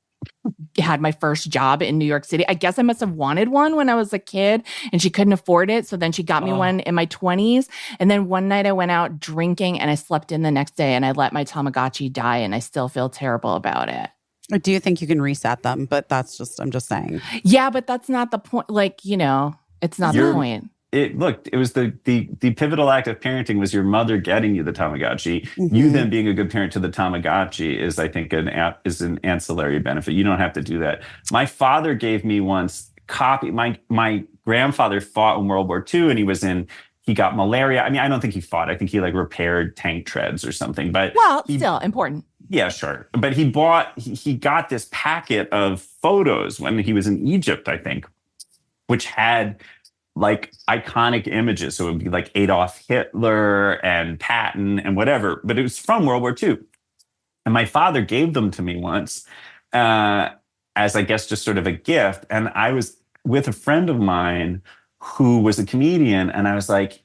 had my first job in New York City. I guess I must have wanted one when I was a kid and she couldn't afford it. So then she got me one in my 20s. And then one night I went out drinking and I slept in the next day and I let my Tamagotchi die and I still feel terrible about it. I do think you can reset them, but I'm just saying. Yeah, but that's not the point. Like, it's not the point. it was the pivotal act of parenting was your mother getting you the Tamagotchi. Mm-hmm. You then being a good parent to the Tamagotchi is, I think, an ancillary benefit. You don't have to do that. My father gave me once copy. My grandfather fought in World War II, and he got malaria. I mean, I don't think he fought. I think he like repaired tank treads or something. But still important. Yeah, sure. But he got this packet of photos when he was in Egypt, I think, which had like iconic images. So it would be like Adolf Hitler and Patton and whatever, but it was from World War II. And my father gave them to me once as, I guess, just sort of a gift. And I was with a friend of mine who was a comedian. And I was like,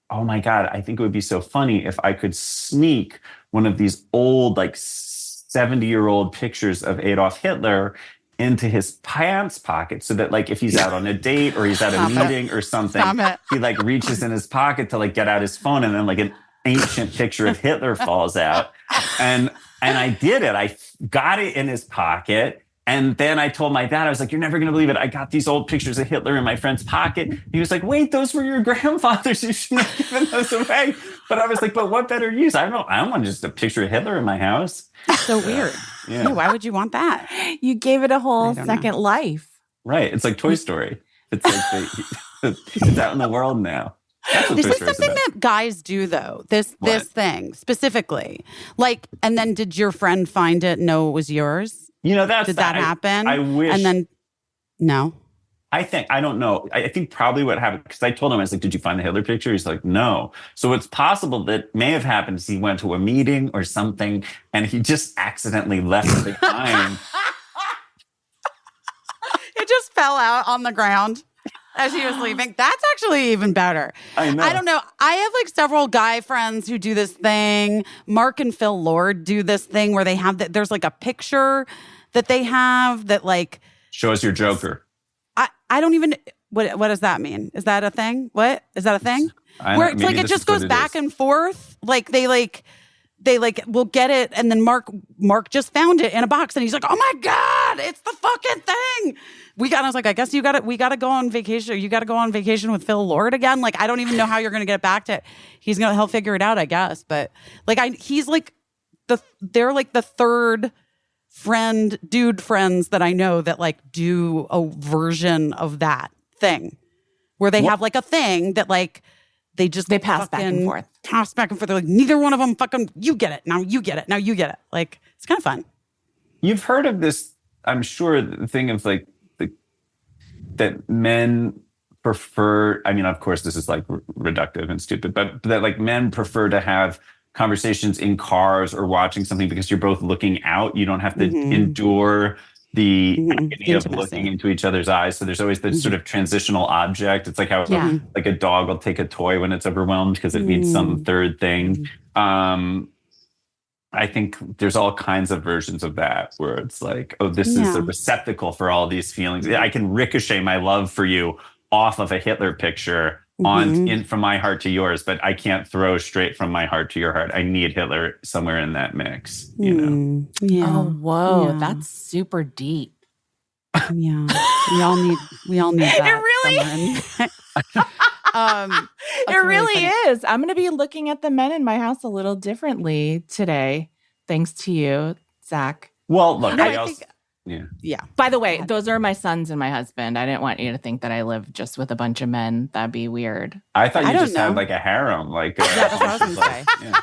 oh my God, I think it would be so funny if I could sneak one of these old, like 70-year-old pictures of Adolf Hitler into his pants pocket, so that like if he's out on a date or he's at a meeting or something, he like reaches in his pocket to like get out his phone, and then like an ancient picture of Hitler falls out. And I did it. I got it in his pocket. And then I told my dad, I was like, you're never going to believe it. I got these old pictures of Hitler in my friend's pocket. He was like, wait, those were your grandfather's. You shouldn't have given those away. But I was like, but what better use? I don't want just a picture of Hitler in my house. So weird. Yeah. Why would you want that? You gave it a whole second life. Right. It's like Toy Story. It's like it's out in the world now. This is something that guys do, though. This thing specifically. Like, and then did your friend find it and know it was yours? Did that happen? I wish. And then, no. I don't know. I think probably what happened, because I told him, I was like, did you find the Hitler picture? He's like, no. So it's possible that may have happened is he went to a meeting or something and he just accidentally left it behind. It just fell out on the ground as he was leaving. That's actually even better. I know. I don't know. I have like several guy friends who do this thing. Mark and Phil Lord do this thing where they have there's like a picture that they have that like show us your Joker. I don't even what does that mean? Is that a thing? What is that a thing? Where it's like it just goes back and forth. Like they will get it, and then Mark just found it in a box, and he's like, "Oh my God, it's the fucking thing!" I was like, "I guess we got to go on vacation. You got to go on vacation with Phil Lord again." Like, I don't even know how you're going to get it back to. He'll figure it out, I guess. But like, he's like they're like the third dude friends that I know that like do a version of that thing, where they have like a thing that like. They pass back and forth. They're like, neither one of them fucking, you get it. Now you get it. Now you get it. Like, it's kind of fun. You've heard of this, I'm sure, the thing of like, that men prefer, I mean, of course, this is like reductive and stupid, but that like men prefer to have conversations in cars or watching something because you're both looking out. You don't have to endure the agony of looking into each other's eyes. So there's always this sort of transitional object. It's like how like a dog will take a toy when it's overwhelmed because it needs some third thing. I think there's all kinds of versions of that where it's like, oh, this is a receptacle for all these feelings. I can ricochet my love for you off of a Hitler picture from my heart to yours, but I can't throw straight from my heart to your heart. I need Hitler somewhere in that mix, you know? Yeah. Oh, whoa. Yeah. That's super deep. Yeah. We all need that. It really it really is. I'm going to be looking at the men in my house a little differently today, thanks to you, Zach. Well, look, Yeah. By the way, those are my sons and my husband. I didn't want you to think that I live just with a bunch of men. That'd be weird. I thought you just had like a harem. Like, that's what I was going to say. Yeah.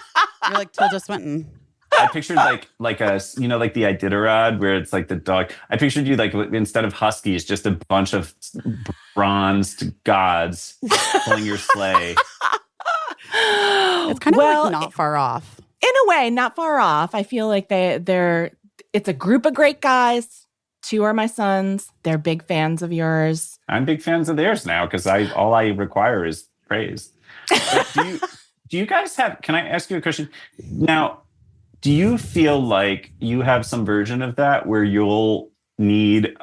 You're like Tilda Swinton. I pictured like a, you know, like the Iditarod where it's like the dog. I pictured you like instead of huskies, just a bunch of bronzed gods pulling your sleigh. It's kind of like not far off. In a way, not far off. I feel like it's a group of great guys. 2 are my sons. They're big fans of yours. I'm big fans of theirs now because all I require is praise. Do you guys have? Can I ask you a question now? Do you feel like you have some version of that where you'll need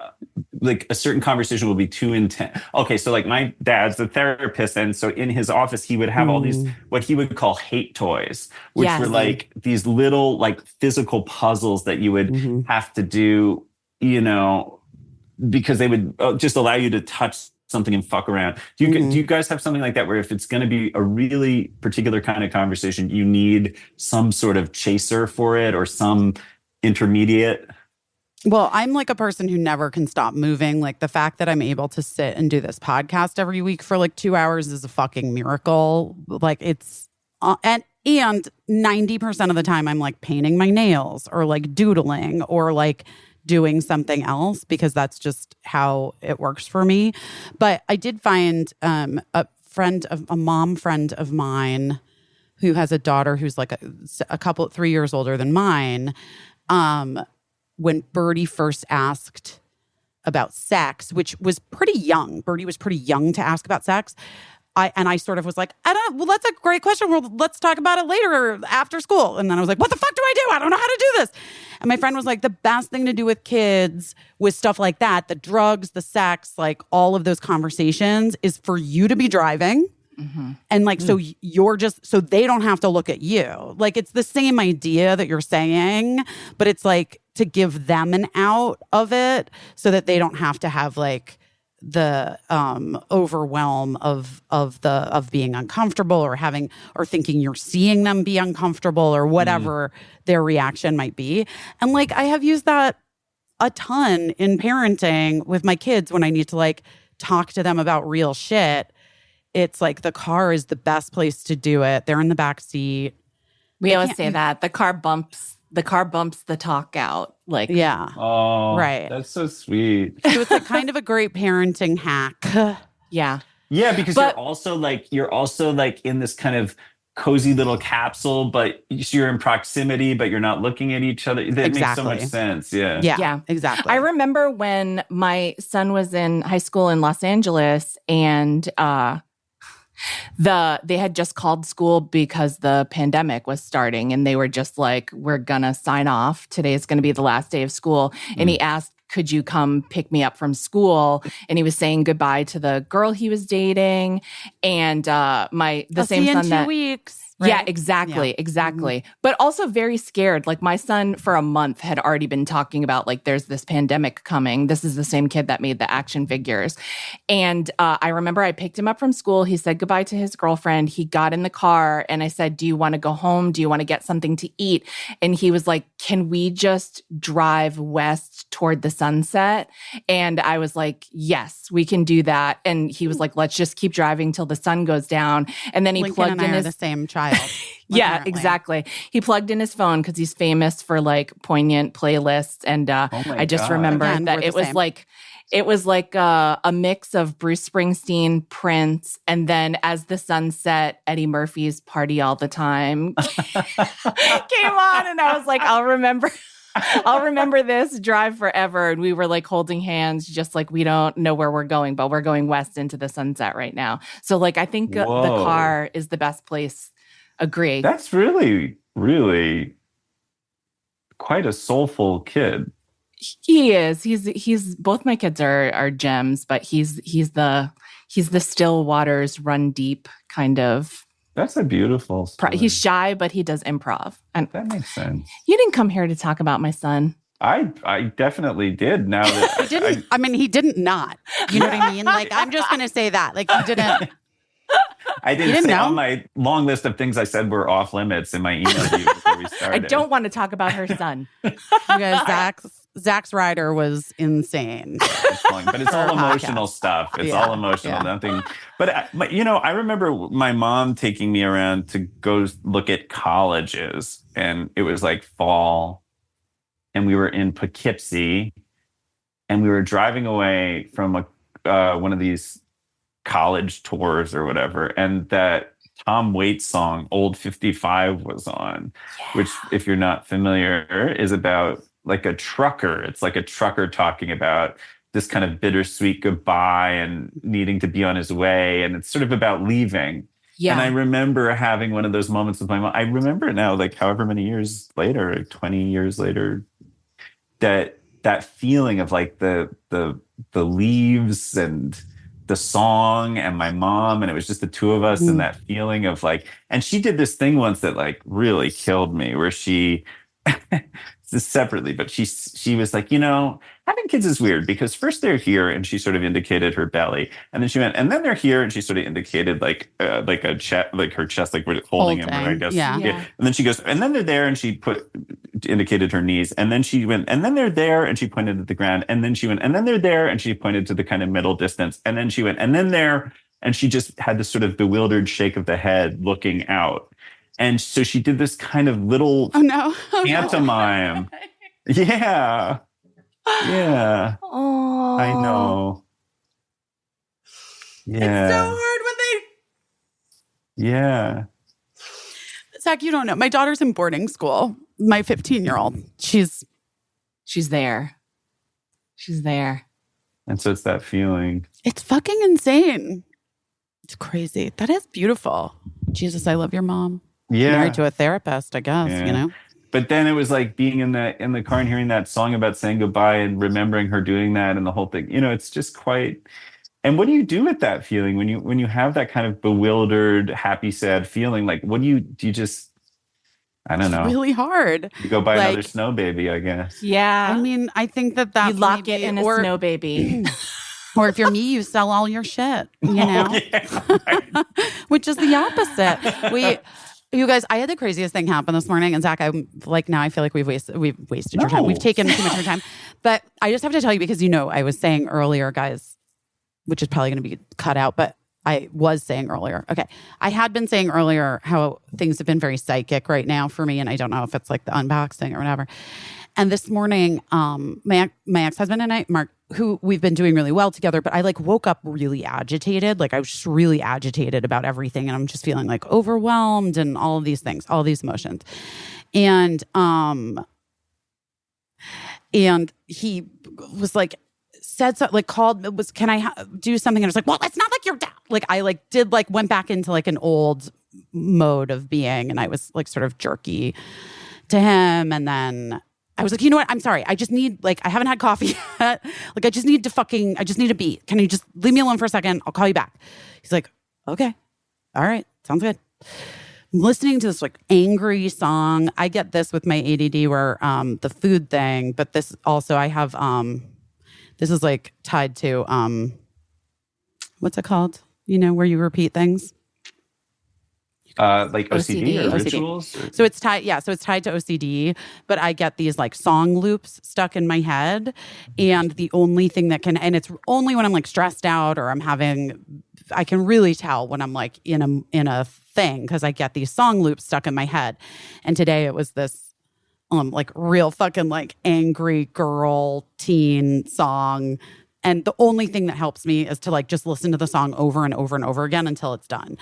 like a certain conversation will be too intense? Okay, so like my dad's the therapist, and so in his office he would have all these what he would call hate toys, which were like these little like physical puzzles that you would have to do, you know, because they would just allow you to touch something and fuck around. Do you guys have something like that where if it's going to be a really particular kind of conversation, you need some sort of chaser for it or some intermediate? Well, I'm like a person who never can stop moving. Like the fact that I'm able to sit and do this podcast every week for like 2 hours is a fucking miracle. Like it's and 90% of the time I'm like painting my nails or like doodling or like doing something else because that's just how it works for me. But I did find a mom friend of mine who has a daughter who's like a couple 3 years older than mine. When Birdie first asked about sex, which was pretty young, Birdie was pretty young to ask about sex. I sort of was like, well, that's a great question. Well, let's talk about it later after school. And then I was like, what the fuck do I do? I don't know how to do this. And my friend was like, the best thing to do with kids with stuff like that, the drugs, the sex, like all of those conversations is for you to be driving. Mm-hmm. And like, so you're just, so they don't have to look at you. Like, it's the same idea that you're saying, but it's like to give them an out of it so that they don't have to have like the overwhelm of being uncomfortable or having or thinking you're seeing them be uncomfortable or whatever their reaction might be. And like I have used that a ton in parenting with my kids when I need to like talk to them about real shit. It's like the car is the best place to do it. They're in the back seat. We always say that the car bumps the talk out. Like, yeah. Oh, right. That's so sweet. So it's like kind of a great parenting hack. Yeah. Yeah, because you're also like in this kind of cozy little capsule, but you're in proximity, but you're not looking at each other. That makes so much sense. Yeah. Yeah, exactly. I remember when my son was in high school in Los Angeles and they had just called school because the pandemic was starting and they were just like, we're gonna sign off. Today is gonna be the last day of school. And he asked, could you come pick me up from school? And he was saying goodbye to the girl he was dating. And I'll same see you son in 2 that weeks. Right? Yeah, exactly. But also very scared. Like my son for a month had already been talking about like, there's this pandemic coming. This is the same kid that made the action figures. And I remember I picked him up from school. He said goodbye to his girlfriend. He got in the car and I said, do you want to go home? Do you want to get something to eat? And he was like, can we just drive west toward the sunset? And I was like, yes, we can do that. And he was like, let's just keep driving till the sun goes down. And then he Lincoln plugged and I in are his the same child. Yeah, apparently. exactly. He plugged in his phone because he's famous for like poignant playlists. And I just remembered Again, that we're it the was same. like a mix of Bruce Springsteen, Prince, and then As the Sun Set, Eddie Murphy's Party All the Time came on. And I was like, I'll remember this drive forever. And we were like holding hands, just like we don't know where we're going, but we're going west into the sunset right now. So like, I think the car is the best place. Agree. That's really, really quite a soulful kid. He is. He's both my kids are gems, but he's the still waters run deep kind of. That's a beautiful story. He's shy, but he does improv. And that makes sense. You didn't come here to talk about my son. I definitely did. Now that He didn't. I mean, he didn't not. You know what I mean? Like, I'm just going to say that. Like, he didn't. I didn't say on my long list of things I said were off limits in my email to you before we started. I don't want to talk about her son. You guys, Zach's rider was insane. But it's all emotional stuff. It's all emotional, nothing. But I remember my mom taking me around to go look at colleges, and it was like fall, and we were in Poughkeepsie, and we were driving away from one of these college tours or whatever, and that Tom Waits song Old 55 was on, which, if you're not familiar, is about like a trucker. It's like a trucker talking about this kind of bittersweet goodbye and needing to be on his way, and it's sort of about leaving. And I remember having one of those moments with my mom. I remember it now, like however many years later, like 20 years later, that feeling of like the leaves and the song and my mom, and it was just the two of us, and that feeling of like, and she did this thing once that like really killed me, where she separately, but she was like, having kids is weird because first they're here, and she sort of indicated her belly, and then she went, and then they're here, and she sort of indicated like a chest, like her chest, like we're holding him, I guess. Yeah. And then she goes, and then they're there, and she indicated her knees, and then she went, and then they're there, and she pointed at the ground, and then she went, and then they're there, and she pointed to the kind of middle distance, and then she went, and then there, and she just had this sort of bewildered shake of the head looking out. And so she did this kind of little pantomime. Yeah. Yeah. Oh, I know. Yeah. It's so hard when they. Yeah. Zach, you don't know. My daughter's in boarding school. My 15-year-old. She's there. She's there. And so it's that feeling. It's fucking insane. It's crazy. That is beautiful. Jesus, I love your mom. Yeah. Married to a therapist, I guess, Yeah. But then it was like being in the car and hearing that song about saying goodbye and remembering her doing that and the whole thing. It's just quite. And what do you do with that feeling when you have that kind of bewildered, happy, sad feeling? Like, what do you just? I don't know. It's really hard. You go buy another snow baby, I guess. Yeah. I mean, I think that you lock it in a snow baby. Or if you're me, you sell all your shit, Yeah, right. which is the opposite. You guys, I had the craziest thing happen this morning, and Zach, I'm like, now I feel like we've wasted your time. We've taken too much of your time. But I just have to tell you, because I was saying earlier, guys, which is probably going to be cut out, but I was saying earlier. Okay. I had been saying earlier how things have been very psychic right now for me, and I don't know if it's like the unboxing or whatever. And this morning, my ex-husband and I, Mark, who we've been doing really well together, but I like woke up really agitated. Like I was just really agitated about everything. And I'm just feeling like overwhelmed and all of these things, all these emotions. And he was like, said so, like called, can I do something? And I was like, well, it's not like your dad. Like I went back into like an old mode of being. And I was like sort of jerky to him. And then I was like, you know what? I'm sorry. I just need, like, I haven't had coffee yet. Like, I just need a beat. Can you just leave me alone for a second? I'll call you back. He's like, okay. All right. Sounds good. I'm listening to this like angry song. I get this with my ADD where the food thing, but this also I have, this is like tied to, what's it called? Where you repeat things. Like OCD or rituals? So it's tied, so it's tied to OCD, but I get these like song loops stuck in my head. And the only thing that and it's only when I'm like stressed out or I can really tell when I'm like in a thing because I get these song loops stuck in my head. And today it was this like real fucking like angry girl teen song. And the only thing that helps me is to like just listen to the song over and over and over again until it's done.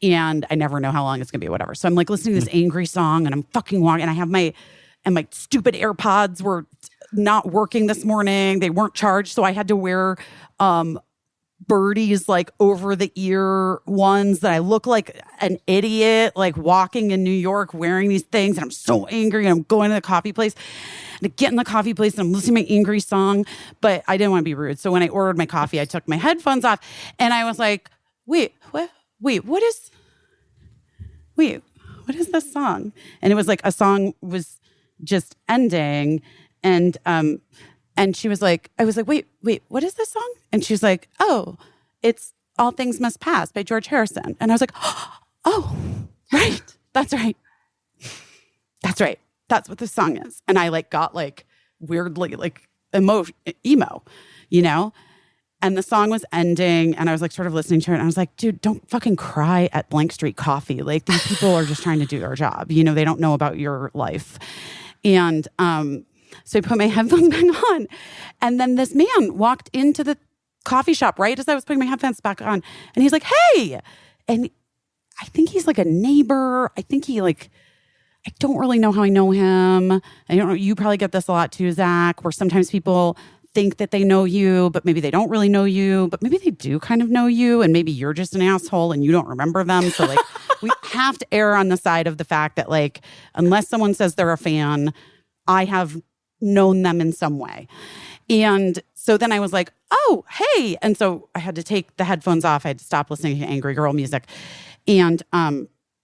And I never know how long it's going to be, whatever. So I'm like listening to this angry song and I'm fucking walking and I have my stupid AirPods were not working this morning. They weren't charged. So I had to wear Birdie's like over the ear ones that I look like an idiot, like walking in New York wearing these things. And I'm so angry. And I'm going to the coffee place and I get in the coffee place and I'm listening to my angry song, but I didn't want to be rude. So when I ordered my coffee, I took my headphones off and I was like, wait, what is this song? And it was like a song was just ending. And she was like, I was like, wait, what is this song? And she's like, oh, it's All Things Must Pass by George Harrison. And I was like, oh, right. That's right. That's right. That's what this song is. And I like got like weirdly like emo, and the song was ending and I was like sort of listening to it and I was like, dude, don't fucking cry at Blank Street Coffee. Like these people are just trying to do their job. They don't know about your life. And so I put my headphones back on and then this man walked into the coffee shop right as I was putting my headphones back on and he's like, hey. And I think he's like a neighbor. I think I don't really know how I know him. I don't know. You probably get this a lot too, Zach, where sometimes people think that they know you, but maybe they don't really know you, but maybe they do kind of know you. And maybe you're just an asshole and you don't remember them. So like we have to err on the side of the fact that like, unless someone says they're a fan, I have known them in some way. And so then I was like, oh, hey. And so I had to take the headphones off. I had to stop listening to angry girl music. And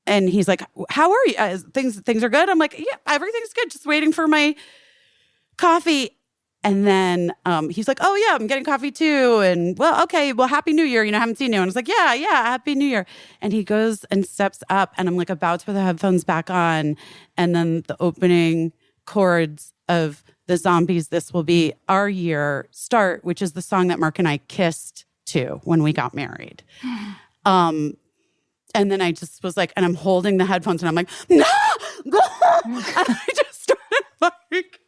and he's like, how are you? Things are good. I'm like, yeah, everything's good. Just waiting for my coffee. And then he's like, oh, yeah, I'm getting coffee too. And well, okay, well, Happy New Year. Haven't seen you. And I was like, yeah, Happy New Year. And he goes and steps up and I'm like about to put the headphones back on. And then the opening chords of the Zombies, This Will Be Our Year start, which is the song that Mark and I kissed to when we got married. And then I just was like, and I'm holding the headphones and I'm like, no! And I just started like...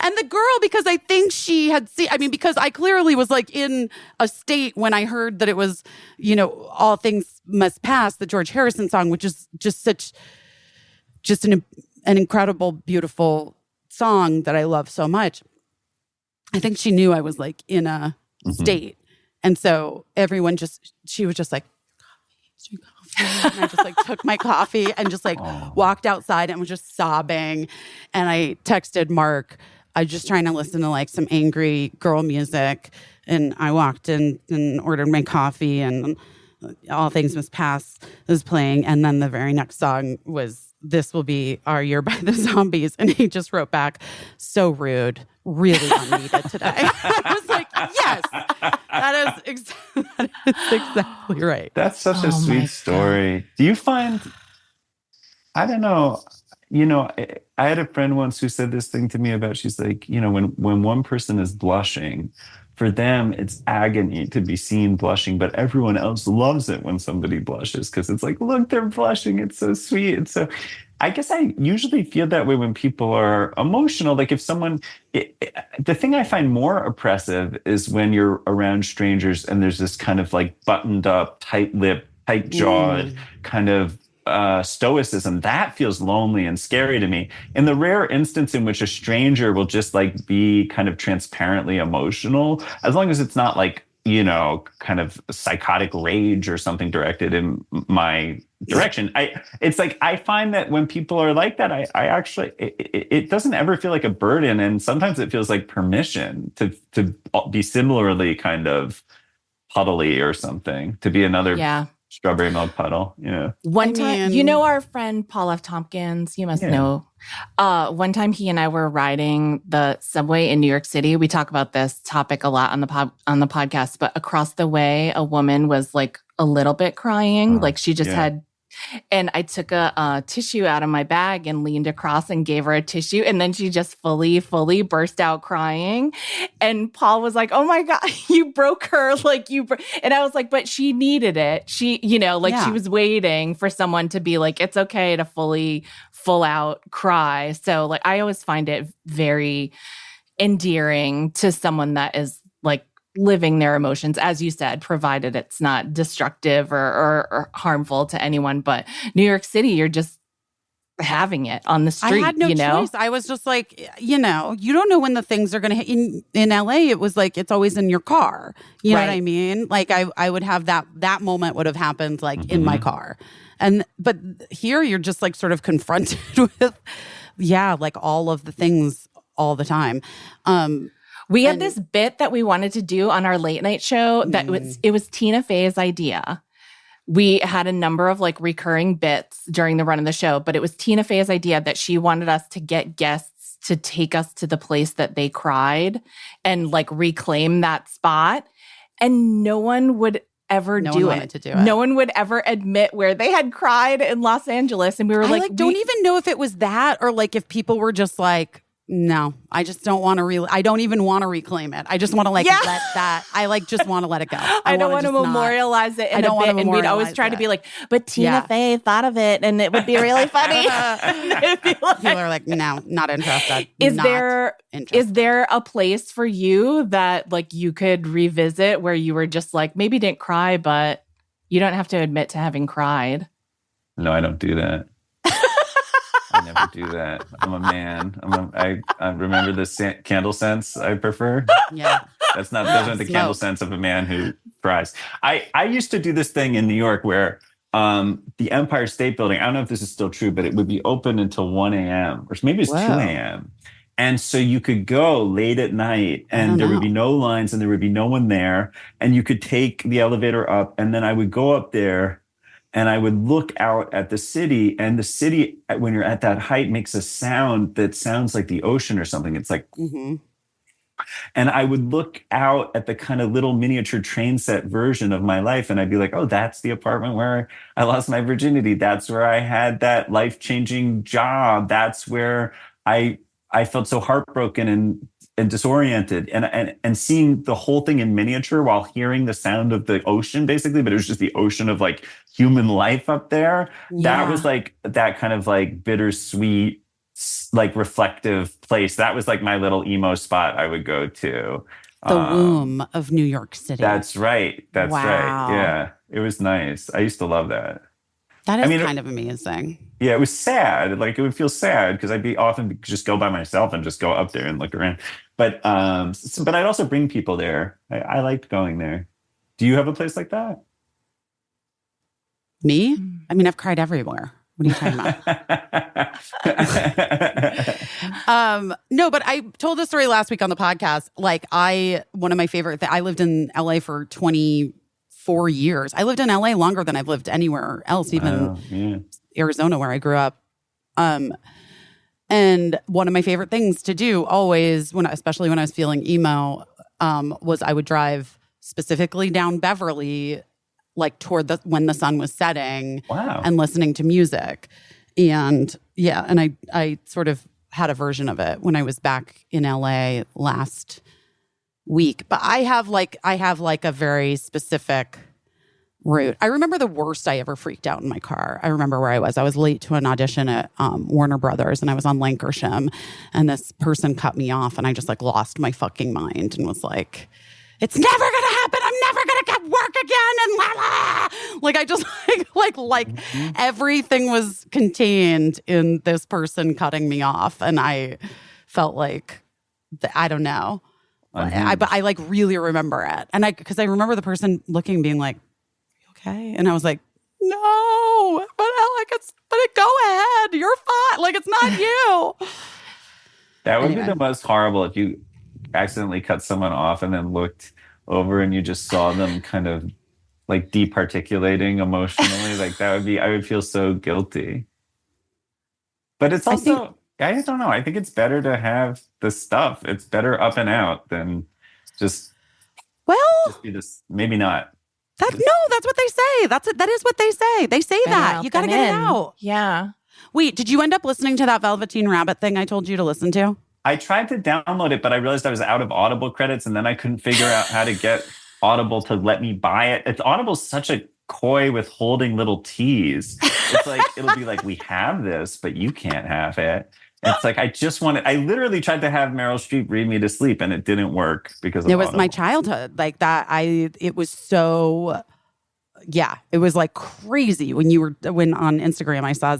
And the girl, because I think she had seen, because I clearly was like in a state when I heard that it was, All Things Must Pass, the George Harrison song, which is just an incredible, beautiful song that I love so much. I think she knew I was like in a state. And so she was just like, coffee. And I just like took my coffee and just like walked outside and was just sobbing. And I texted Mark, I was just trying to listen to like some angry girl music. And I walked in and ordered my coffee and All Things Must Pass was playing. And then the very next song was This Will Be Our Year by the Zombies. And he just wrote back, so rude, really unneeded today. I was like, yes, that is exactly right. That's such a sweet story. Do you find, I don't know, I had a friend once who said this thing to me about, she's like, when one person is blushing, for them, it's agony to be seen blushing, but everyone else loves it when somebody blushes because it's like, look, they're blushing. It's so sweet. And so I guess I usually feel that way when people are emotional. Like if someone, the thing I find more oppressive is when you're around strangers and there's this kind of like buttoned up, tight-lipped, tight-jawed kind of stoicism. That feels lonely and scary to me. In the rare instance in which a stranger will just like be kind of transparently emotional, as long as it's not like, kind of psychotic rage or something directed in my direction. It's like, I find that when people are like that, I actually, it doesn't ever feel like a burden. And sometimes it feels like permission to be similarly kind of puddly or something, to be another strawberry milk puddle. Yeah. One time, our friend Paul F. Tompkins, you must know. One time he and I were riding the subway in New York City. We talk about this topic a lot on the podcast, but across the way, a woman was like a little bit crying. Like she just had, and I took a tissue out of my bag and leaned across and gave her a tissue. And then she just fully burst out crying. And Paul was like, oh my God, you broke her. Like and I was like, but she needed it. She, she was waiting for someone to be like, it's okay to full out cry. So like, I always find it very endearing to someone that is like living their emotions, as you said, provided it's not destructive or harmful to anyone. But New York City, you're just having it on the street. I had no choice. I was just like, you don't know when the things are going to hit. In LA, it was like, it's always in your car. You know what I mean? Like I would have that moment would have happened like in my car. But here you're just like sort of confronted with, like all of the things all the time. We had this bit that we wanted to do on our late night show that it was Tina Fey's idea. We had a number of like recurring bits during the run of the show, but it was Tina Fey's idea that she wanted us to get guests to take us to the place that they cried and like reclaim that spot. And no one would ever do it. No one would ever admit where they had cried in Los Angeles. And we were like, don't even know if it was that or like if people were just like, no, I just don't want to I don't even want to reclaim it. I just want to let that. I like just want to let it go. I don't want to memorialize it in a bit. And we'd always try to be like, but Tina Fey thought of it and it would be really funny. People are like, no, not interested. Is there a place for you that like you could revisit where you were just like, maybe didn't cry, but you don't have to admit to having cried? No, I don't do that. I never do that. I'm a man. I remember the candle scents I prefer. Yeah. Those aren't the candle scents of a man who cries. I used to do this thing in New York where the Empire State Building, I don't know if this is still true, but it would be open until 1 a.m. or maybe it's 2 a.m. And so you could go late at night and there would be no lines and there would be no one there. And you could take the elevator up and then I would go up there and I would look out at the city, and the city, when you're at that height, makes a sound that sounds like the ocean or something. It's like, Mm-hmm. and I would look out at the kind of little miniature train set version of my life, and I'd be like, oh, that's the apartment where I lost my virginity. That's where I had that life-changing job. That's where I felt so heartbroken and disoriented, and seeing the whole thing in miniature while hearing the sound of the ocean, basically, but it was just the ocean of like human life up there. That was like that kind of like bittersweet, like reflective place. That was like my little emo spot I would go to. The womb of New York City. That's right. That's Wow. right. Yeah. It was nice. I used to love that. That is I mean, kind of amazing. Yeah, it was sad. Like it would feel sad because I'd be often just go by myself and just go up there and look around. But but I'd also bring people there. I liked going there. Do you have a place like that? Me? I mean, I've cried everywhere. What are you talking about? No, but I told this story last week on the podcast. Like one of my favorite I lived in LA for 24 years. I lived in LA longer than I've lived anywhere else, even Arizona, where I grew up. And one of my favorite things to do always, especially when I was feeling emo, was I would drive specifically down Beverly, like toward when the sun was setting. Wow. And listening to music. And and I sort of had a version of it when I was back in LA last week. But I have like a very specific route. I remember the worst I ever freaked out in my car. I remember where I was. I was late to an audition at Warner Brothers, and I was on Lancashire, and this person cut me off, and I just like lost my fucking mind and was like, it's never gonna happen. I'm never gonna get work again. And like I just like everything was contained in this person cutting me off, and I felt like I don't know. But I like really remember it, and because I remember the person looking and being like, okay, and I was like, no, but go ahead, you're fine. Like it's not you. That would be the most horrible if you accidentally cut someone off and then looked over and you just saw them kind of like departiculating emotionally. Like that would be, I would feel so guilty. But it's also, I don't know. I think it's better to have the stuff. It's better up and out than just be this. Maybe not. That's what they say. That is what they say. They say that. You got to get it out. Yeah. Wait, did you end up listening to that Velveteen Rabbit thing I told you to listen to? I tried to download it, but I realized I was out of Audible credits, and then I couldn't figure out how to get Audible to let me buy it. Audible's such a coy withholding little tease. It's like, it'll be like, we have this, but you can't have it. It's like, I literally tried to have Meryl Streep read me to sleep, and it didn't work because of It was Audible. my childhood. Like that, it was so... Yeah, it was like crazy when on Instagram I saw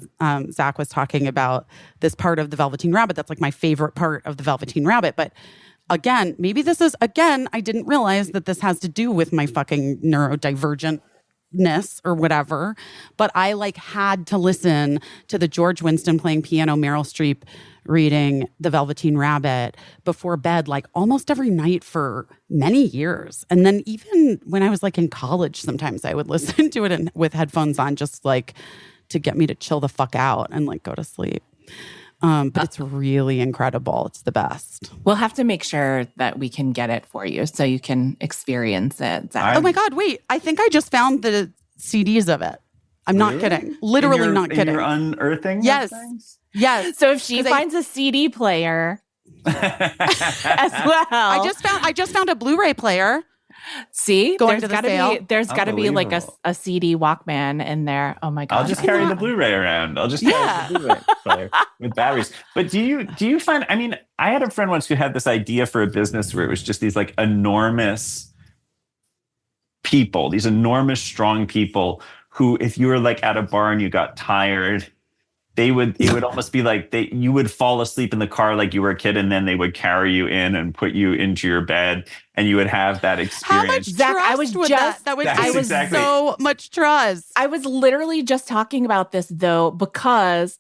Zach was talking about this part of the Velveteen Rabbit. That's like my favorite part of the Velveteen Rabbit. But again, I didn't realize that this has to do with my fucking neurodivergentness or whatever. But I like had to listen to the George Winston playing piano, Meryl Streep reading the Velveteen Rabbit before bed, like almost every night for many years. And then even when I was like in college, sometimes I would listen to it with headphones on, just like to get me to chill the fuck out and like go to sleep. But it's really incredible. It's the best. We'll have to make sure that we can get it for you so you can experience it. Oh my God, wait. I think I just found the CDs of it. I'm not kidding. Literally not kidding. You're unearthing Yes. those things? Yes. So if she finds a CD player as well. I just found a Blu-ray player. See, Going to the sale. There's got to be like Unbelievable. a CD Walkman in there. Oh my God. I'll just carry the Blu-ray around. I'll just carry the Blu-ray player with batteries. But do you find, I mean, I had a friend once who had this idea for a business where it was just these like enormous people, these enormous strong people who, if you were like at a bar and you got tired, it would almost be like you would fall asleep in the car like you were a kid, and then they would carry you in and put you into your bed, and you would have that experience. How much Zach, trust I was would just- that would That's take exactly- so much trust. I was literally just talking about this though, because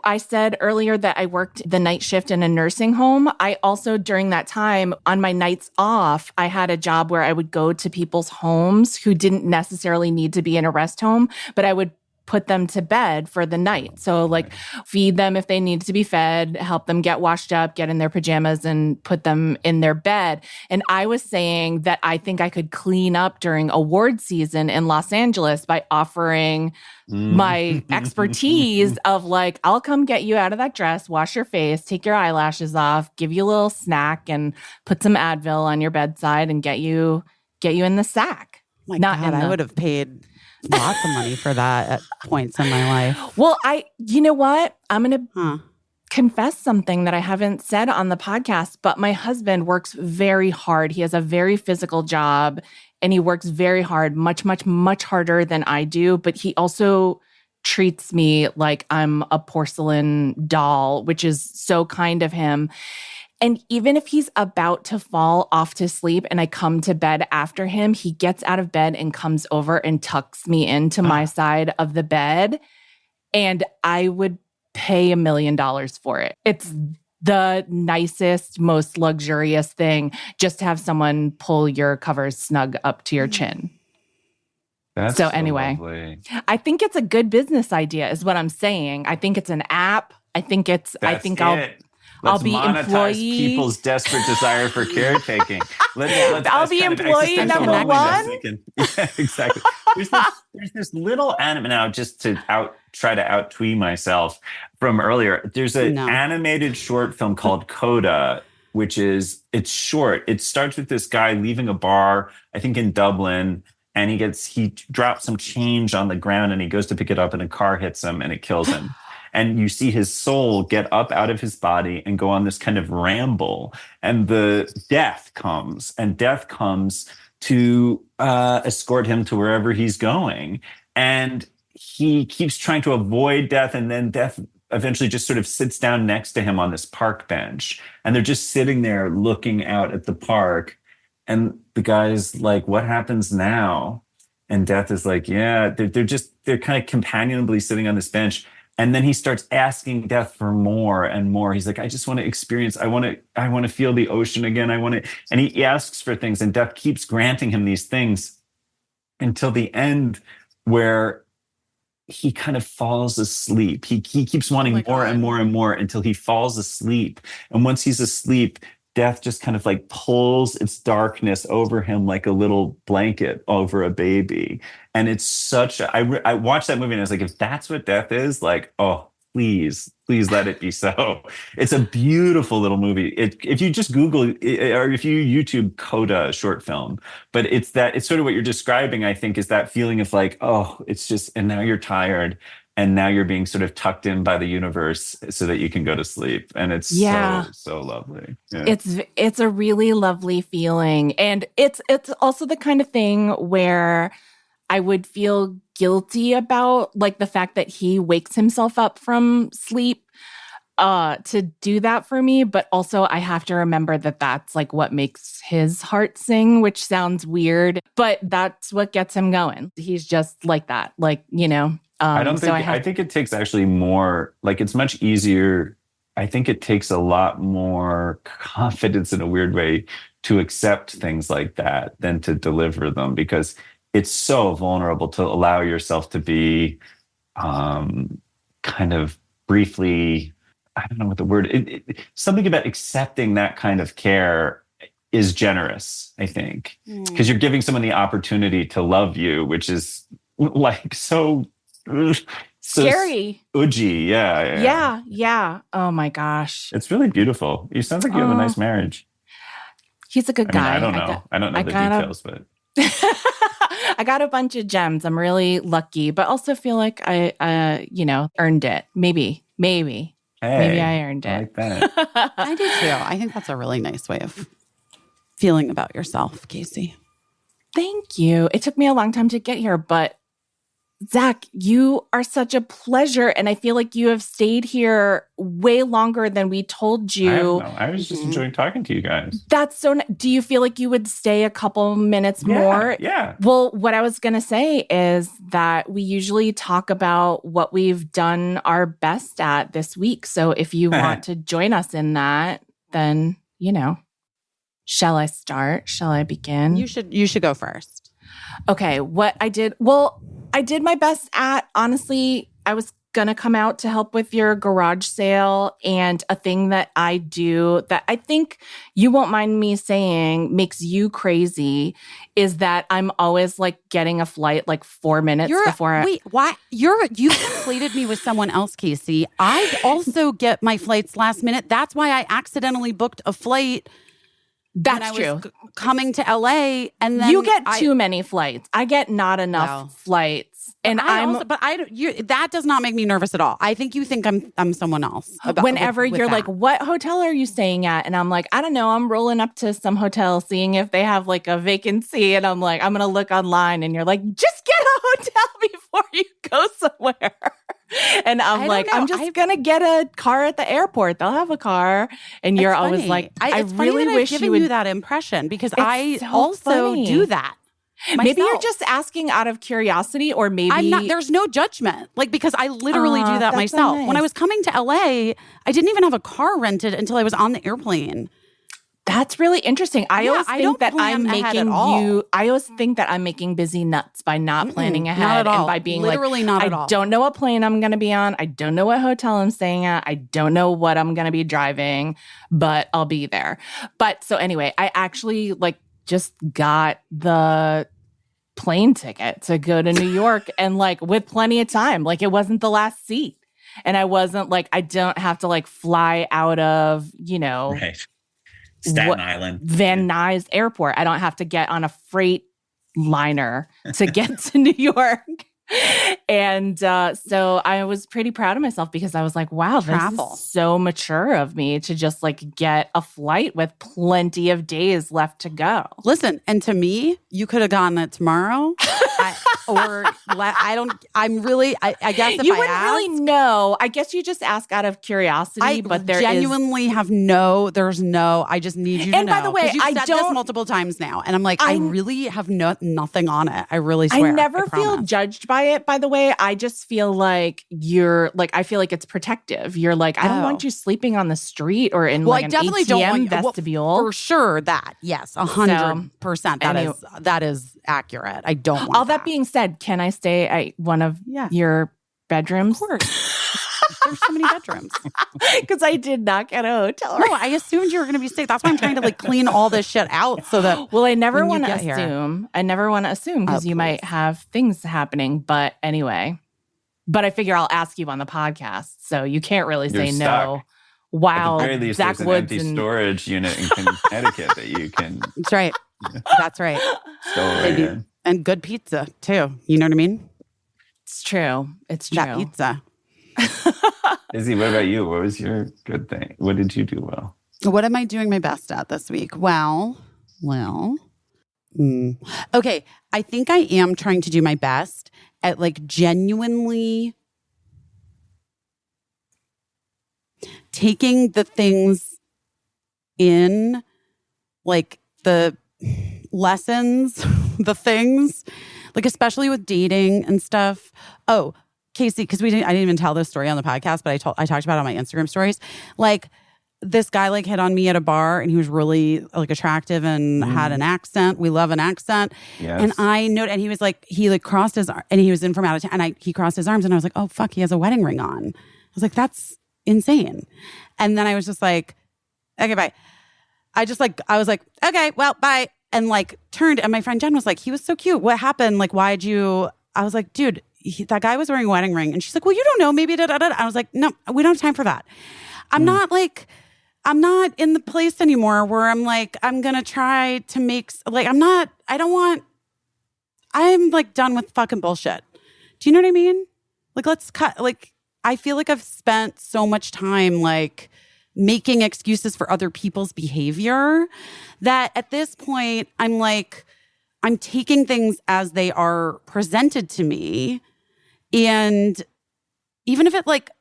I said earlier that I worked the night shift in a nursing home. I also, during that time, on my nights off, I had a job where I would go to people's homes who didn't necessarily need to be in a rest home, but I would put them to bed for the night. So like feed them if they needed to be fed, help them get washed up, get in their pajamas and put them in their bed. And I was saying that I think I could clean up during award season in Los Angeles by offering my expertise of like, I'll come get you out of that dress, wash your face, take your eyelashes off, give you a little snack and put some Advil on your bedside and get you in the sack. My God, I would have paid lots of money for that at points in my life. Well, you know what? I'm going to confess something that I haven't said on the podcast, but my husband works very hard. He has a very physical job and he works very hard, much, much, much harder than I do. But he also treats me like I'm a porcelain doll, which is so kind of him. And even if he's about to fall off to sleep and I come to bed after him, he gets out of bed and comes over and tucks me into my side of the bed. And I would pay $1 million for it. It's the nicest, most luxurious thing just to have someone pull your covers snug up to your chin. That's so anyway, lovely. I think it's a good business idea is what I'm saying. I think it's an app. I'll be monetize employee. People's desperate desire for caretaking. I'll be employee number one. Yeah, exactly. There's this little anime now, just to try to out-twee myself from earlier. There's an animated short film called Coda, it's short. It starts with this guy leaving a bar, I think in Dublin, and he drops some change on the ground and he goes to pick it up and a car hits him and it kills him. And you see his soul get up out of his body and go on this kind of ramble. And death comes to escort him to wherever he's going. And he keeps trying to avoid death. And then death eventually just sort of sits down next to him on this park bench. And they're just sitting there looking out at the park. And the guy's like, what happens now? And death is like, yeah, they're kind of companionably sitting on this bench. And then he starts asking death for more and more. He's like, I just want to experience. I want to feel the ocean again. And he asks for things, and death keeps granting him these things until the end, where he kind of falls asleep. He keeps wanting more and more and more until he falls asleep. And once he's asleep, death just kind of like pulls its darkness over him like a little blanket over a baby. And it's I watched that movie and I was like, if that's what death is, like, oh, please let it be so. It's a beautiful little movie. If you just Google or if you YouTube Coda short film, but it's sort of what you're describing, I think, is that feeling of like, oh, it's just, and now you're tired. And now you're being sort of tucked in by the universe so that you can go to sleep. And it's so lovely. Yeah. It's a really lovely feeling. And it's also the kind of thing where I would feel guilty about, like, the fact that he wakes himself up from sleep to do that for me. But also I have to remember that that's like what makes his heart sing, which sounds weird, but that's what gets him going. He's just like that. Like, you know, I think it takes actually more, like, it's much easier. I think it takes a lot more confidence in a weird way to accept things like that than to deliver them, because it's so vulnerable to allow yourself to be kind of briefly, I don't know what the word, something about accepting that kind of care is generous, I think, because you're giving someone the opportunity to love you, which is like so scary. Udgy, yeah. Oh my gosh, it's really beautiful. You sound like you have a nice marriage. He's a good guy. I don't know. I don't know the details, but I got a bunch of gems. I'm really lucky, but also feel like I earned it. Maybe I earned it. I like that. I do too. I think that's a really nice way of feeling about yourself, Caissie. Thank you. It took me a long time to get here, but Zach, you are such a pleasure. And I feel like you have stayed here way longer than we told you. I was just enjoying talking to you guys. That's so do you feel like you would stay a couple minutes more? Yeah. Well, what I was going to say is that we usually talk about what we've done our best at this week. So if you want to join us in that, then, shall I start? Shall I begin? You should go first. Okay, what I did, I did my best at, honestly, I was going to come out to help with your garage sale, and a thing that I do that I think you won't mind me saying makes you crazy is that I'm always like getting a flight like 4 minutes before Wait, why? You conflated me with someone else, Caissie. I also get my flights last minute. That's why I accidentally booked a flight. That's true. Coming to LA, and then you get too many flights. I get not enough flights, and that does not make me nervous at all. I think you think I'm someone else. Whenever with you're that. like, "What hotel are you staying at?" and I'm like, "I don't know. I'm rolling up to some hotel, seeing if they have like a vacancy," and I'm like, "I'm gonna look online," and you're like, "Just get a hotel before you go somewhere." And I'm like, I'm just gonna get a car at the airport. They'll have a car, and you're always like, I really wish you would. You that impression because I also do that. Myself. Maybe you're just asking out of curiosity, or maybe I'm not. There's no judgment, because I literally do that myself. So nice. When I was coming to LA, I didn't even have a car rented until I was on the airplane. That's really interesting. I always think that I'm making busy nuts by not planning ahead, not at all. And by being literally not at all. I don't know what plane I'm going to be on. I don't know what hotel I'm staying at. I don't know what I'm going to be driving, but I'll be there. But so anyway, I actually just got the plane ticket to go to New York and with plenty of time. It wasn't the last seat. And I wasn't I don't have to fly out of, Right. Staten Island. Van Nuys Airport. I don't have to get on a freight liner to get to New York. And so I was pretty proud of myself because I was like, wow, this is so mature of me to just get a flight with plenty of days left to go. Listen, and to me, you could have gotten it tomorrow. I guess if you I wouldn't asked, really know. I guess you just ask out of curiosity, but there genuinely have there's no, I just need you to know. And by the way, you've said this multiple times now. And I'm like, I really have nothing on it. I really swear. I never feel judged by it, by the way. I just feel like I feel like it's protective. You're like, I don't want you sleeping on the street or in I definitely ATM don't want vestibule. For sure that, yes, 100%. That is accurate. I don't want all that being said, can I stay at one of your bedrooms? Of course. There's so many bedrooms. Because I did not get a hotel room. No, I assumed you were going to be safe. That's why I'm trying to clean all this shit out so that. Well, I never want to assume. I never want to assume because you might have things happening. But anyway, I figure I'll ask you on the podcast, so you can't really say no. Wow, at the very least, Zach there's Woods an empty storage unit in Connecticut that you can. That's right. That's right. In. And good pizza too. You know what I mean? It's true. It's true. That pizza. Izzy, what about you? What was your good thing? What did you do well? What am I doing my best at this week? Well. Okay. I think I am trying to do my best at genuinely taking the things in, the lessons, the things, especially with dating and stuff. Oh, Caissie, because I didn't even tell this story on the podcast, but I talked about it on my Instagram stories. This guy hit on me at a bar, and he was really attractive and had an accent. We love an accent. Yes. And I noted, and he was he crossed his arm, and he was in from out of town, and he crossed his arms, and I was like, oh fuck, he has a wedding ring on. I was like, that's insane. And then I was just like, okay, bye. I was like, okay, well, bye. And turned, and my friend Jen was like, he was so cute. What happened? Why'd you? I was like, dude, that guy was wearing a wedding ring. And she's like, well, you don't know, maybe da da da. I was like, no, we don't have time for that. I'm not in the place anymore where I'm going to try to make, I'm done with fucking bullshit. Do you know what I mean? Let's cut, I feel like I've spent so much time making excuses for other people's behavior that at this point I'm taking things as they are presented to me And even if it like,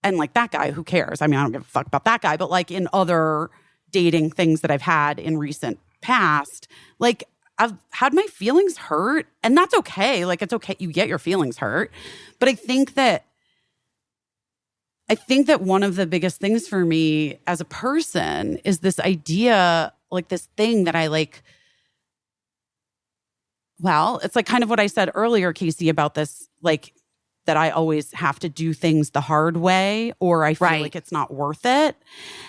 and like that guy, who cares? I mean, I don't give a fuck about that guy, but like in other dating things that I've had in recent past, like I've had my feelings hurt, and that's okay. Like it's okay. You get your feelings hurt. But I think that one of the biggest things for me as a person is this idea, like this thing that I like, well, it's like kind of what I said earlier, Caissie, about this, like that I always have to do things the hard way, or I feel like it's not worth it.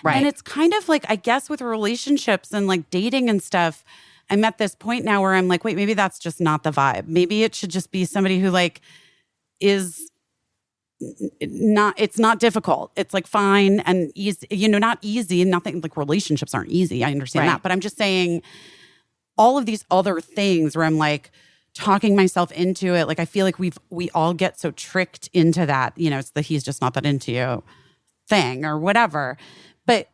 Right. And it's kind of like, I guess with relationships and like dating and stuff, I'm at this point now where I'm like, wait, maybe that's just not the vibe. Maybe it should just be somebody who like is not, it's not difficult. It's like fine and easy, not easy, nothing, like relationships aren't easy. I understand that. But I'm just saying all of these other things where I'm like talking myself into it. Like I feel like we all get so tricked into that, it's the he's just not that into you thing or whatever. But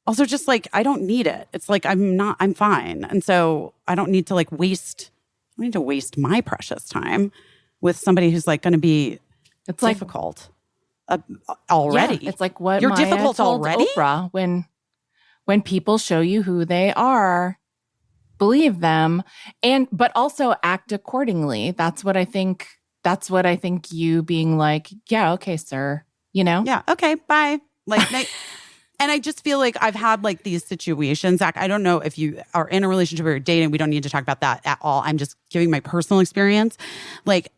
also just like, I don't need it. It's like, I'm fine. And so I don't need to like waste my precious time with somebody who's like going to be difficult already. Yeah, it's like what you're Maya difficult told already. Oprah, when people show you who they are, believe them, but also act accordingly. That's what I think you being like, yeah, okay, sir, Yeah, okay, bye. Like, and I just feel like I've had like these situations. Zach, I don't know if you are in a relationship or you're dating. We don't need to talk about that at all. I'm just giving my personal experience. Like,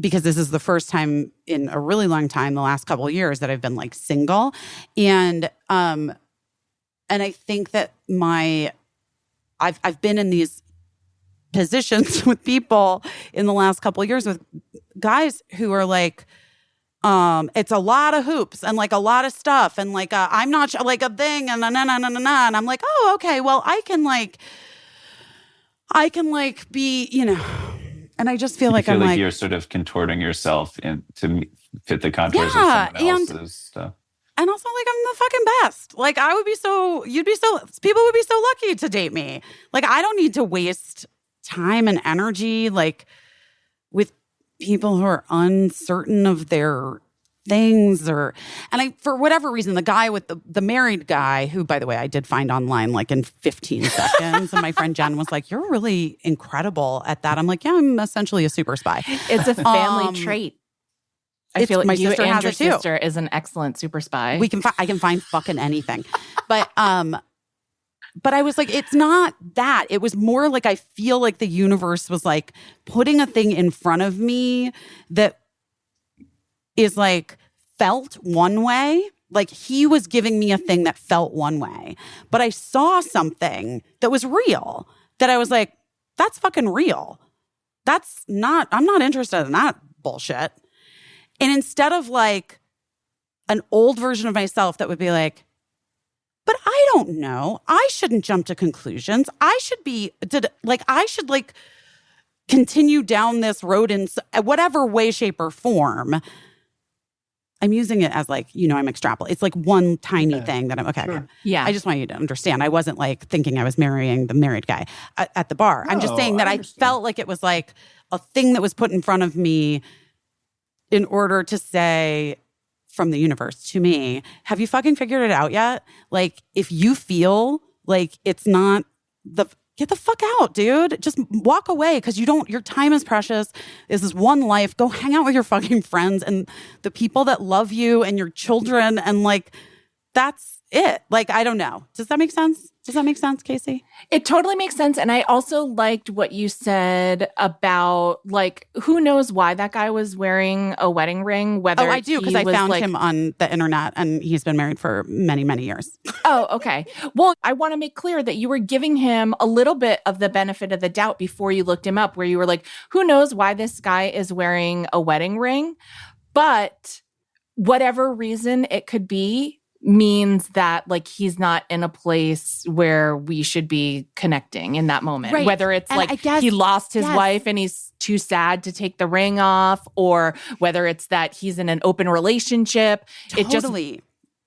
because this is the first time in a really long time, the last couple of years, that I've been like single. And I think that I've been in these positions with people in the last couple of years with guys who are like, it's a lot of hoops and like a lot of stuff and like I'm not like a thing and and I'm like, oh, okay, well I can be, and I just feel like I'm like you're sort of contorting yourself to fit the contours of someone else's stuff. And also, like, I'm the fucking best. Like, people would be so lucky to date me. Like, I don't need to waste time and energy, like, with people who are uncertain of their things for whatever reason, the guy with the married guy, who, by the way, I did find online, like, in 15 seconds. And my friend Jen was like, you're really incredible at that. I'm like, yeah, I'm essentially a super spy. It's a family trait. I feel like my you sister and has your it too. sister is an excellent super spy. I can find fucking anything. But I was like, it's not that. It was more like I feel like the universe was like putting a thing in front of me that is like felt one way. Like he was giving me a thing that felt one way. But I saw something that was real that I was like, that's fucking real. I'm not interested in that bullshit. And instead of like an old version of myself that would be like, but I don't know. I shouldn't jump to conclusions. I should continue down this road in whatever way, shape, or form. I'm using it as like, I'm extrapolating. It's like one tiny thing that I'm okay. Sure. Yeah. I just want you to understand. I wasn't like thinking I was marrying the married guy at the bar. I'm just saying that I felt like it was like a thing that was put in front of me in order to say from the universe to me, have you fucking figured it out yet? Like, if you feel like it's not get the fuck out, dude. Just walk away because your time is precious. This is one life. Go hang out with your fucking friends and the people that love you and your children. And like, that's it. Like, I don't know. Does that make sense? Does that make sense, Caissie? It totally makes sense. And I also liked what you said about, like, who knows why that guy was wearing a wedding ring, whether I do, because I found him on the internet and he's been married for many, many years. Oh, okay. Well, I want to make clear that you were giving him a little bit of the benefit of the doubt before you looked him up, where you were like, who knows why this guy is wearing a wedding ring? But whatever reason it could be, means that like he's not in a place where we should be connecting in that moment. Right. Whether it's and like he lost his wife and he's too sad to take the ring off, or whether it's that he's in an open relationship. Totally.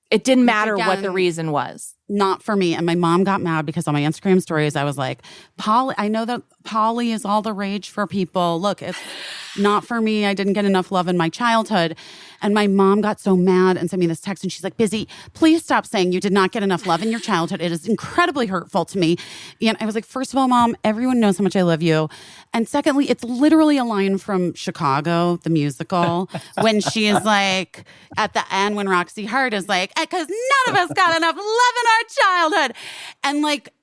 It didn't matter what the reason was. not for me. And my mom got mad because on my Instagram stories, I was like, I know that poly is all the rage for people. Look, it's not for me. I didn't get enough love in my childhood. And my mom got so mad and sent me this text. And she's like, Busy, please stop saying you did not get enough love in your childhood. It is incredibly hurtful to me. And I was like, first of all, Mom, everyone knows how much I love you. And secondly, it's literally a line from Chicago, the musical, when she is like, at the end, when Roxy Hart is like, because none of us got enough love in our childhood. And like,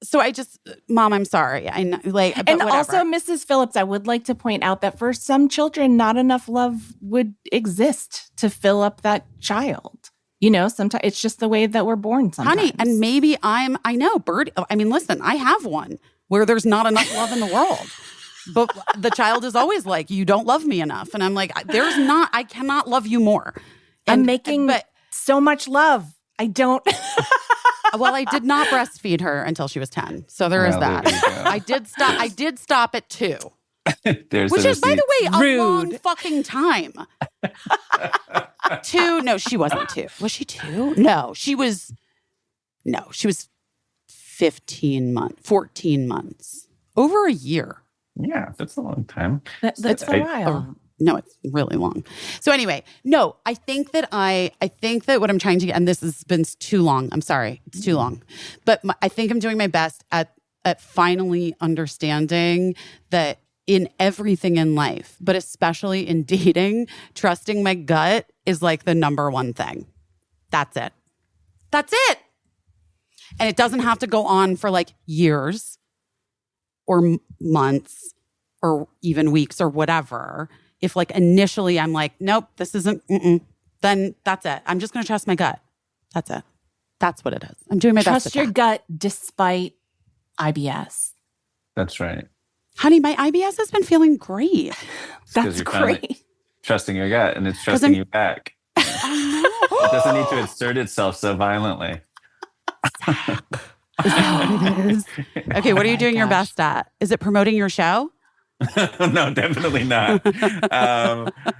so I just, Mom, I'm sorry. I know, like, but And whatever. also, Mrs. Phillips, I would like to point out that for some children, not enough love would exist to fill up that child. You know, sometimes it's just the way that we're born sometimes. Honey, and maybe I know, Bird. I mean, listen, I have one where there's not enough love in the world. But the child is always like, you don't love me enough. And I'm like, I cannot love you more. I'm making so much love. I don't. Well, I did not breastfeed her until she was 10. So there is that. I did stop at 2. Which is, by the way, a long fucking time. 2? No, she wasn't 2. Was she 2? No, she was 14 months. Over a year. Yeah, that's a long time. That's a while. No, it's really long. So anyway, no, I think that what I'm trying to get, and this has been too long. I'm sorry, it's too long, but I think I'm doing my best at finally understanding that in everything in life, but especially in dating, trusting my gut is like the number one thing. That's it. That's it. And it doesn't have to go on for like years or months or even weeks or whatever. If like initially I'm like, nope, this isn't, then that's it. I'm just going to trust my gut. That's it. That's what it is. I'm doing my best. Trust your gut despite IBS. That's right. Honey, my IBS has been feeling great. That's great. Trusting your gut, and it's trusting you back. It doesn't need to assert itself so violently. Is that what it is? Okay, what are you doing your best at? Is it promoting your show? No, definitely not.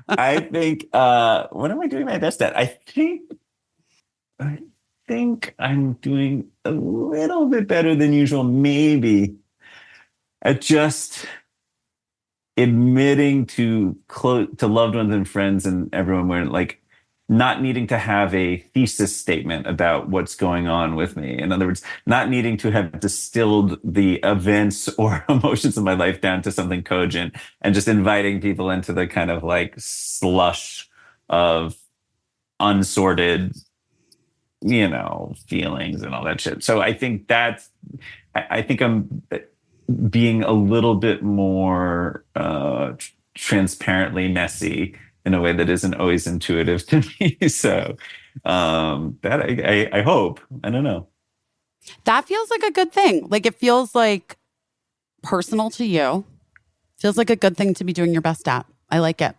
I think, what am I doing my best at? I think I'm doing a little bit better than usual, maybe, at just admitting to loved ones and friends and everyone where like not needing to have a thesis statement about what's going on with me. In other words, not needing to have distilled the events or emotions of my life down to something cogent, and just inviting people into the kind of like slush of unsorted, feelings and all that shit. So I think I think I'm being a little bit more transparently messy in a way that isn't always intuitive to me. So that I hope. I don't know. That feels like a good thing. Like it feels like personal to you. Feels like a good thing to be doing your best at. I like it.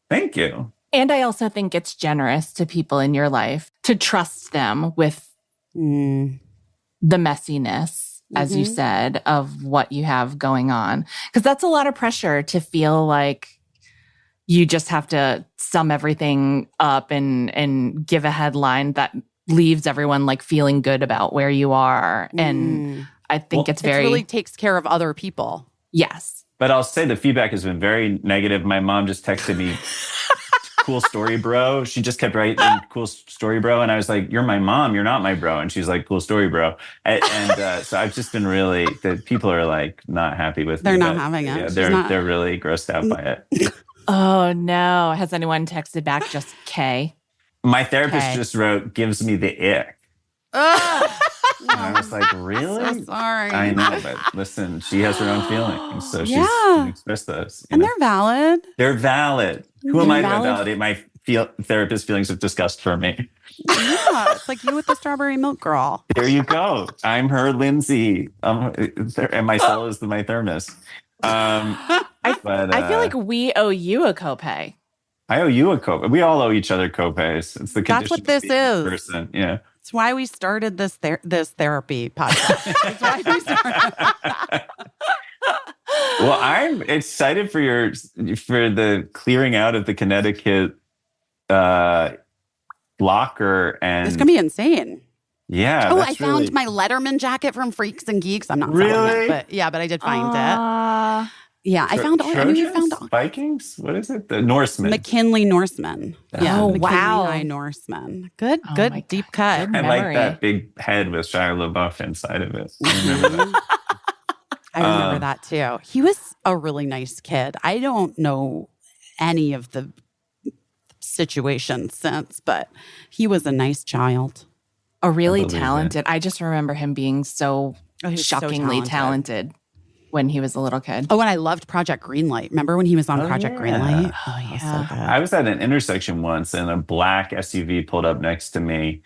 Thank you. And I also think it's generous to people in your life to trust them with the messiness, as you said, of what you have going on. Because that's a lot of pressure to feel like you just have to sum everything up and give a headline that leaves everyone like feeling good about where you are. And I think it really takes care of other people. Yes. But I'll say the feedback has been very negative. My mom just texted me, cool story, bro. She just kept writing, cool story, bro. And I was like, you're my mom. You're not my bro. And she's like, cool story, bro. And so I've just been really, the people are like not happy with me. They're not having it. Yeah, they're really grossed out by it. Oh, no. Has anyone texted back just K? My therapist just wrote, gives me the ick. And I was like, really? So sorry. I know, but listen, she has her own feelings. So she's going to express those. And they're valid. They're valid. Who am I to validate my therapist's feelings of disgust for me? Yeah, it's like you with the strawberry milk girl. There you go. I'm her Lindsay. And my soul is my thermos. I feel like we owe you a copay. I owe you a copay. We all owe each other copays. It's the condition. That's what this is. Person. Yeah. It's why we started this therapy podcast. It's why we started. Well, I'm excited for the clearing out of the Connecticut locker, and it's gonna be insane. Yeah. Oh, that's I found really- my Letterman jacket from Freaks and Geeks. I'm not Really? selling it, but I did find it. Yeah, I found all. I mean, you found Trojans? all. Vikings? What is it? The Norsemen. McKinley Norseman. Yeah. Oh, McKinley wow. High Norseman. Good, Oh good, my deep God. cut. Good I like memory. that big head with Shia LaBeouf inside of it. I remember that. I remember that too. He was a really nice kid. I don't know any of the situations since, but he was a nice child. A really believe it. talented. I just remember him being so Oh, he was so shockingly talented when he was a little kid. Oh, and I loved Project Greenlight. Remember when he was on Oh, Project yeah. Greenlight? Oh, he was so Yeah. good. I was at an intersection once and a black SUV pulled up next to me.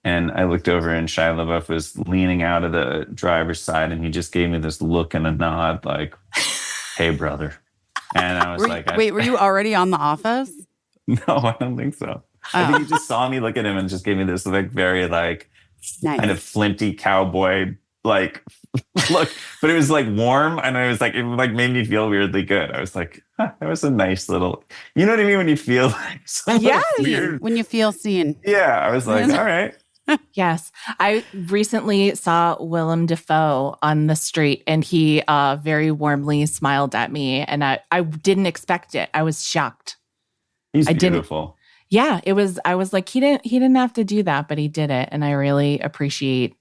And I looked over and Shia LaBeouf was leaning out of the driver's side and he just gave me this look and a nod like, hey, brother. And I was Wait, were you already on The Office? No, I don't think so. I think he just saw me look at him and just gave me this like very like Nice. kind of flinty cowboy like look, but it was like warm and I was like, it like made me feel weirdly good. I was like, huh, that was a nice little, you know what I mean? When you feel like something Yes. weird. When you feel seen. Yeah, I was like, all right. Yes. I recently saw Willem Dafoe on the street and he very warmly smiled at me and I didn't expect it. I was shocked. He's I didn't- beautiful. Yeah, I was like, he didn't have to do that, but he did it. And I really appreciate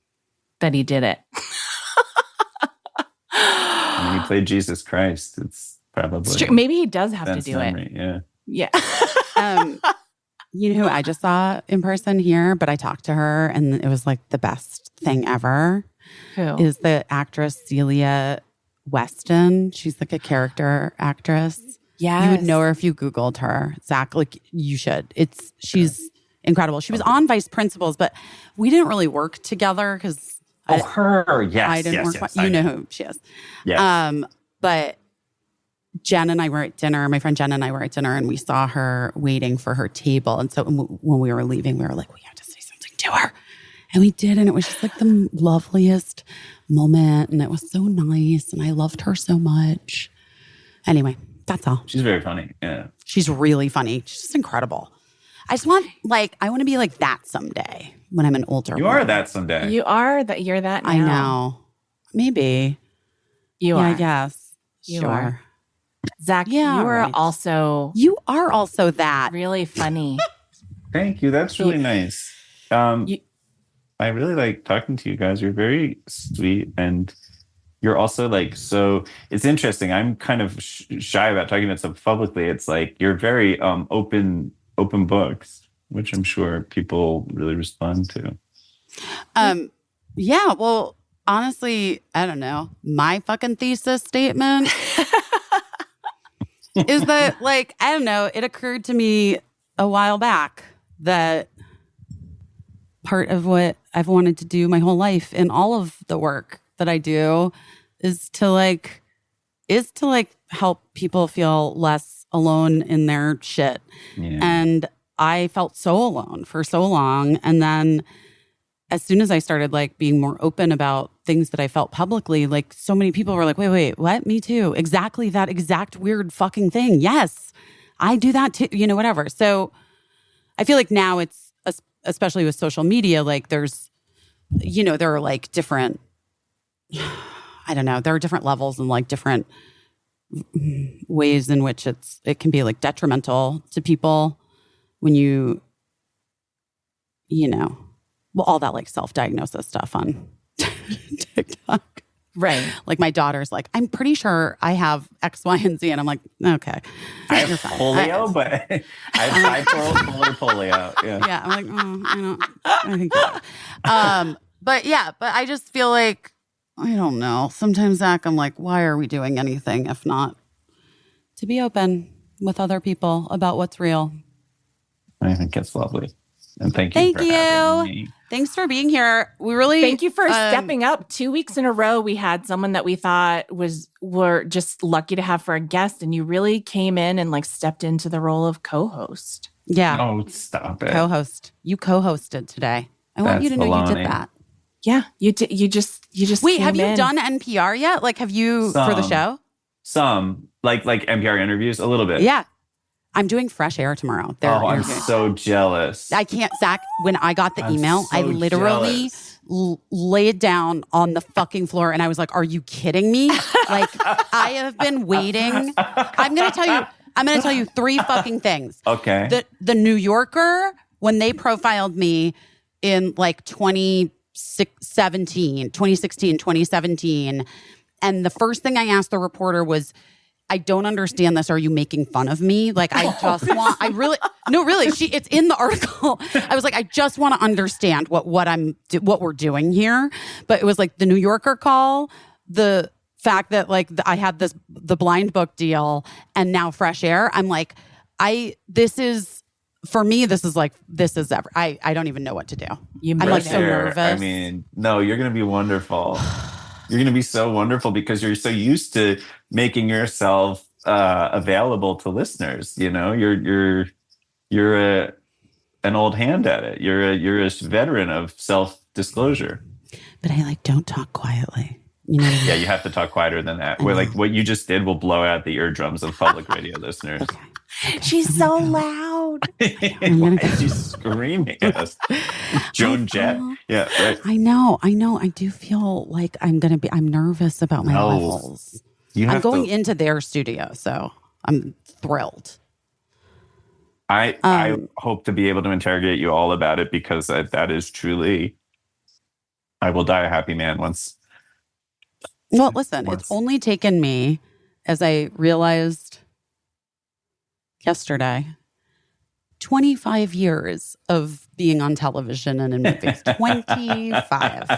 that he did it. I mean, he played Jesus Christ. It's probably It's true. Maybe he does have to sense do memory. Yeah. it. Yeah. You know who I just saw in person here, but I talked to her and it was like the best thing ever. Who? Is the actress Celia Weston. She's like a character actress. Yeah. You would know her if you Googled her. Zach, like you should. She's incredible. She was on Vice Principals, but we didn't really work together because Her. Yes. I didn't yes, work. yes, You I know who she is. Yes. But Jen and I were at dinner. My friend Jen and I were at dinner, and we saw her waiting for her table. And so when we were leaving, we were like, we have to say something to her. And we did, and it was just like the loveliest moment, and it was so nice, and I loved her so much. Anyway, that's all. She's very funny. Yeah. She's really funny. She's just incredible. I just want, I want to be like that someday when I'm an older You woman. are that someday. You are that. You're that now. I know. Maybe. You Yeah, are. I guess. You Sure. are. Zach, Yeah, you are right. also You are also that. really funny. Thank you. That's really nice. You- I really like talking to you guys. You're very sweet and you're also like, so it's interesting. I'm kind of shy about talking about stuff publicly. It's like, you're very open books, which I'm sure people really respond to. Yeah, well, honestly, I don't know. My fucking thesis statement is that, I don't know, it occurred to me a while back that part of what I've wanted to do my whole life in all of the work that I do is to help people feel less alone in their shit. Yeah. And I felt so alone for so long. And then as soon as I started being more open about things that I felt publicly, so many people were like, wait, what? Me too. Exactly that exact weird fucking thing. Yes, I do that too, whatever. So I feel like now it's, especially with social media, there's, there are different, I don't know, there are different levels and different ways in which it can be detrimental to people when all that self-diagnosis stuff on TikTok. Right. My daughter's I'm pretty sure I have X, Y, and Z. And I'm like, okay. I have You're fine. polio, but I have bipolar polio. Yeah. Yeah. I'm like, I think you're right. But I just feel I don't know. Sometimes, Zach, I'm like, why are we doing anything if not to be open with other people about what's real? I think it's lovely. And thank you Thank for you. having me. Thanks for being here. We really Thank you for stepping up. 2 weeks in a row, we had someone that we thought were just lucky to have for a guest, and you really came in and stepped into the role of co-host. Yeah. Oh, stop it. Co-host. You co-hosted today. I want you to know you did baloney. that. Yeah, you did. You just Wait, came have you in. done NPR yet? Have you for the Some. show? Some like NPR interviews, a little bit. Yeah. I'm doing Fresh Air tomorrow. They're Oh, I'm interviewing. so jealous. I can't, Zach, when I got the I'm email, I so literally jealous. laid down on the fucking floor. And I was like, are you kidding me? Like, I have been waiting. I'm going to tell you 3 fucking things. Okay. The New Yorker, when they profiled me in like 2016, 2017, and the first thing I asked the reporter was, I don't understand this. Are you making fun of me? Like, really, it's in the article. I was like, I just want to understand what we're doing here. But it was like the New Yorker call, the fact that like I had the blind book deal and now Fresh Air. I'm like, this is I don't even know what to do. I'm like so nervous. I mean, no, you're going to be wonderful. You're going to be so wonderful because you're so used to making yourself available to listeners. You know, you're an old hand at it. You're a veteran of self-disclosure. But I like don't talk quietly. You know what I mean? Yeah, you have to talk quieter than that. Where like what you just did will blow out the eardrums of public radio listeners. Okay. She's so loud. Why is she screaming at us? Joan Jett. Yeah, right. I know. I do feel like I'm nervous about my levels. I'm going into their studio, so I'm thrilled. I hope to be able to interrogate you all about it because that is truly, I will die a happy man once. Well, listen, it's only taken me, as I realized yesterday, 25 years of being on television and in movies. 25.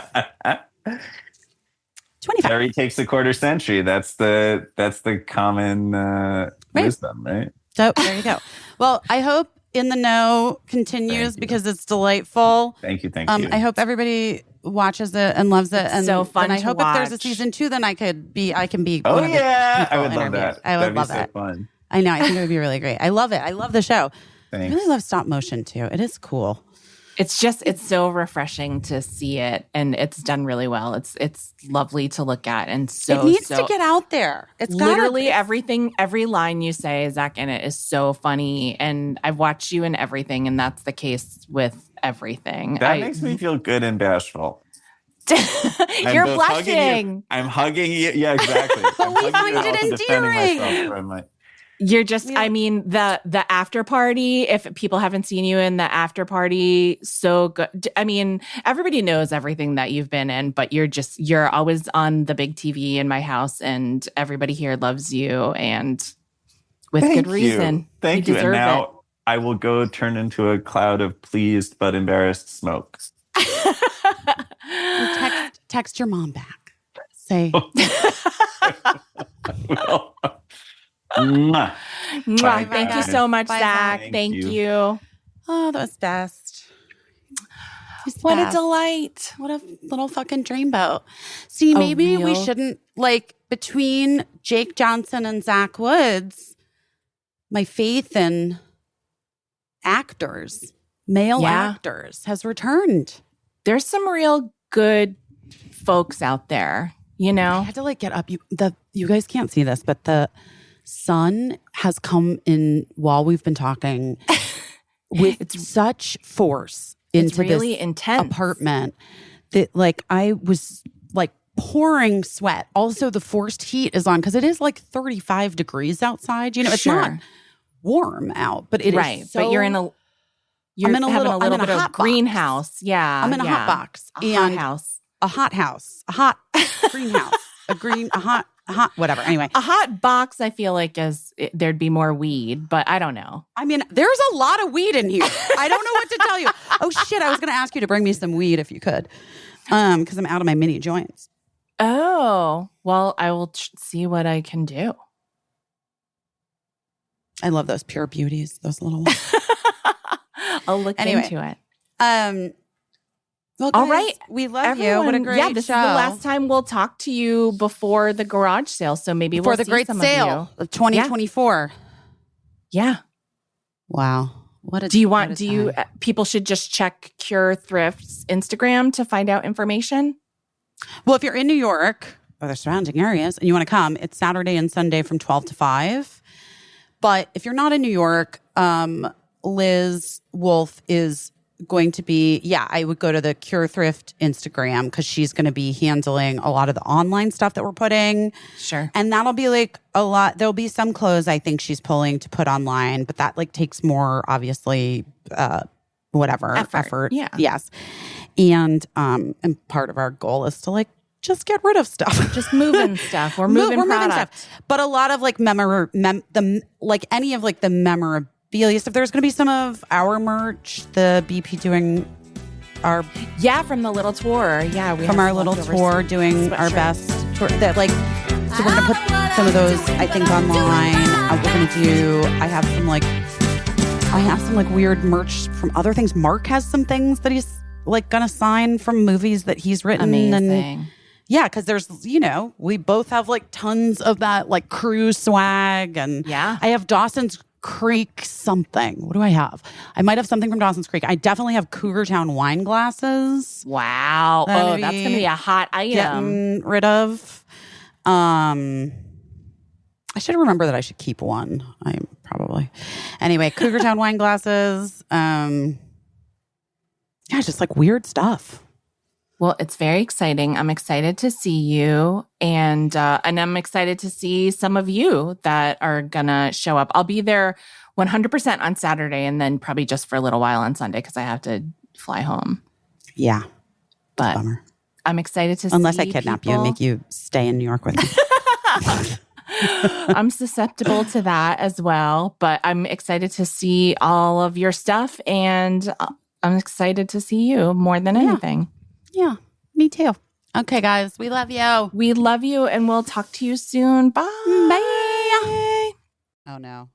Terry takes a quarter century. That's the common wisdom, right? So there you go. Well, I hope In the Know continues because it's delightful. Thank you. I hope everybody watches it and loves it. And so fun. And I hope watch. If there's a season 2, then I can be. Oh yeah, I would love interviewed. that. I would That'd love be so it. fun. I know. I think it would be really great. I love it. I love the show. Thanks. I really love stop motion too. It is cool. It's so refreshing to see it, and it's done really well. It's lovely to look at, and so it needs to get out there. It's literally everything, every line you say, Zach, in it is so funny. And I've watched you in everything, and that's the case with everything. That makes me feel good and bashful. You're blushing. I'm hugging you. Yeah, exactly. But we find it endearing. You're just, I mean, the after party, if people haven't seen you in the after party, so good. I mean, everybody knows everything that you've been in, but you're always on the big TV in my house, and everybody here loves you, and with good reason. Thank you. And now it. I will go turn into a cloud of pleased but embarrassed smoke. Text your mom back. Say. Well, mwah. Mwah. Thank you so much, Bye, Zach. Thank you. Oh, that was best. What a delight. What a little fucking dreamboat. See, maybe we shouldn't, like, between Jake Johnson and Zach Woods, my faith in actors, male actors, has returned. There's some real good folks out there, you know? I had to, like, get up. You guys can't see this, but the sun has come in while we've been talking with such force into really this intense apartment that, like, I was like pouring sweat. Also, the forced heat is on because it is like 35 degrees outside. You know, it's not warm out, but it is. So, but you're in a little bit of greenhouse. Yeah, I'm in a hot box, a hot house, a hot greenhouse, a hot whatever. Anyway, a hot box. I feel like there'd be more weed, but I don't know. I mean, there's a lot of weed in here. I don't know what to tell you. Oh shit! I was going to ask you to bring me some weed if you could, because I'm out of my mini joints. Oh well, I will see what I can do. I love those pure beauties, those little ones. I'll look into it. Well, guys, all right. We love you. What a great this show. is the last time we'll talk to you before the garage sale. So maybe before we'll the see great some sale of 2024. Yeah. Wow. What a people should just check Cure Thrift's Instagram to find out information? Well, if you're in New York or the surrounding areas and you want to come, it's Saturday and Sunday from 12 to 5. But if you're not in New York, Liz Wolfe is going to be, I would go to the Cure Thrift Instagram because she's going to be handling a lot of the online stuff that we're putting. Sure. And that'll be like a lot. There'll be some clothes I think she's pulling to put online, but that like takes more, obviously, effort. Yeah. Yes. And part of our goal is to like just get rid of stuff. Just moving stuff. We're moving product. But a lot of like any of like the memorabilia. If there's going to be some of our merch, the BP doing our from the little tour. Yeah, we from our little tour doing our best tour. That like, so we're going to put some of those I think online. We're going to do. I have some like weird merch from other things. Mark has some things that he's like going to sign from movies that he's written. Amazing. And because there's, we both have like tons of that like cruise swag. And I have Dawson's Creek something. What do I have? I might have something from Dawson's Creek. I definitely have Cougar Town wine glasses. Wow. That's going to be a hot item. Getting rid of. I should remember that I should keep one. Anyway, Cougar Town wine glasses. Just like weird stuff. Well, it's very exciting. I'm excited to see you, and I'm excited to see some of you that are gonna show up. I'll be there 100% on Saturday, and then probably just for a little while on Sunday because I have to fly home. Yeah, but bummer. I'm excited to unless see I kidnap people. you and make you stay in New York with me. I'm susceptible to that as well, but I'm excited to see all of your stuff, and I'm excited to see you more than anything. Yeah, me too. Okay, guys, we love you. We love you, and we'll talk to you soon. Bye. Bye. Oh, no.